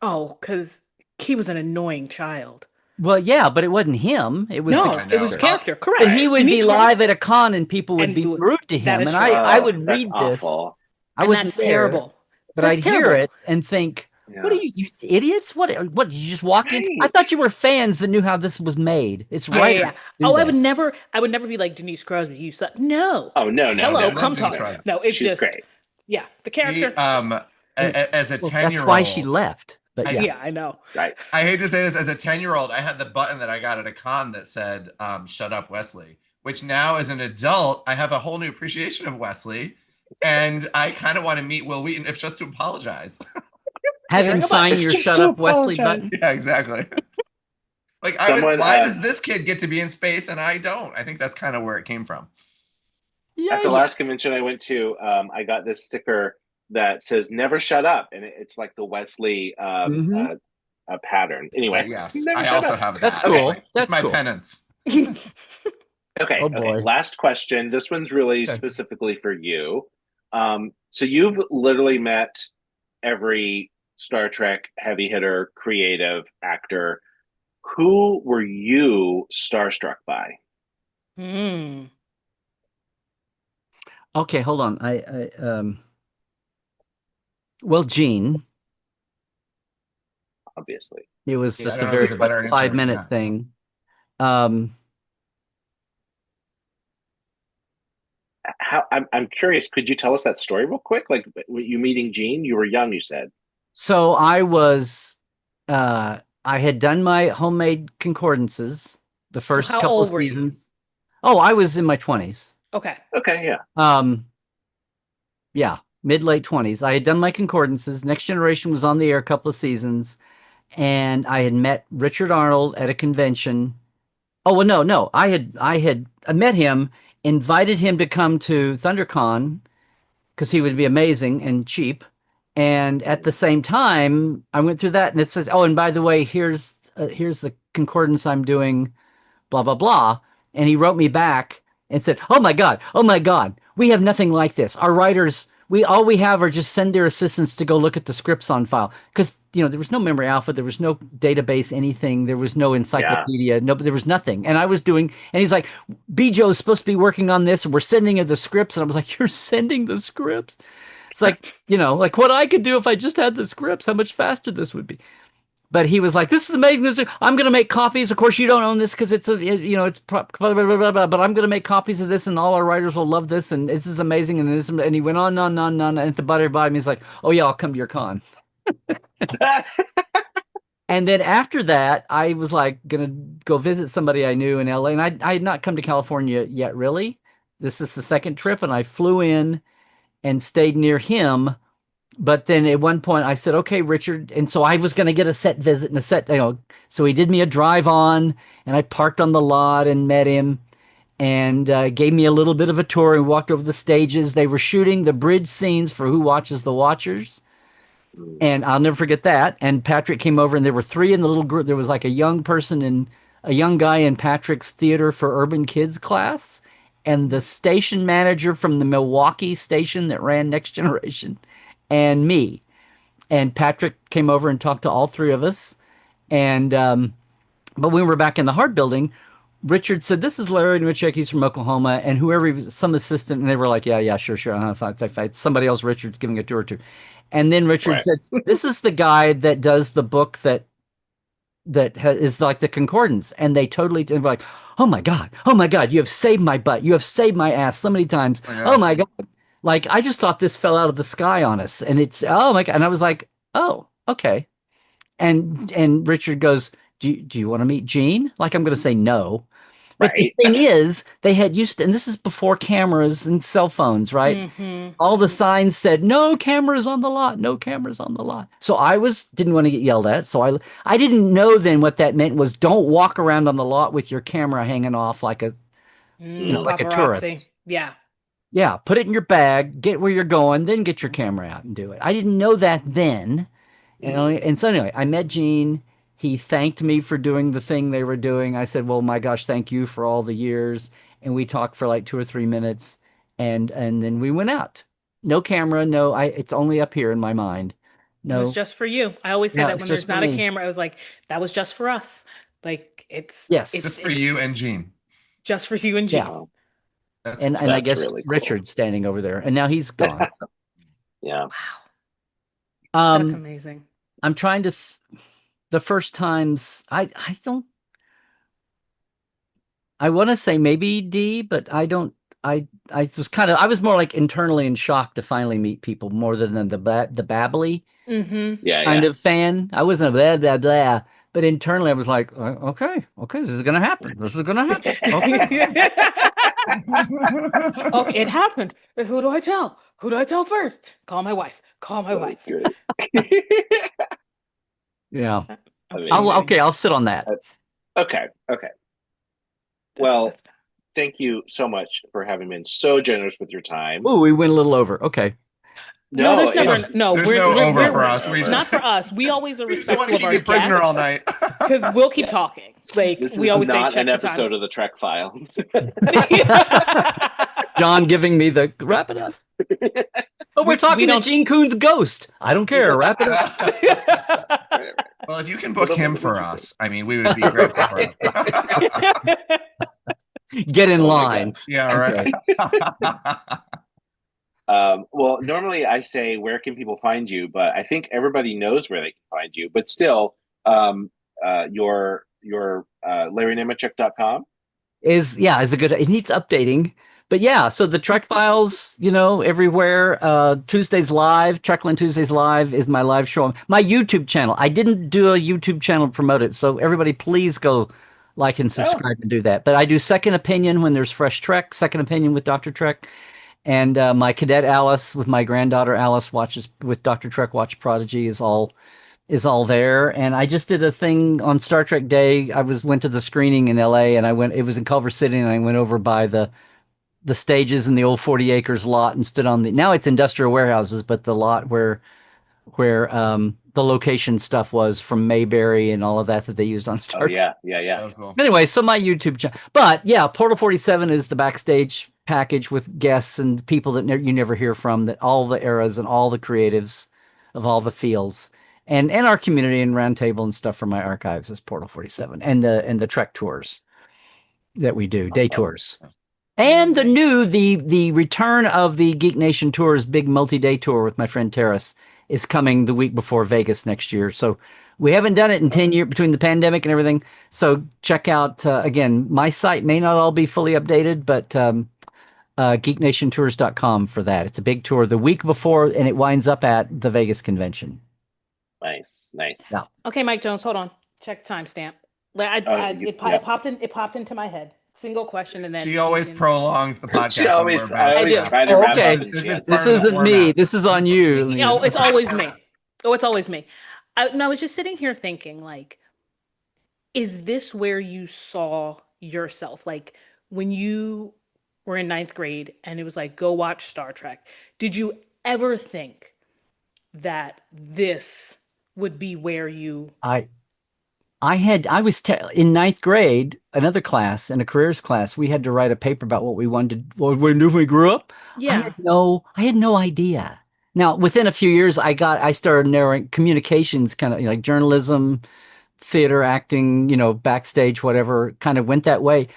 S9: Oh, because he was an annoying child.
S10: Well, yeah, but it wasn't him. It was
S9: it was character. Correct.
S10: But he would be live at a con and people would be rude to him, and I would read this. I was
S9: terrible.
S10: But I'd hear it and think, "What are you idiots? What did you just walk in? I thought you were fans that knew how this was made. It's right."
S9: Yeah. I would never be like Denise Crosby. You said no.
S7: Oh no.
S9: Hello,
S7: no,
S9: come talk. No, it's
S7: She's
S9: just
S7: great.
S9: Yeah, the character.
S8: As a 10-year-old,
S10: that's why she left. But
S9: I know.
S7: Right.
S8: I hate to say this, as a 10-year-old, I had the button that I got at a con that said, "Shut up, Wesley." Which now, as an adult, I have a whole new appreciation of Wesley, and I kind of want to meet Will Wheaton, if just to apologize.
S10: Have him sign your "Shut up, Wesley" button.
S8: Yeah, exactly. Like, why does this kid get to be in space and I don't? I think that's kind of where it came from.
S7: At the last convention I went to, I got this sticker that says "Never shut up," and it's like the Wesley pattern. Anyway,
S8: yes, I also have that.
S10: That's cool.
S8: That's my penance.
S7: Okay. Last question. This one's really specifically for you. So you've literally met every Star Trek heavy hitter, creative actor. Who were you starstruck by?
S10: Okay, hold on. Well, Gene.
S7: Obviously.
S10: It was just a very 5-minute thing.
S7: I'm curious, could you tell us that story real quick? Like, you meeting Gene, you were young, you said.
S10: So I was I had done my homemade concordances the first couple of seasons. Oh, I was in my 20s.
S9: Okay,
S7: yeah.
S10: Yeah, mid-late 20s. I had done my concordances. Next Generation was on the air a couple of seasons, and I had met Richard Arnold at a convention. Oh, well, no. I had met him, invited him to come to ThunderCon because he would be amazing and cheap. And at the same time, I went through that, and it says, "Oh, and by the way, here's the concordance I'm doing, blah blah blah." And he wrote me back and said, "Oh my God, we have nothing like this. Our writers, all we have are just send their assistants to go look at the scripts on file." Because, there was no memory alpha, there was no database, anything. There was no encyclopedia, there was nothing. And I was doing, and he's like, "Bijo's supposed to be working on this, and we're sending her the scripts." And I was like, "You're sending the scripts?" It's like, like what I could do if I just had the scripts, how much faster this would be. But he was like, "This is amazing. I'm going to make copies. Of course, you don't own this because it's blah, blah, blah, blah, blah, but I'm going to make copies of this, and all our writers will love this, and this is amazing." And he went on, and at the bottom, he's like, "Oh yeah, I'll come to your con." And then after that, I was like gonna go visit somebody I knew in LA, and I had not come to California yet, really. This is the second trip, and I flew in and stayed near him. But then at one point I said, "Okay, Richard," and so I was going to get a set visit and a set, so he did me a drive on, and I parked on the lot and met him, and gave me a little bit of a tour and walked over the stages. They were shooting the bridge scenes for Who Watches the Watchers, and I'll never forget that. And Patrick came over, and there were three in the little group. There was like a young guy in Patrick's theater for urban kids class, and the station manager from the Milwaukee station that ran Next Generation, and me. And Patrick came over and talked to all three of us. And but when we were back in the Hart building, Richard said, "This is Larry Nemecek. He's from Oklahoma." And whoever he was, some assistant, and they were like, "Yeah, sure. Somebody else Richard's giving a tour to." And then Richard said, "This is the guy that does the book that is like the concordance." And they were like, oh my God, you have saved my butt. You have saved my ass so many times. Oh my God. Like, I just thought this fell out of the sky on us. And it's, oh my God. And I was like, oh, okay. And Richard goes, do you want to meet Gene? Like, I'm going to say no. But the thing is, they had and this is before cameras and cell phones, right? Mm-hmm. All the signs said, "No cameras on the lot, no cameras on the lot." So I didn't want to get yelled at. So I didn't know then what that meant was don't walk around on the lot with your camera hanging off like a, like a tourist.
S9: Yeah.
S10: Yeah. Put it in your bag, get where you're going, then get your camera out and do it. I didn't know that then. And so anyway, I met Gene. He thanked me for doing the thing they were doing. I said, "Well, my gosh, thank you for all the years." And we talked for like 2 or 3 minutes, and then we went out. No camera, no. It's only up here in my mind. No,
S9: it was just for you. I always say that when there's not a camera, I was like, that was just for us. Like it's
S8: just for you and Gene.
S9: Just for you and Gene.
S10: Yeah. And I guess really cool. Richard's standing over there, and now he's gone. So.
S7: Yeah.
S9: Wow. That's amazing.
S10: I'm trying to. The first times, I want to say maybe D, but I don't. I was more like internally in shock to finally meet people more than the babbly kind of fan. I wasn't a blah blah blah, but internally I was like, okay, this is gonna happen. Okay.
S9: Okay, it happened. Who do I tell? Who do I tell first? Call my wife.
S10: Yeah. I'll sit on that.
S7: Okay. Well, thank you so much for having been so generous with your time.
S10: Oh, we went a little over. Okay.
S9: No, there's no
S8: over for us.
S9: Not for us. We always are respectful of our guests.
S8: Prisoner all night
S9: because we'll keep talking. Like
S7: this
S9: we always
S7: not
S9: say,
S7: an episode of the Trek Files.
S10: John giving me the wrap it up. But we're talking to Gene Coon's ghost. I don't care. Wrap it up.
S8: Well, if you can book him for us, I mean, we would be grateful for him.
S10: Get in line.
S8: Yeah, right.
S7: Well, normally I say, where can people find you? But I think everybody knows where they can find you. But still, your LarryNemecek.com
S10: is a good. It needs updating. But yeah, so the Trek Files, everywhere. Tuesdays Live, Trekland Tuesdays Live is my live show. My YouTube channel. I didn't do a YouTube channel to promote it, so everybody please go like and subscribe and do that. But I do Second Opinion when there's fresh Trek, Second Opinion with Dr. Trek, and my cadet Alice with my granddaughter Alice watches with Dr. Trek Watch Prodigy is all there. And I just did a thing on Star Trek Day. I went to the screening in LA, and it was in Culver City, and I went over by the stages in the old 40 acres lot and stood on now it's industrial warehouses, but the lot where the location stuff was from Mayberry and all of that they used on Star Trek.
S7: Yeah. Oh,
S10: cool. Anyway, so my YouTube channel, but yeah, Portal 47 is the backstage package with guests and people that you never hear from, that all the eras and all the creatives of all the fields and our community and roundtable and stuff from my archives is Portal 47 and the Trek tours that we do, day tours. And the return of the Geek Nation Tours big multi-day tour with my friend Terrace is coming the week before Vegas next year. So We haven't done it in 10 years between the pandemic and everything. So check out, again, my site may not all be fully updated, but geeknationtours.com for that. It's a big tour the week before, and it winds up at the Vegas convention.
S7: Nice.
S10: Yeah.
S9: Okay, Mike Jones, hold on. Check timestamp. It popped into my head. Single question, and then
S8: She always prolongs the podcast.
S7: She always,
S8: when we're about
S7: I always
S8: to-
S7: try to wrap
S10: Okay.
S7: up. And
S8: This
S7: she
S8: is
S7: has-
S10: This
S8: part of the
S10: isn't me.
S8: format.
S10: This is on you.
S9: No, it's always me. Oh, it's always me. I was just sitting here thinking, like, is this where you saw yourself? Like, when you were in ninth grade and it was like, go watch Star Trek, did you ever think that this would be where you...
S10: I was in ninth grade, another class, in a careers class, we had to write a paper about what we wanted, what we knew when we grew up.
S9: Yeah.
S10: I had no idea. Now, within a few years, I started narrowing communications, kind of like journalism, theater, acting, backstage, whatever, kind of went that way.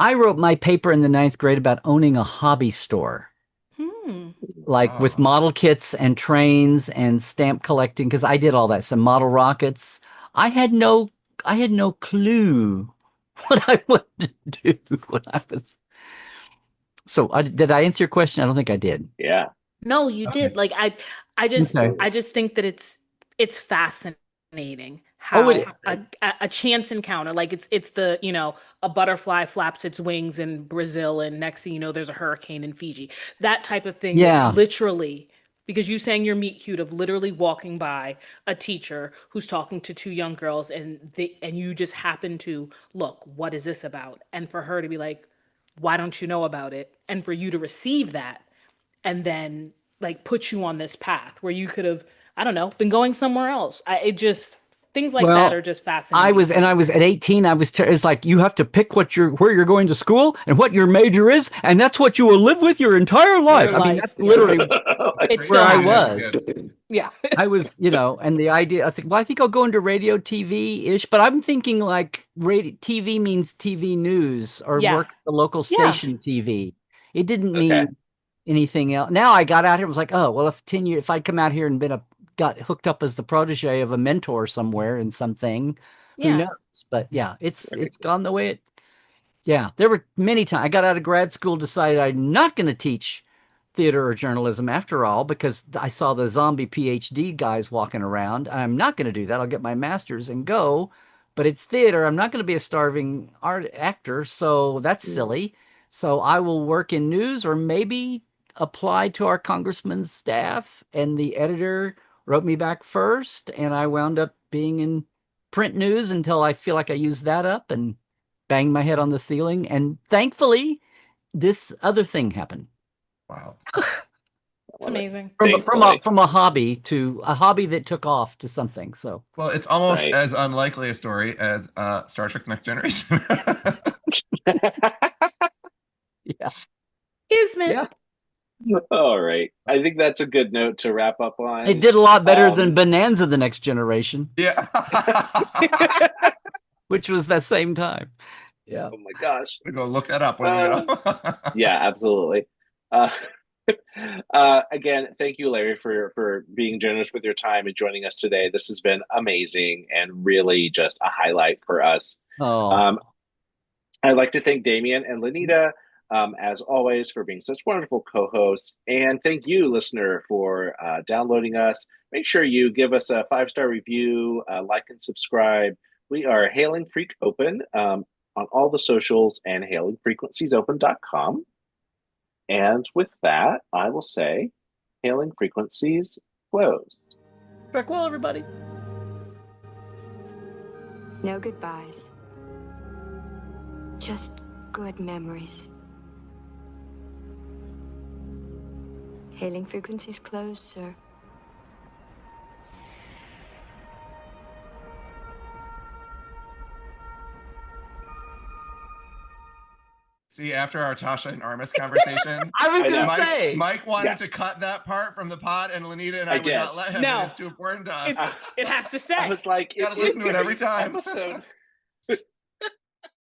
S10: I wrote my paper in the ninth grade about owning a hobby store. Like with model kits and trains and stamp collecting, because I did all that. Some model rockets. I had no clue what I wanted to do when I was. So did I answer your question? I don't think I did.
S7: Yeah.
S9: No, you did. Like I just think that it's fascinating how a chance encounter, like it's the, a butterfly flaps its wings in Brazil and next thing you know there's a hurricane in Fiji. That type of thing.
S10: Yeah.
S9: Literally, because you sang your meet cute of literally walking by a teacher who's talking to two young girls and you just happen to look, what is this about? And for her to be like, why don't you know about it? And for you to receive that and then like put you on this path where you could have, I don't know, been going somewhere else. Things like that are just fascinating.
S10: I was at 18. It's like you have to pick where you're going to school and what your major is, and that's what you will live with your entire life. I mean, that's literally where I was.
S9: Yeah.
S10: I was, and the idea, I think, well, I think I'll go into radio, TV-ish, but I'm thinking like radio, TV means TV news or work at the local station TV. It didn't mean anything else. Now I got out here and was like, oh, well, if I'd come out here and got hooked up as the protege of a mentor somewhere in something, who knows? But yeah, it's gone the way there were many times I got out of grad school, decided I'm not going to teach theater or journalism after all, because I saw the zombie PhD guys walking around. I'm not going to do that. I'll get my master's and go, but it's theater. I'm not going to be a starving actor. So that's silly. So I will work in news or maybe apply to our congressman's staff, and the editor wrote me back first, and I wound up being in print news until I feel like I used that up and banged my head on the ceiling. And thankfully, this other thing happened.
S8: Wow.
S9: It's amazing.
S10: From a hobby to a hobby that took off to something. So
S8: well, it's almost as unlikely a story as Star Trek Next Generation.
S10: Yeah.
S9: Kismet.
S10: Yeah.
S7: All right. I think that's a good note to wrap up on.
S10: It did a lot better than Bonanza the Next Generation.
S8: Yeah.
S10: Which was that same time. Yeah.
S7: Oh my gosh.
S8: We go look that up.
S7: Yeah, absolutely. Again, thank you, Larry, for being generous with your time and joining us today. This has been amazing and really just a highlight for us. I'd like to thank Damien and Lenita, as always, for being such wonderful co-hosts. And thank you, listener, for downloading us. Make sure you give us a 5-star review, like and subscribe. We are Hailing Freak Open on all the socials and hailingfrequenciesopen.com. And with that, I will say, Hailing Frequencies closed.
S10: Trek well, everybody.
S3: No goodbyes. Just good memories. Hailing frequencies closed, sir.
S8: See, after our Tasha and Armis conversation,
S10: I was going to say,
S8: Mike wanted to cut that part from the pod, and Lenita and I would not let him.
S9: No.
S8: It's too important to us.
S9: It has to stay.
S7: I was like,
S8: gotta listen to it every time.
S7: Episode